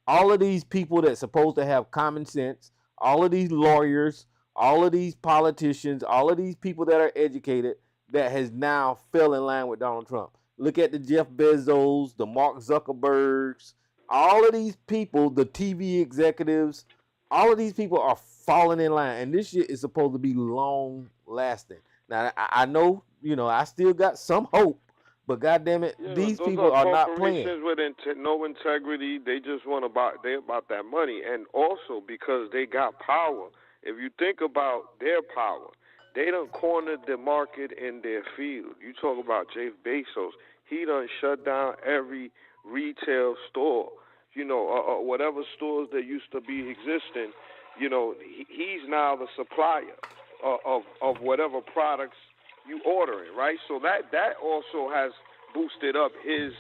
All of these people that's supposed to have common sense, all of these lawyers, all of these politicians, all of these people that are educated that has now fell in line with Donald Trump. Look at the Jeff Bezos, the Mark Zuckerbergs, all of these people, the TV executives, all of these people are falling in line. And this shit is supposed to be long lasting. Now, I know, I still got some hope. But goddamn it, these people are not playing. Corporations with no integrity. They just want about that money, and also because they got power. If you think about their power, they done cornered the market in their field. You talk about Jeff Bezos. He done shut down every retail store. Whatever stores that used to be existing. He's now the supplier of whatever products you ordering, right? So that also has boosted up his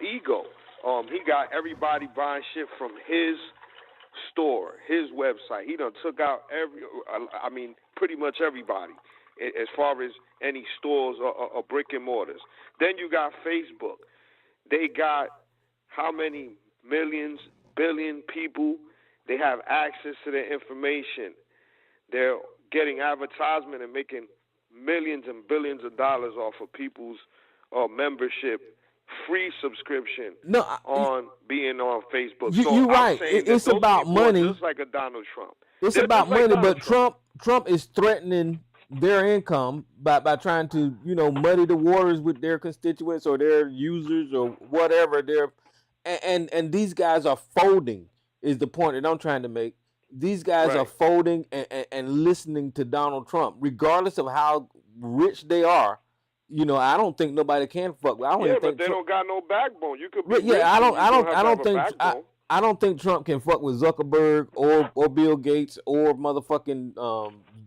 ego. He got everybody buying shit from his store, his website. He done took out pretty much everybody as far as any stores or brick and mortars. Then you got Facebook. They got how many millions, billion people? They have access to their information. They're getting advertisement and making millions and billions of dollars off of people's membership, free subscription on being on Facebook. You're right. It's about money. Just like a Donald Trump. It's about money, but Trump is threatening their income by trying to muddy the waters with their constituents or their users or whatever. And these guys are folding. Is the point that I'm trying to make. These guys are folding and listening to Donald Trump, regardless of how rich they are. I don't think nobody can fuck with. But they don't got no backbone. You could be rich, I don't think Trump can fuck with Zuckerberg or Bill Gates or motherfucking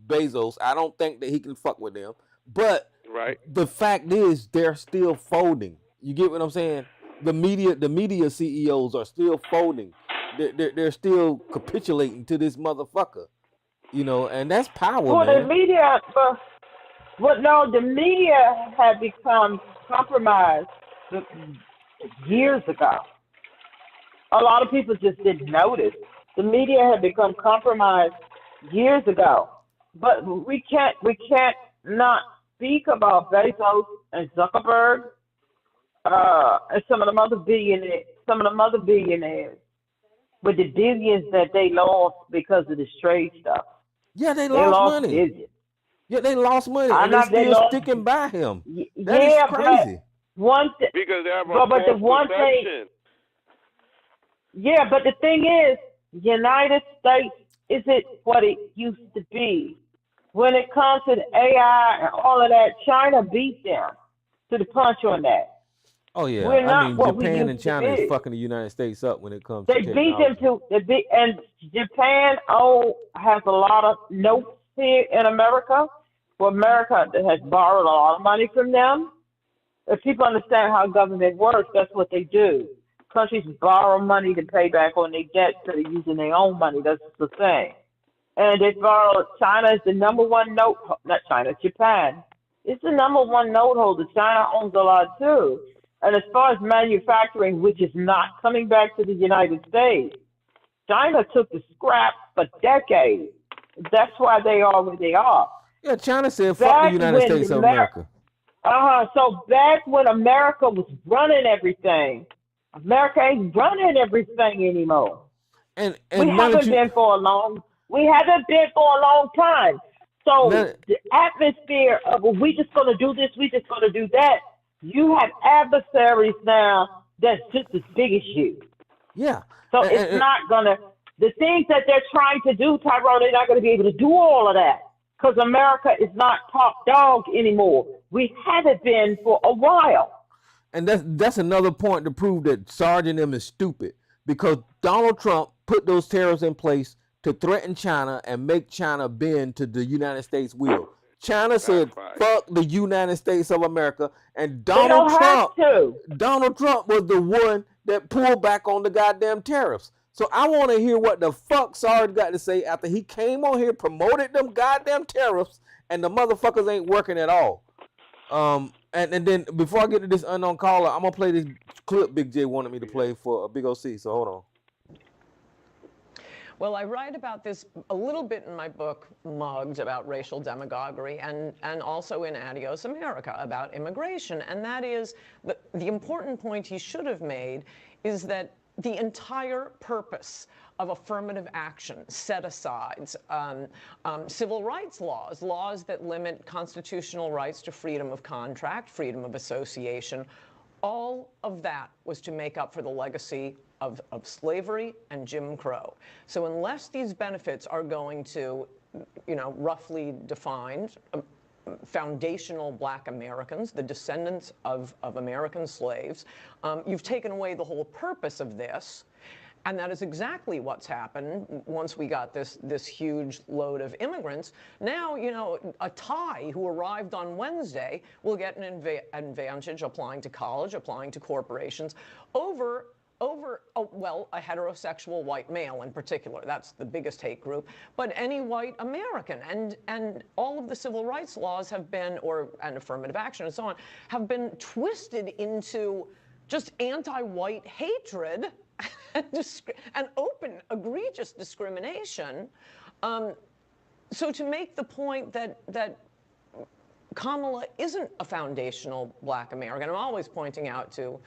Bezos. I don't think that he can fuck with them. But the fact is, they're still folding. You get what I'm saying? The media CEOs are still folding. They're still capitulating to this motherfucker, and that's power, man. The media, the media had become compromised years ago. A lot of people just didn't notice. The media had become compromised years ago, but we can't not speak about Bezos and Zuckerberg and some of them other billionaires. With the billions that they lost because of this trade stuff. Yeah, they lost money. Billions. Yeah, they lost money, and they're still sticking by him. That is crazy. Because they have a perception. Yeah, but the thing is, United States isn't what it used to be. When it comes to the AI and all of that, China beat them to the punch on that. Oh yeah, Japan and China is fucking the United States up when it comes to technology. Beat them to and Japan has a lot of notes here in America. Well, America has borrowed a lot of money from them. If people understand how government works, that's what they do. Countries borrow money to pay back on their debt instead of using their own money. That's the thing. And they borrow. China is the number one Japan. It's the number one note holder. China owns a lot too. And as far as manufacturing, which is not coming back to the United States, China took the scrap for decades. That's why they are where they are. Yeah, China said, fuck the United States of America. So back when America was running everything, America ain't running everything anymore. And we haven't been for a long time. So the atmosphere of, well, we just going to do this, we just going to do that. You have adversaries now that's just as big as you. Yeah. So it's not going to, the things that they're trying to do, Tyrone, they're not going to be able to do all of that because America is not top dog anymore. We haven't been for a while. And that's another point to prove that Sergeant M is stupid, because Donald Trump put those tariffs in place to threaten China and make China bend to the United States will. China said, fuck the United States of America, and Donald Trump was the one that pulled back on the goddamn tariffs. So I want to hear what the fuck Sarge got to say after he came on here, promoted them goddamn tariffs, and the motherfuckers ain't working at all. And then before I get to this unknown caller, I'm gonna play this clip Big J wanted me to play for Big OC. So hold on. Well, I write about this a little bit in my book, Mugged, about racial demagoguery, and also in Adios America about immigration. And that is, the important point he should have made is that the entire purpose of affirmative action, set-asides, civil rights laws that limit constitutional rights to freedom of contract, freedom of association, all of that was to make up for the legacy of slavery and Jim Crow. So unless these benefits are going to, roughly defined, foundational Black Americans, the descendants of American slaves, you've taken away the whole purpose of this. And that is exactly what's happened once we got this huge load of immigrants. Now, a Thai who arrived on Wednesday will get an advantage applying to college, applying to corporations, over a heterosexual white male in particular. That's the biggest hate group, but any white American. And all of the civil rights laws have been, and affirmative action and so on, have been twisted into just anti-white hatred and open, egregious discrimination. So to make the point that Kamala isn't a foundational Black American. I'm always pointing out to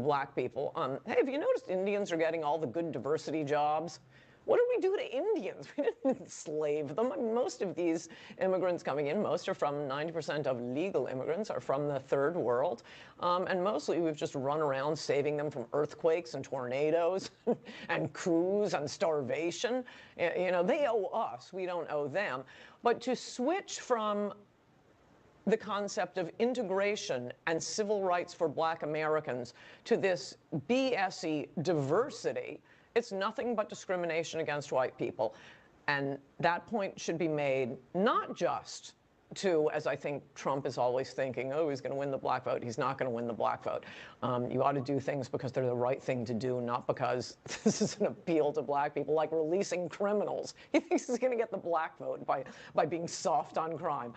Black people, hey, have you noticed Indians are getting all the good diversity jobs? What did we do to Indians? We didn't enslave them. I mean, most of these immigrants coming in, 90% of legal immigrants are from the third world. And mostly we've just run around saving them from earthquakes and tornadoes and coups and starvation. They owe us. We don't owe them. But to switch from the concept of integration and civil rights for Black Americans to this BS-y diversity, it's nothing but discrimination against white people. And that point should be made not just to, as I think Trump is always thinking, oh, he's going to win the Black vote. He's not going to win the Black vote. You ought to do things because they're the right thing to do, not because this is an appeal to Black people, like releasing criminals. He thinks he's going to get the Black vote by being soft on crime.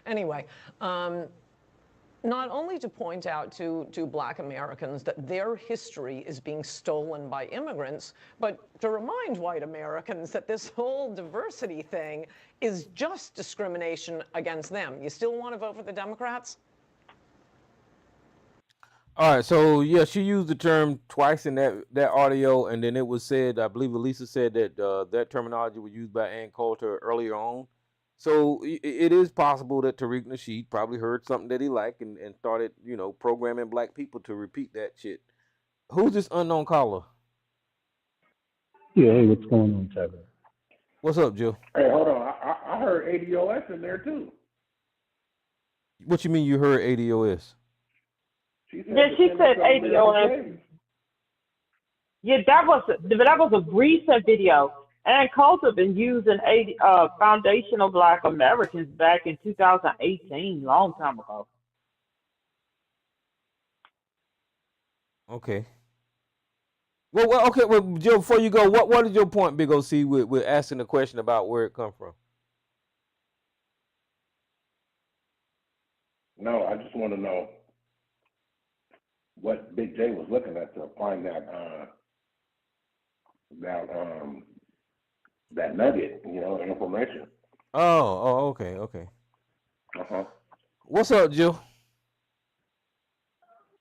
Anyway, not only to point out to Black Americans that their history is being stolen by immigrants, but to remind white Americans that this whole diversity thing is just discrimination against them. You still want to vote for the Democrats? All right, so yeah, she used the term twice in that audio, and then it was said, I believe Elisa said that that terminology was used by Ann Coulter earlier on. So it is possible that Tariq Nasheed probably heard something that he liked and started, programming Black people to repeat that shit. Who's this unknown caller? Yeah, hey, what's going on, Trevor? What's up, Joe? Hey, hold on. I heard ADOS in there, too. What you mean you heard ADOS? She said ADOS. Yeah, that was a recent video. And Coulter been using foundational Black Americans back in 2018, long time ago. Okay. Well, okay. Well, Joe, before you go, what is your point, Big OC, with asking the question about where it come from? No, I just want to know what Big J was looking at to find that nugget, information. Oh, okay. Uh-huh. What's up, Jill?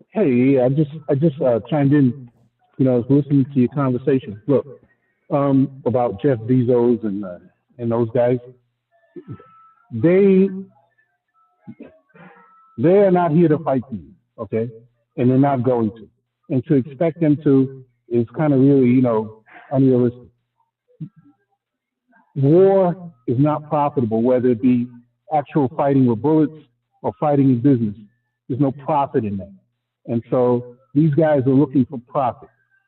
Hey, I just chimed in. I was listening to your conversation. Look, about Jeff Bezos and those guys. They are not here to fight you, okay? And they're not going to. And to expect them to is kind of really, unrealistic. War is not profitable, whether it be actual fighting with bullets or fighting in business. There's no profit in that. And so these guys are looking for profit.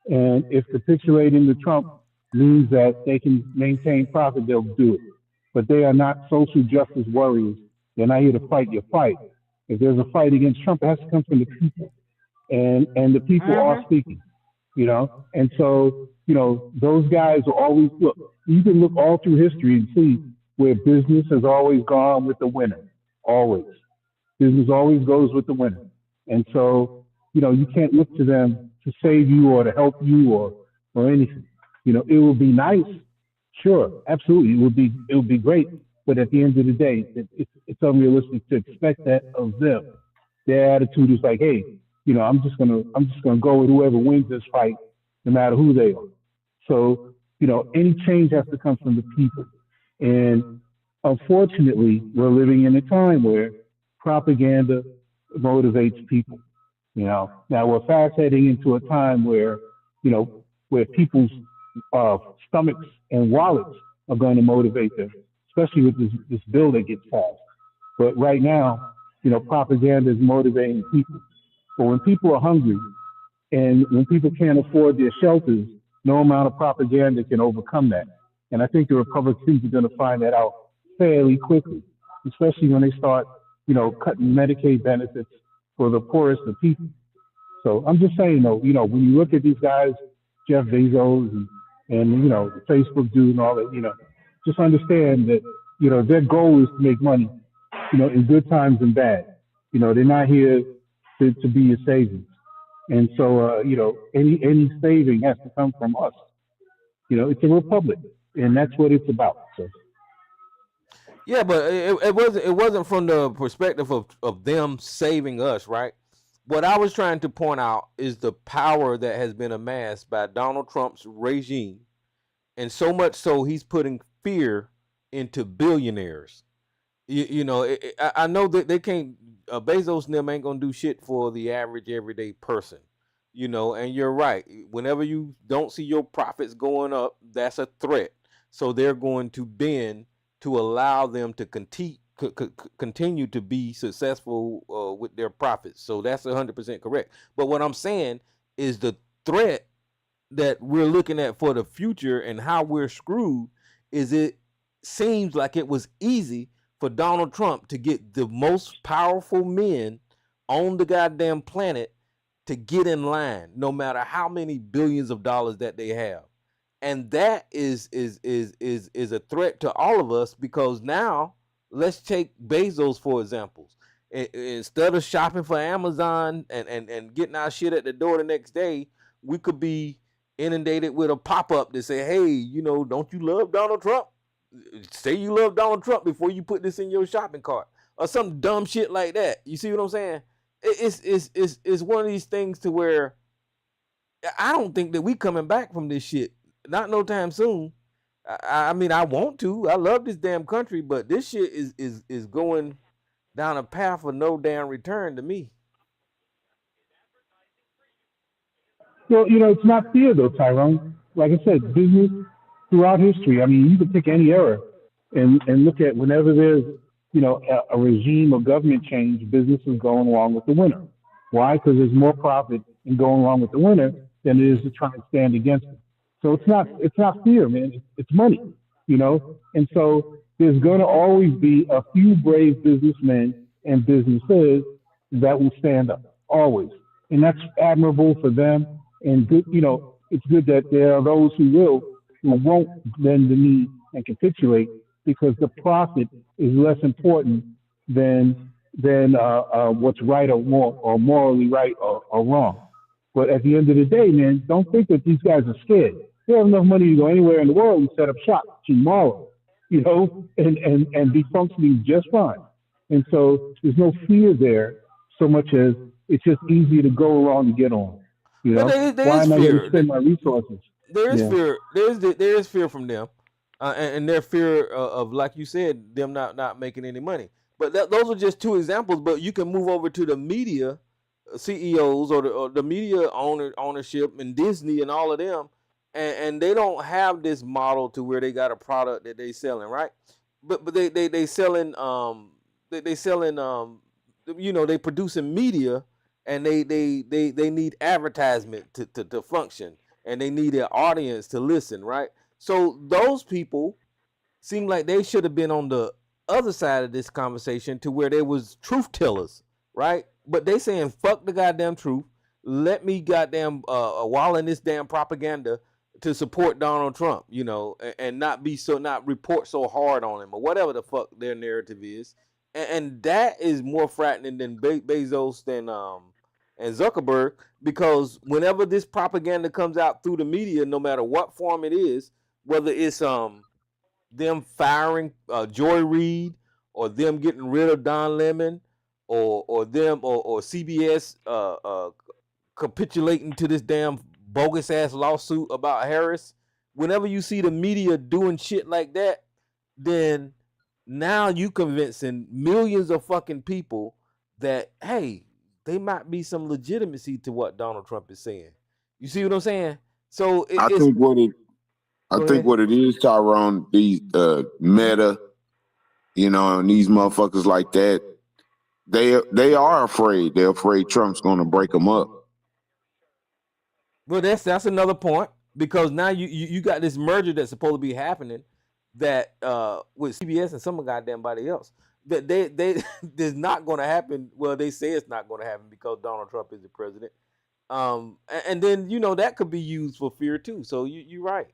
And if capitulating to Trump means that they can maintain profit, they'll do it. But they are not social justice warriors. They're not here to fight your fight. If there's a fight against Trump, it has to come from the people, and the people are Mhm. speaking. And so those guys are always look. You can look all through history and see where business has always gone with the winner. Always, business always goes with the winner. And so you can't look to them to save you or to help you or anything. It will be nice, sure, absolutely, it would be great. But at the end of the day, it's unrealistic to expect that of them. Their attitude is like, hey, I'm just gonna go with whoever wins this fight, no matter who they are. So any change has to come from the people, and unfortunately, we're living in a time where propaganda motivates people. Now we're fast heading into a time where people's stomachs and wallets are going to motivate them, especially with this bill that gets passed. But right now, propaganda is motivating people. But when people are hungry and when people can't afford their shelters, no amount of propaganda can overcome that. And I think the Republicans are going to find that out fairly quickly, especially when they start, cutting Medicaid benefits for the poorest of people. So I'm just saying, though, when you look at these guys, Jeff Bezos and the Facebook dude and all that, just understand that, their goal is to make money, in good times and bad. They're not here to be your saviors. And so, any saving has to come from us. It's a republic, and that's what it's about. So, Yeah, but it wasn't from the perspective of them saving us, right? What I was trying to point out is the power that has been amassed by Donald Trump's regime, and so much so he's putting fear into billionaires. I know that they can't. Bezos and them ain't gonna do shit for the average everyday person. And you're right. Whenever you don't see your profits going up, that's a threat. So they're going to bend to allow them to continue to be successful with their profits. So that's 100% correct. But what I'm saying is the threat that we're looking at for the future and how we're screwed is it seems like it was easy for Donald Trump to get the most powerful men on the goddamn planet to get in line, no matter how many billions of dollars that they have. And that is a threat to all of us, because now let's take Bezos for examples. Instead of shopping for Amazon and getting our shit at the door the next day, we could be inundated with a pop-up that say, hey, don't you love Donald Trump? Say you love Donald Trump before you put this in your shopping cart, or some dumb shit like that. You see what I'm saying? It's one of these things to where I don't think that we coming back from this shit. Not no time soon. I mean, I want to. I love this damn country, but this shit is going down a path of no damn return to me. well, it's not fear though, Tyrone. Like I said, business throughout history. I mean, you can pick any era and look at whenever there's a regime or government change, business is going along with the winner. Why? Because there's more profit in going along with the winner than it is to try and stand against it. So it's not fear, man. It's money, And so there's going to always be a few brave businessmen and businesses that will stand up, always, and that's admirable for them. And good, it's good that there are those who won't bend the knee and capitulate, because the profit is less important than what's right or morally right or wrong. But at the end of the day, man, don't think that these guys are scared. They have enough money to go anywhere in the world and set up shop tomorrow, and be functioning just fine. And so there's no fear there so much as it's just easy to go along and get on. But there Why is am I going to fear. spend my resources? There is Yeah. fear. There is fear from them, and their fear of, like you said, them not making any money. But those are just two examples. But you can move over to the media CEOs or the media ownership and Disney and all of them, and they don't have this model to where they got a product that they selling, right? But they selling they selling they producing media, and they need advertisement to function, and they need an audience to listen, right? So those people seem like they should have been on the other side of this conversation to where they was truth tellers, right? But they saying fuck the goddamn truth. Let me goddamn wall in this damn propaganda to support Donald Trump, and not report so hard on him or whatever the fuck their narrative is. And that is more frightening than Bezos and Zuckerberg, because whenever this propaganda comes out through the media, no matter what form it is, whether it's them firing Joy Reid, or them getting rid of Don Lemon, or them or CBS capitulating to this damn bogus ass lawsuit about Harris. Whenever you see the media doing shit like that, then now you convincing millions of fucking people that, hey, they might be some legitimacy to what Donald Trump is saying. You see what I'm saying? So I think what it is, Tyrone, these Meta, and these motherfuckers like that, they are afraid. They're afraid Trump's going to break them up. Well, that's another point, because now you got this merger that's supposed to be happening that with CBS and some goddamn body else, that they there's not going to happen. Well, they say it's not going to happen because Donald Trump is the president. And then that could be used for fear too. So you're right.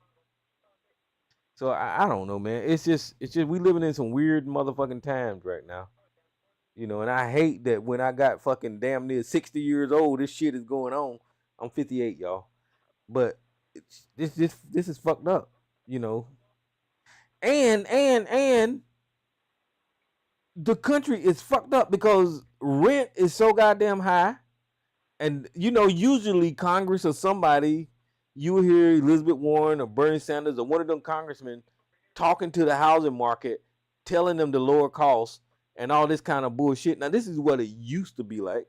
So I don't know, man. It's just we living in some weird motherfucking times right now. And I hate that when I got fucking damn near 60 years old, this shit is going on. I'm 58, y'all. But this is fucked up, And the country is fucked up because rent is so goddamn high. And usually Congress or somebody, you will hear Elizabeth Warren or Bernie Sanders or one of them congressmen talking to the housing market, telling them to lower costs and all this kind of bullshit. Now, this is what it used to be like.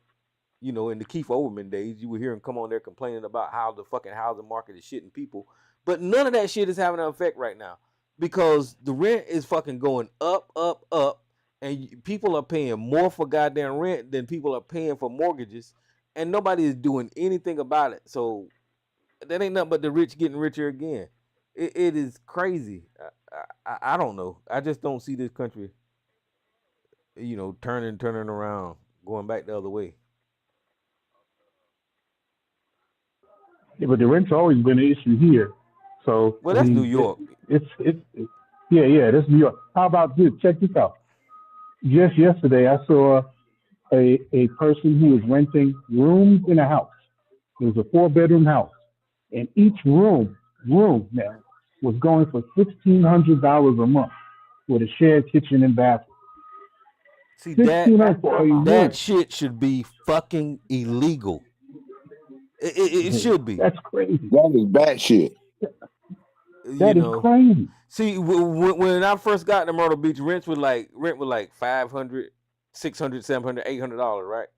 In the Keith Olbermann days, you would hear him come on there complaining about how the fucking housing market is shitting people. But none of that shit is having an effect right now, because the rent is fucking going up, up, up. And people are paying more for goddamn rent than people are paying for mortgages. And nobody is doing anything about it. So that ain't nothing but the rich getting richer again. It is crazy. I don't know. I just don't see this country, turning around, going back the other way. Yeah, but the rent's always been an issue here. So that's New York. It's that's New York. How about this? Check this out. Just yesterday, I saw a person who was renting rooms in a house. It was a 4-bedroom house, and each room now was going for $1,600 a month with a shared kitchen and bathroom. See, that shit should be fucking illegal. It should be. That's crazy. That is bad shit. That is crazy. See, when I first got to Myrtle Beach, rent was like $500, $600, $700, $800, right?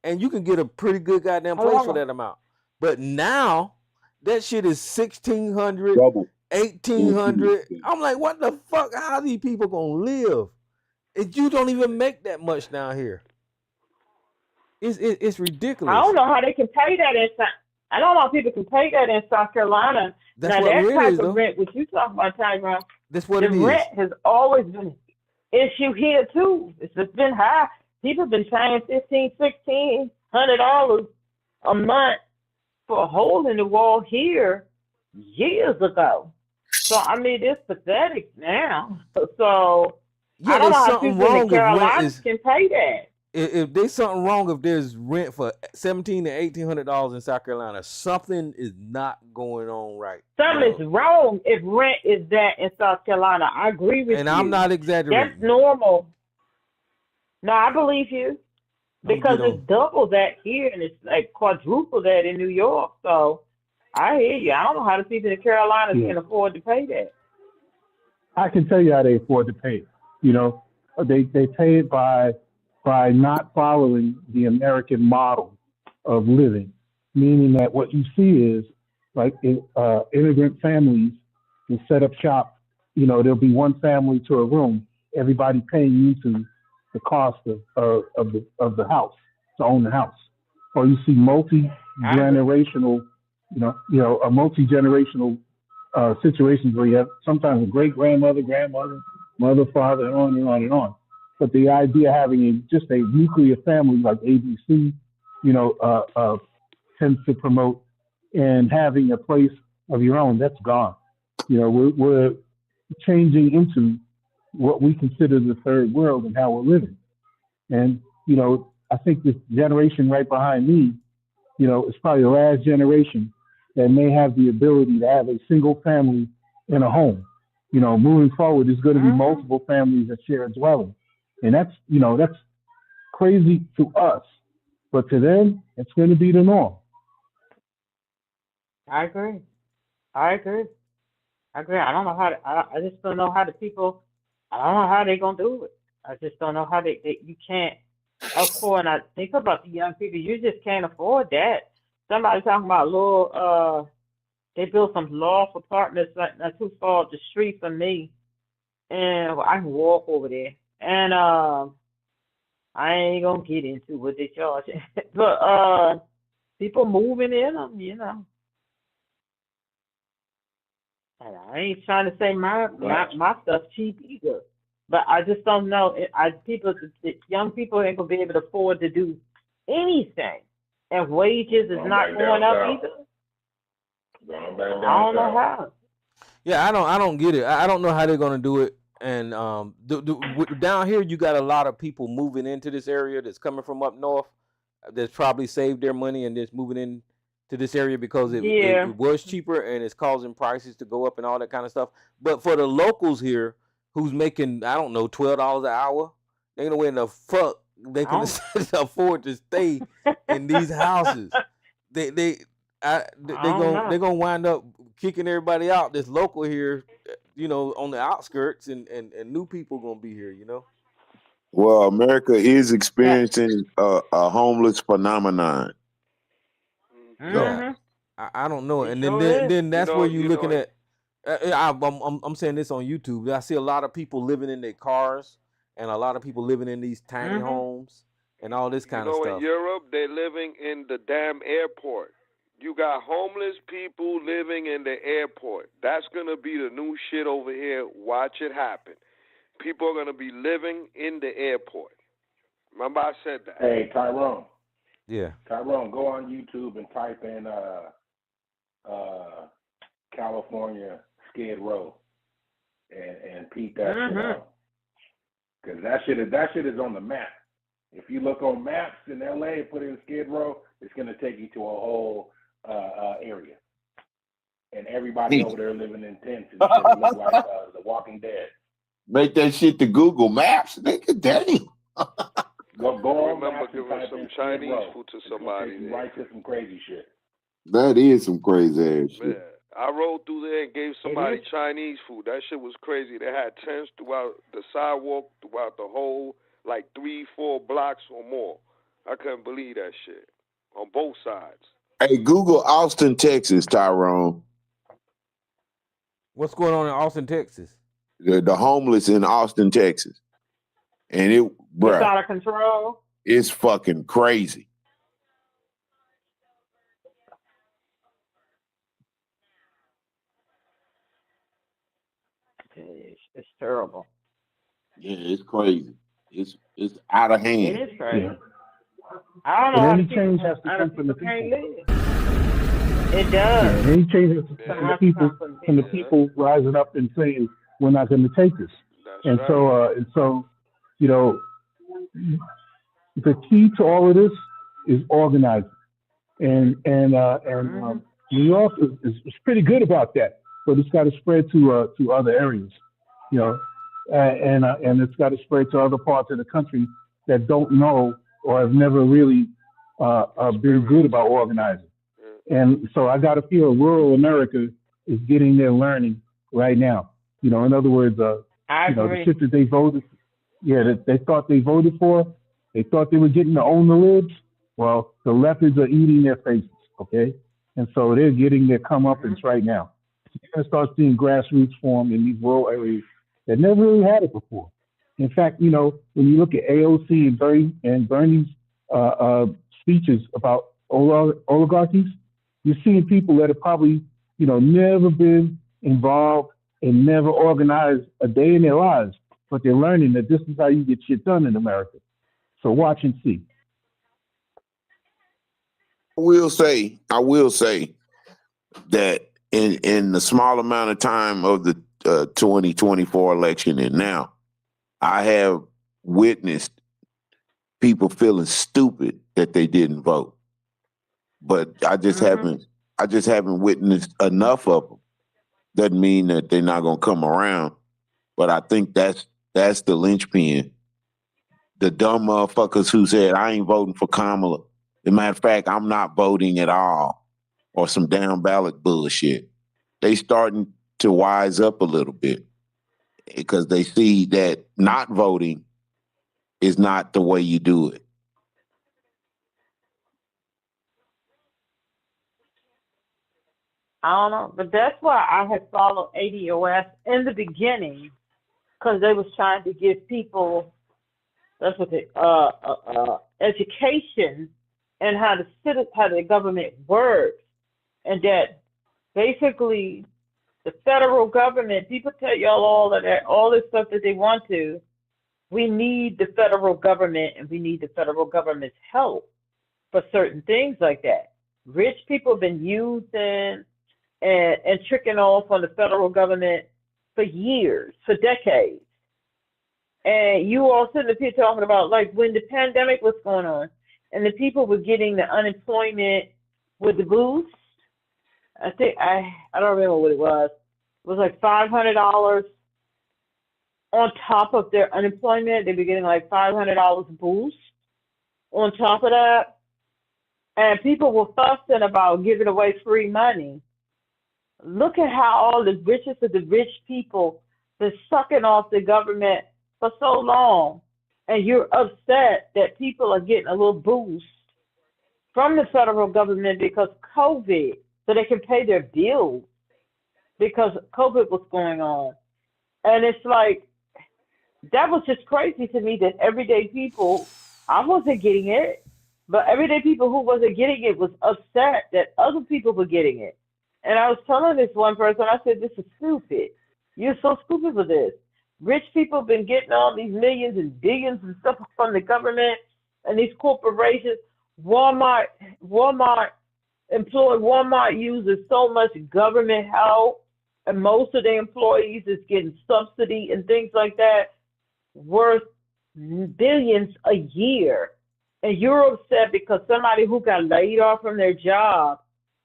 And you can get a pretty good goddamn place for that amount. But now that shit is $1,600, $1,800. I'm like, what the fuck? How are these people gonna live? If you don't even make that much down here. It's ridiculous. I don't know how they can pay that I don't know how people can pay that in South Carolina. That's now, what that rent type is, of though. rent, what you talking about, Tyrone, that's what it is. The rent has always been an issue here, too. It's just been high. People have been paying $1,500, $1,600 a month for a hole in the wall here years ago. So, I mean, it's pathetic now. So, I don't know how people in the Carolinas can pay that. If there's something wrong, if there's rent for $1,700 to $1,800 in South Carolina, something is not going on right. Something is wrong if rent is that in South Carolina. I agree with you. And I'm not exaggerating. That's normal. No, I believe you. Because it's double that here and it's like quadruple that in New York. So I hear you. I don't know how the people in the Carolinas can afford to pay that. I can tell you how they afford to pay it. They pay it by not following the American model of living, meaning that what you see is like immigrant families will set up shop. There'll be one family to a room, everybody paying into the cost of the house to own the house. Or you see multi-generational, a multi-generational situations where you have sometimes a great grandmother, grandmother, mother, father, and on and on and on. But the idea of having just a nuclear family like ABC, tends to promote, and having a place of your own, that's gone. We're changing into what we consider the third world and how we're living. And, I think this generation right behind me, is probably the last generation that may have the ability to have a single family in a home. Moving forward, there's going to be multiple families that share a dwelling. And that's crazy to us, but to them, it's going to be the norm. I agree. I don't know how I just don't know how the people. I don't know how they're gonna do it. I just don't know how you can't afford. And I think about the young people. You just can't afford that. Somebody talking about little. They built some loft apartments not too far up the street from me, and I can walk over there. And I ain't gonna get into what they charge, but people moving in them, And I ain't trying to say my stuff cheap either, but I just don't know. Young people ain't gonna be able to afford to do anything, and wages is not going up either. I don't know how. Yeah, I don't get it. I don't know how they're gonna do it. And down here, you got a lot of people moving into this area that's coming from up north, that's probably saved their money and just moving in to this area because it was cheaper and it's causing prices to go up and all that kind of stuff. But for the locals here, who's making, I don't know, $12 an hour, they ain't no way in the fuck they can afford to stay in these houses. They're gonna wind up kicking everybody out that's local here, on the outskirts, and new people gonna be here, Well, America is experiencing a homeless phenomenon. Yeah, I don't know. And then that's where you're looking at. I'm saying this on YouTube. I see a lot of people living in their cars and a lot of people living in these tiny homes and all this kind of stuff. In Europe, they're living in the damn airport. You got homeless people living in the airport. That's going to be the new shit over here. Watch it happen. People are going to be living in the airport. Remember I said that. Hey, Tyrone. Yeah. Tyrone, go on YouTube and type in California Skid Row and peep that shit out. Because that shit is on the map. If you look on maps in LA and put in Skid Row, it's going to take you to a whole area. And everybody over there living in tents and shit look like The Walking Dead. Make that shit to Google Maps, nigga. Damn. Go I remember giving some Chinese food to somebody. Right to some crazy shit. That is some crazy ass shit. Man, I rode through there and gave somebody Chinese food. That shit was crazy. They had tents throughout the sidewalk, throughout the whole, 3-4 blocks or more. I couldn't believe that shit. On both sides. Hey, Google Austin, Texas, Tyrone. What's going on in Austin, Texas? The homeless in Austin, Texas. And it's out of control. It's fucking crazy. It's terrible. Yeah, it's crazy. It's out of hand. It is crazy. Yeah. I don't know how any change has to come from the people. It does. Yeah, any change has to come from the people rising up and saying we're not going to take this. And so, the key to all of this is organizing, and New York is pretty good about that, but it's got to spread to other areas, and it's got to spread to other parts of the country that don't know or have never really been good about organizing. And so I got to feel rural America is getting their learning right now. In other words, the shit that they voted, that they thought they voted for, they thought they were getting to own the libs. Well, the leopards are eating their faces, okay? And so they're getting their comeuppance right now. You're going to start seeing grassroots form in these rural areas that never really had it before. In fact, when you look at AOC and Bernie's speeches about oligarchies, you're seeing people that have probably, never been involved and never organized a day in their lives, but they're learning that this is how you get shit done in America. So watch and see. I will say that in the small amount of time of the 2024 election and now, I have witnessed people feeling stupid that they didn't vote. But I just haven't witnessed enough of them. Doesn't mean that they're not gonna come around, but I think that's the linchpin. The dumb motherfuckers who said I ain't voting for Kamala. As a matter of fact, I'm not voting at all, or some down ballot bullshit. They starting to wise up a little bit because they see that not voting is not the way you do it. I don't know, but that's why I had followed ADOS in the beginning, because they was trying to give people, that's what they education and how the government works, and that basically the federal government, people tell y'all all of that, all this stuff that they want to. We need the federal government, and we need the federal government's help for certain things like that. Rich people have been using and tricking off on the federal government for years, for decades. And you all sitting up here talking about, like, when the pandemic was going on and the people were getting the unemployment with the boost, I think, I don't remember what it was. It was like $500 on top of their unemployment. They were getting like $500 boost on top of that. And people were fussing about giving away free money. Look at how all the richest of the rich people been sucking off the government for so long, and you're upset that people are getting a little boost from the federal government because COVID, so they can pay their bills because COVID was going on. And it's like, that was just crazy to me that everyday people, I wasn't getting it, but everyday people who wasn't getting it was upset that other people were getting it. And I was telling this one person, I said, this is stupid. You're so stupid for this. Rich people have been getting all these millions and billions and stuff from the government and these corporations. Walmart uses so much government help, and most of the employees is getting subsidy and things like that, worth billions a year. And you're upset because somebody who got laid off from their job,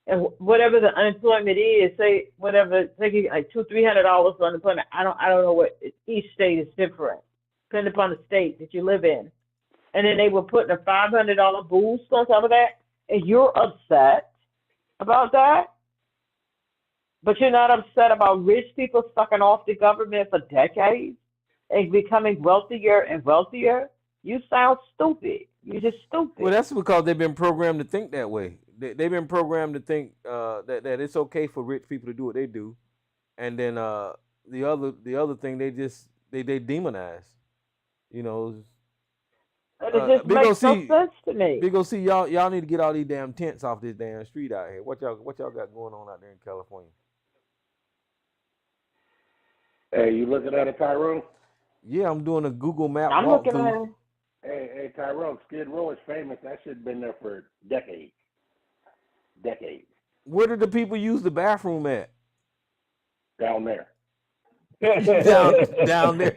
and whatever the unemployment is, say whatever, say like $200-300 for unemployment. I don't know what, each state is different, depending upon the state that you live in. And then they were putting a $500 boost on top of that, and you're upset about that, but you're not upset about rich people sucking off the government for decades and becoming wealthier and wealthier. You sound stupid. You're just stupid. Well, that's because they've been programmed to think that way. They've been programmed to think that it's okay for rich people to do what they do, and then the other thing they demonize. You know, and it just makes no sense to me. Because see, y'all need to get all these damn tents off this damn street out here. What y'all got going on out there in California? Hey, you looking at it, Tyrone? Yeah, I'm doing a Google Map I'm walkthrough. looking at it. Hey, Tyrone, Skid Row is famous. That shit's been there for decades. Where did the people use the bathroom at? Down there. down there.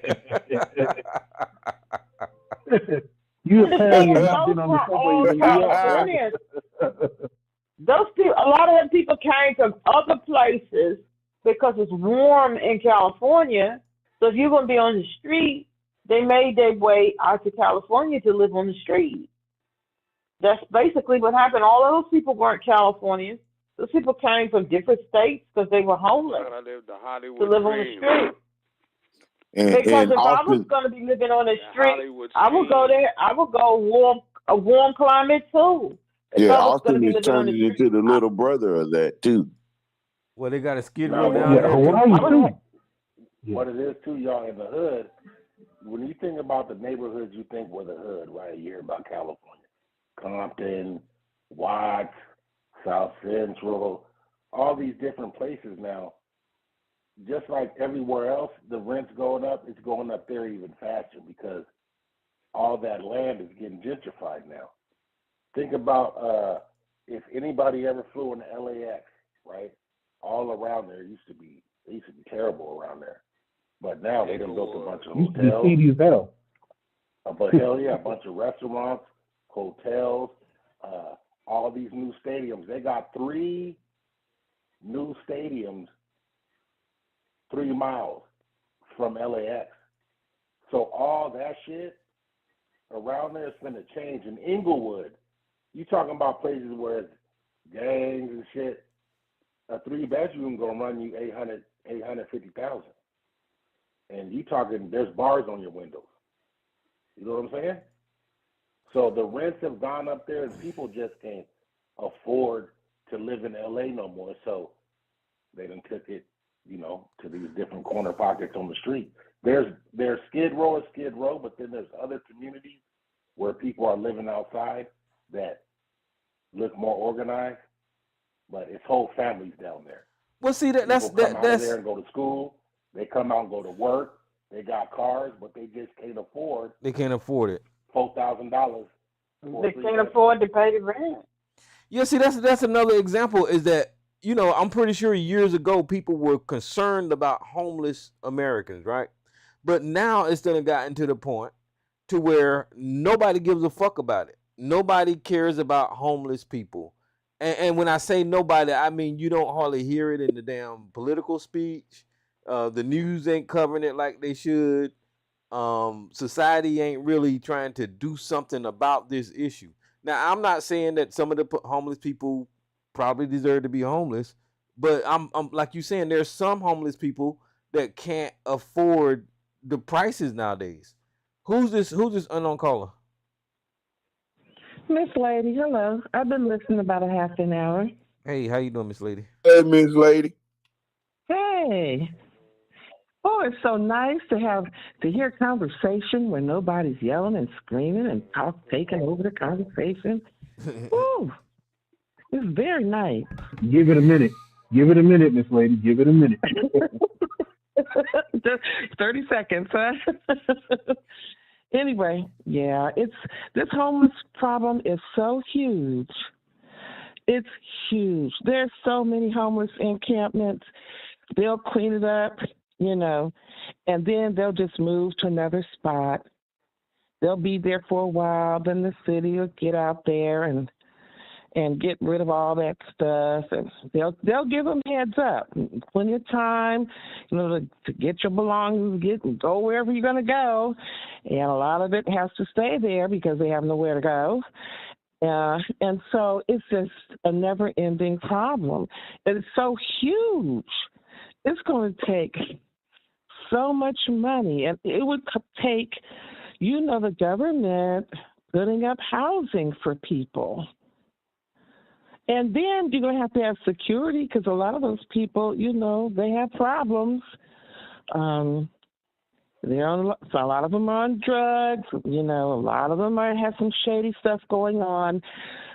You apparently have been on the subway in California. Those people, a lot of them people came from other places because it's warm in California. So if you're going to be on the street, they made their way out to California to live on the street. That's basically what happened. All of those people weren't Californians. Those people came from different states because they were homeless to live on the street. Because if I was going to be living on the street, I would go there. I would go a warm climate too. Yeah, Austin is turning into the little brother of that too. Well, they got a Skid Row down there. What it is too, y'all, in the hood. When you think about the neighborhoods, you think were the hood, right? You hear about California, Compton, Watts, South Central, all these different places now. just like everywhere else, the rent's going up. It's going up there even faster because all that land is getting gentrified now. Think about if anybody ever flew into LAX, right? All around there used to be terrible around there, but now they done built a bunch of Used to be hotels. seedy as hell. But hell yeah, a bunch of restaurants, hotels, all these new stadiums. They got 3 new stadiums 3 miles from LAX. So all that shit around there is going to change. In Inglewood, you talking about places where it's gangs and shit. A 3-bedroom gonna run you 850,000, and you talking there's bars on your windows. You know what I'm saying? So the rents have gone up there, and people just can't afford to live in LA no more. So they done took it, to these different corner pockets on the street. There's Skid Row is Skid Row, but then there's other communities where people are living outside that look more organized, but it's whole families down there. Well, see People come out of there and go to school. They come out and go to work. They got cars, but they just can't afford. They can't afford it. $4,000. They can't afford to pay the rent. Yeah, see, that's another example. Is that I'm pretty sure years ago people were concerned about homeless Americans, right? But now it's done gotten to the point to where nobody gives a fuck about it. Nobody cares about homeless people. And when I say nobody, I mean you don't hardly hear it in the damn political speech. The news ain't covering it like they should. Society ain't really trying to do something about this issue. Now, I'm not saying that some of the homeless people probably deserve to be homeless, but I'm like you saying, there's some homeless people that can't afford the prices nowadays. Who's this unknown caller? Miss Lady, hello. I've been listening about a half an hour. Hey, how you doing, Miss Lady? Hey, Miss Lady. Hey. Oh, it's so nice to hear conversation where nobody's yelling and screaming and taking over the conversation. Ooh, it's very nice. Give it a minute. Give it a minute, Miss Lady. Give it a minute. Just 30 seconds, huh? Anyway, yeah, this homeless problem is so huge. It's huge. There's so many homeless encampments. They'll clean it up, and then they'll just move to another spot. They'll be there for a while. Then the city will get out there and get rid of all that stuff, and they'll give them heads up, plenty of time, to get your belongings, and go wherever you're going to go, and a lot of it has to stay there because they have nowhere to go, and so it's just a never-ending problem. It's so huge. It's going to take so much money, and it would take, the government putting up housing for people. And then you're going to have security because a lot of those people, they have problems. So a lot of them are on drugs. A lot of them have some shady stuff going on.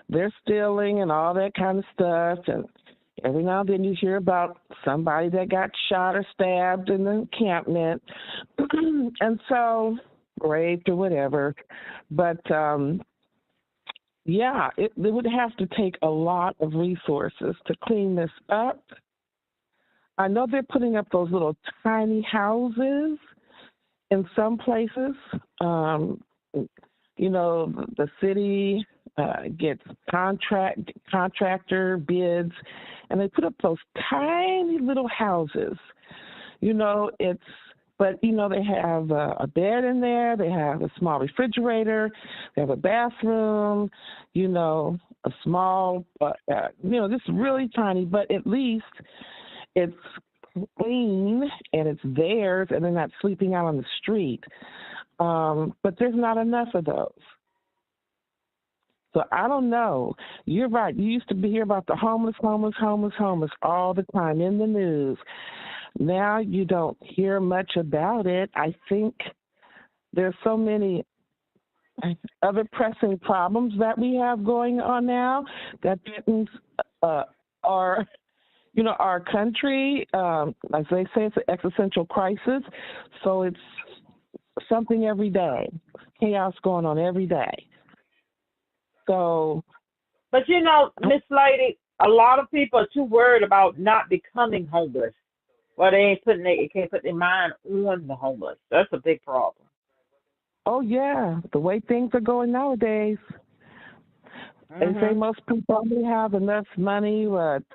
They're stealing and all that kind of stuff. And every now and then you hear about somebody that got shot or stabbed in the encampment. And so, raped or whatever. But, yeah, it would have to take a lot of resources to clean this up. I know they're putting up those little tiny houses in some places. The city gets contractor bids, and they put up those tiny little houses. But, they have a bed in there, they have a small refrigerator, they have a bathroom, a small, just really tiny, but at least it's clean and it's theirs and they're not sleeping out on the street. But there's not enough of those. So I don't know. You're right. You used to hear about the homeless all the time in the news. Now you don't hear much about it. I think there's so many other pressing problems that we have going on now that are our country, as they say, it's an existential crisis. So it's something every day, chaos going on every day. So, but Miss Lady, a lot of people are too worried about not becoming homeless. Well, they can't put their mind on the homeless. That's a big problem. oh yeah, the way things are going nowadays. They say most people only have enough money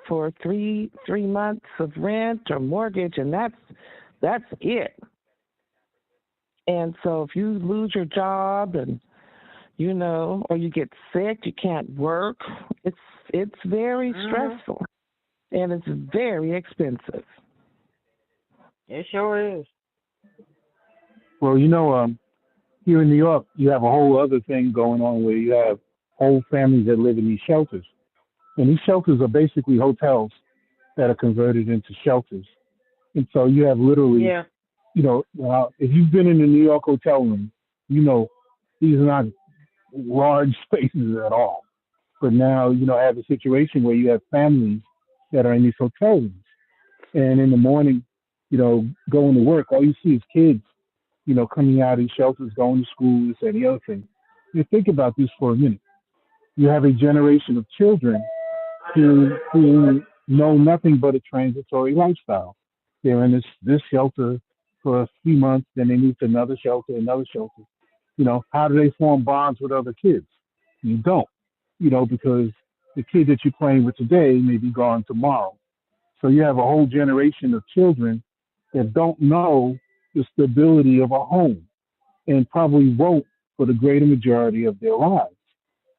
for three months of rent or mortgage, and that's it. And so if you lose your job and or you get sick, you can't work, it's very stressful and it's very expensive. It sure is. Well, here in New York, you have a whole other thing going on where you have whole families that live in these shelters. And these shelters are basically hotels that are converted into shelters. And so you have literally, if you've been in a New York hotel room, these are not large spaces at all. But now, I have a situation where you have families that are in these hotel rooms. And in the morning, going to work, all you see is kids, coming out of these shelters, going to school, this and the other thing. You think about this for a minute. You have a generation of children who know nothing but a transitory lifestyle. They're in this shelter for a few months, then they move to another shelter, another shelter. How do they form bonds with other kids? You don't, because the kid that you're playing with today may be gone tomorrow. So you have a whole generation of children that don't know the stability of a home and probably won't for the greater majority of their lives.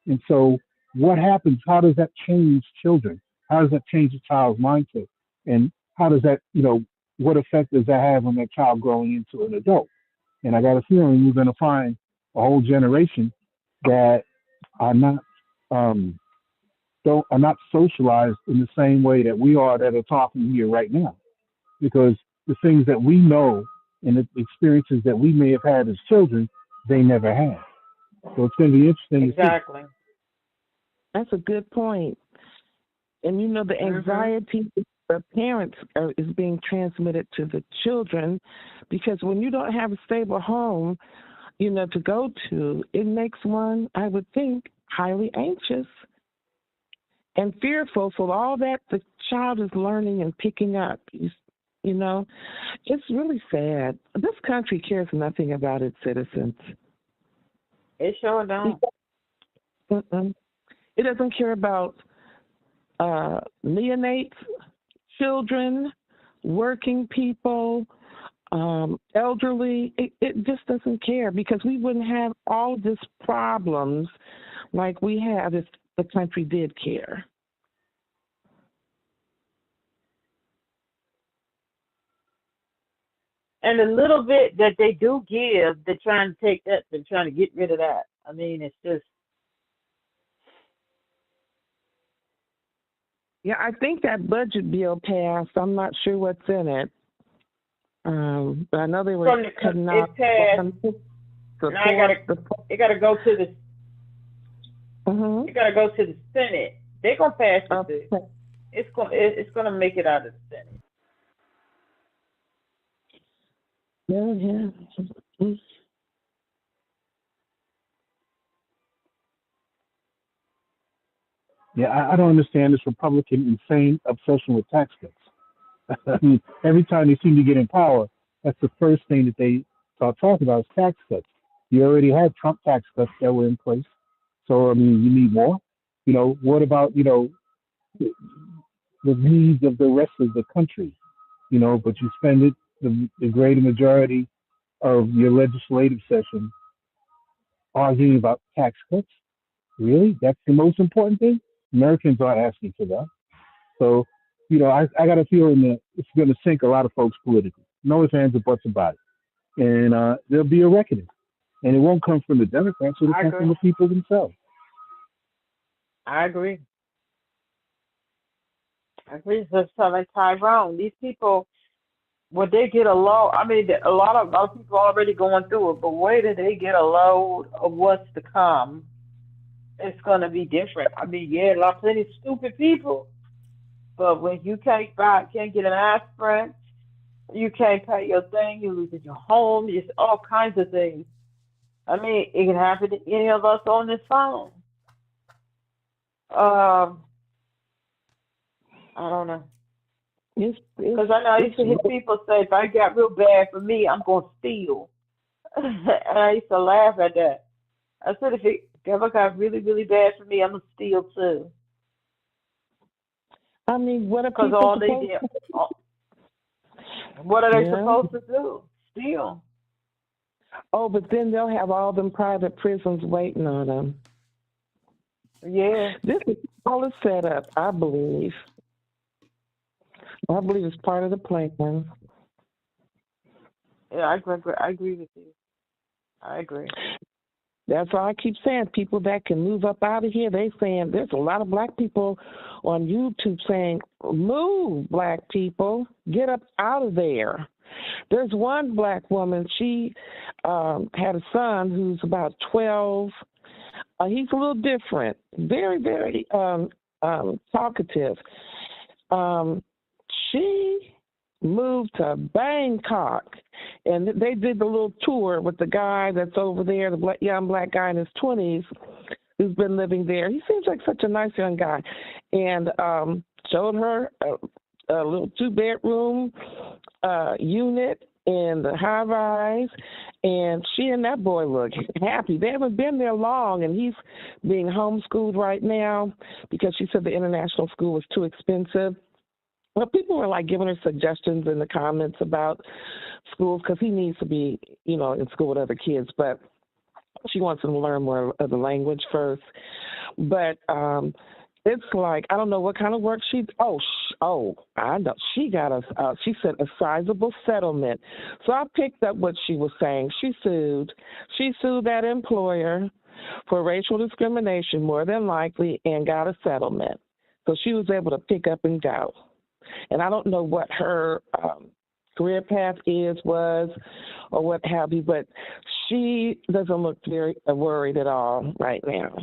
And so what happens? How does that change children? How does that change a child's mindset? And how does that, what effect does that have on that child growing into an adult? And I got a feeling we're going to find a whole generation that are not are not socialized in the same way that we are that are talking here right now, because the things that we know and the experiences that we may have had as children, they never had. So it's going to be interesting exactly. to see. That's a good point. And the anxiety the parents is being transmitted to the children, because when you don't have a stable home, to go to, it makes one, I would think, highly anxious and fearful for all that the child is learning and picking up. It's really sad. This country cares nothing about its citizens. It sure don't. It doesn't care about neonates, children, working people, elderly. It just doesn't care, because we wouldn't have all these problems like we have if the country did care. And the little bit that they do give, they're trying to take that, they're trying to get rid of that. I mean, it's just. Yeah, I think that budget bill passed. I'm not sure what's in it. But I know they were cutting off. It passed. It got to go to the. It got to go to the Senate. They're gonna pass it. Okay. It's gonna make it out of the Senate. Yeah. Yeah, I don't understand this Republican insane obsession with tax cuts. I mean, every time they seem to get in power, that's the first thing that they start talking about is tax cuts. You already had Trump tax cuts that were in place. So, I mean, you need more. What about, the needs of the rest of the country? But you spend it, the greater majority of your legislative session arguing about tax cuts. Really? That's the most important thing? Americans aren't asking for that. So, I got a feeling that it's going to sink a lot of folks politically. No ifs, ands, or buts about it. And there'll be a reckoning. And it won't come from the Democrats, it'll come from the people themselves. I agree. Just like Tyrone, these people, when they get a load, I mean, a lot of people are already going through it, but wait till they get a load of what's to come, it's going to be different. I mean, plenty of stupid people, But when you can't get an aspirin, you can't pay your thing, you lose your home, it's all kinds of things. I mean, it can happen to any of us on this phone. I don't know. Because I know I used to hear people say, if I got real bad for me, I'm going to steal. And I used to laugh at that. I said, if it ever got really, really bad for me, I'm going to steal too. I mean, what are Because people all they supposed did, what are they Yeah. supposed to do? Steal. Oh, but then they'll have all them private prisons waiting on them. Yeah. This is all a setup, I believe. I believe it's part of the plan. Yeah, I agree with you. I agree. That's why I keep saying people that can move up out of here, they saying there's a lot of black people on YouTube saying, move, black people, get up out of there. There's one black woman, she had a son who's about 12. He's a little different, very, very talkative. She moved to Bangkok, and they did the little tour with the guy that's over there, the young black guy in his 20s who's been living there. He seems like such a nice young guy, and showed her a little 2-bedroom unit in the high-rise, and she and that boy look happy. They haven't been there long, and he's being homeschooled right now because she said the international school was too expensive. Well, people were like giving her suggestions in the comments about schools because he needs to be, in school with other kids. But she wants him to learn more of the language first. But it's like, I don't know what kind of work she. I know she got she said a sizable settlement. So I picked up what she was saying. She sued that employer for racial discrimination, more than likely, and got a settlement. So she was able to pick up and go. And I don't know what her career path was, or what have you, but she doesn't look very worried at all right now.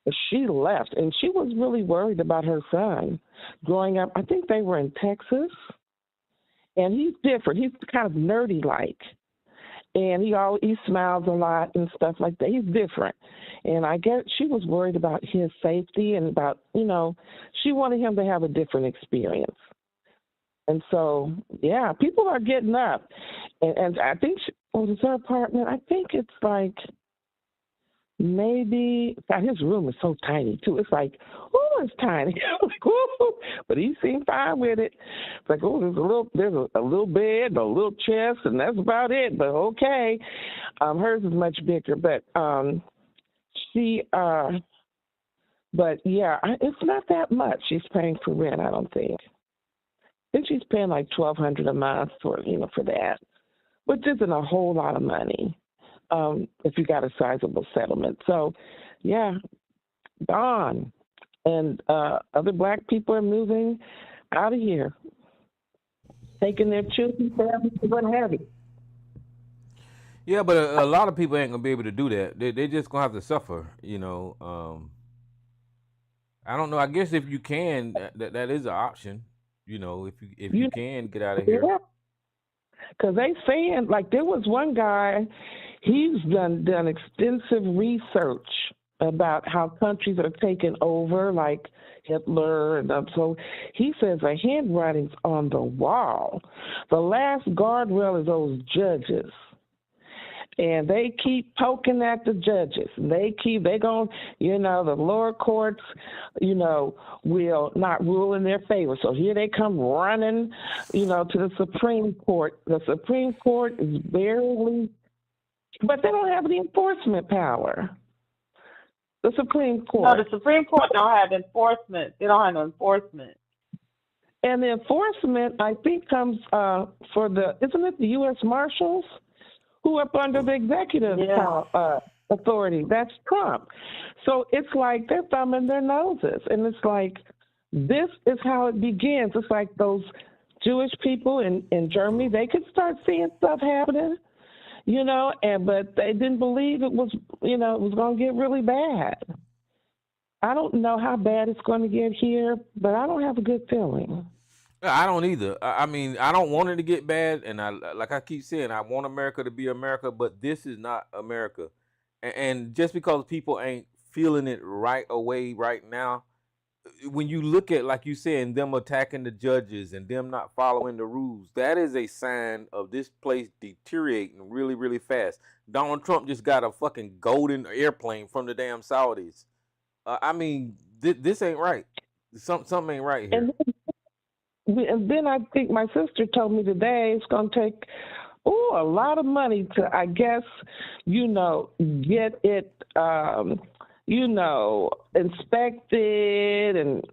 But she left, and she was really worried about her son growing up. I think they were in Texas, and he's different. He's kind of nerdy-like, and he smiles a lot and stuff like that. He's different. And I guess she was worried about his safety and about, she wanted him to have a different experience. And so, yeah, people are getting up. And I think, is her apartment? I think it's like maybe, God, his room is so tiny, too. It's like, it's tiny. Like, but he seemed fine with it. It's like, there's a little bed, a little chest, and that's about it. But okay. Hers is much bigger, but but yeah, it's not that much she's paying for rent, I don't think. I think she's paying like $1,200 a month for that, which isn't a whole lot of money if you got a sizable settlement. So, yeah, gone. And other black people are moving out of here, taking their children, families, what have you. Yeah, but a lot of people ain't gonna be able to do that. They're just gonna have to suffer, I don't know. I guess if you can, that is an option. If you can get out of here. Yeah. Because they saying, like, there was one guy, he's done extensive research about how countries are taken over, like Hitler, and so he says the handwriting's on the wall. The last guardrail is those judges. And they keep poking at the judges. They going, the lower courts, will not rule in their favor. So here they come running, to the Supreme Court. The Supreme Court is barely, but they don't have any enforcement power. The Supreme Court. No, the Supreme Court don't have enforcement. They don't have no enforcement. And the enforcement, I think, comes isn't it the U.S. Marshals? Who up under the executive authority? That's Trump. So it's like they're thumbing their noses. And it's like, this is how it begins. It's like those Jewish people in Germany, they could start seeing stuff happening, but they didn't believe it was, it was going to get really bad. I don't know how bad it's going to get here, but I don't have a good feeling. I don't either. I mean, I don't want it to get bad, and like I keep saying, I want America to be America, but this is not America. And just because people ain't feeling it right away right now, when you look at, like you said, them attacking the judges and them not following the rules, that is a sign of this place deteriorating really, really fast. Donald Trump just got a fucking golden airplane from the damn Saudis. I mean, this ain't right. Something ain't right here. And then I think my sister told me today it's going to take a lot of money to, I guess, get it, inspected and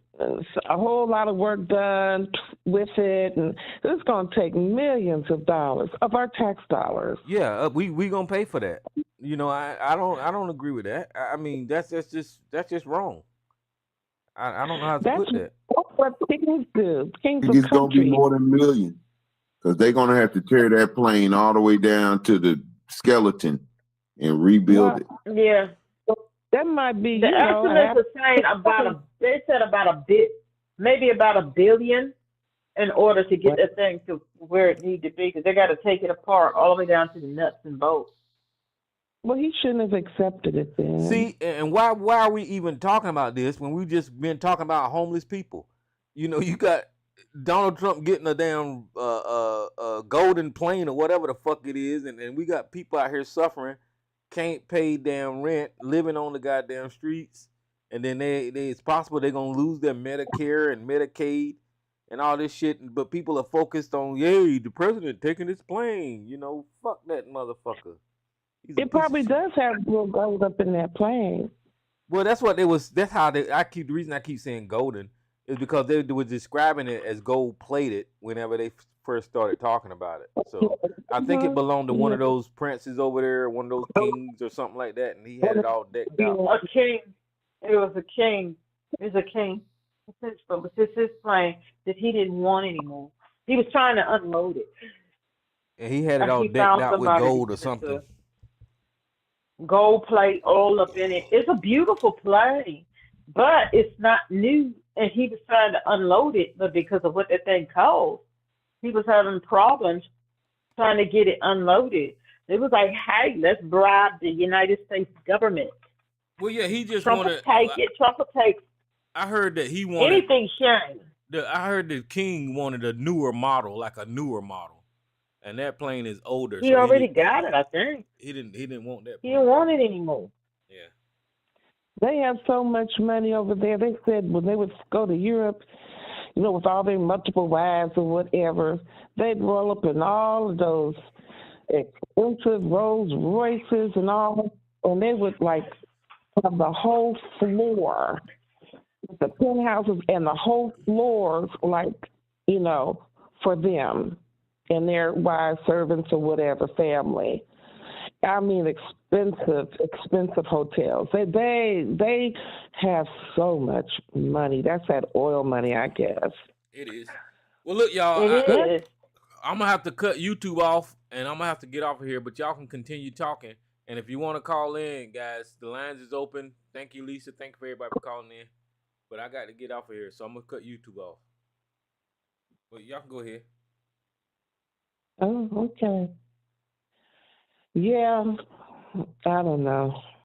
a whole lot of work done with it, and it's going to take millions of dollars of our tax dollars. Yeah, we gonna pay for that. I don't agree with that. I mean, that's just wrong. I don't know how to put that. That's what kings do. Kings I think it's gonna be more than a million, because they're gonna have to tear that plane all the way down to the skeleton and rebuild it. Yeah. That might be, the estimates are saying they said maybe about $1 billion in order to get the thing to where it needs to be, because they got to take it apart all the way down to the nuts and bolts. Well, he shouldn't have accepted it then. See, and why are we even talking about this when we've just been talking about homeless people? You got Donald Trump getting a damn golden plane or whatever the fuck it is, and we got people out here suffering, can't pay damn rent, living on the goddamn streets, and then it's possible they're gonna lose their Medicare and Medicaid and all this shit. But people are focused on, yay, the president taking his plane. Fuck that motherfucker. It probably does have little gold up in that plane. Well, that's how the reason I keep saying golden is because they were describing it as gold plated whenever they first started talking about it. So I think it belonged to one of those princes over there, one of those kings or something like that, and he had it all decked out. A king. It was a king. It was a king. But it's his plane that he didn't want anymore. He was trying to unload it. And he had it all decked out with gold or something. Gold plate all up in it. It's a beautiful plane, but it's not new. And he was trying to unload it, but because of what that thing cost, he was having problems trying to get it unloaded. It was like, hey, let's bribe the United States government. Well, yeah, he just Trump wanted. Trump will take. I heard that he wanted anything sharing. I heard the king wanted a newer model, and that plane is older. He already got it, I think. He didn't want that plane. He didn't want it anymore. Yeah. They have so much money over there. They said when they would go to Europe, with all their multiple wives or whatever, they'd roll up in all of those expensive Rolls Royces and all, and they would have the whole floor, the penthouses and the whole floors, for them and their wives, servants, or whatever family. I mean, expensive hotels. They have so much money. That's that oil money, I guess. It is. Well, look, y'all. I'm gonna have to cut YouTube off, and I'm gonna have to get off of here. But y'all can continue talking. And if you want to call in, guys, the lines is open. Thank you, Lisa. Thank you for everybody for calling in. But I got to get off of here, so I'm gonna cut YouTube off. But y'all can go ahead. Oh, okay. Yeah, I don't know.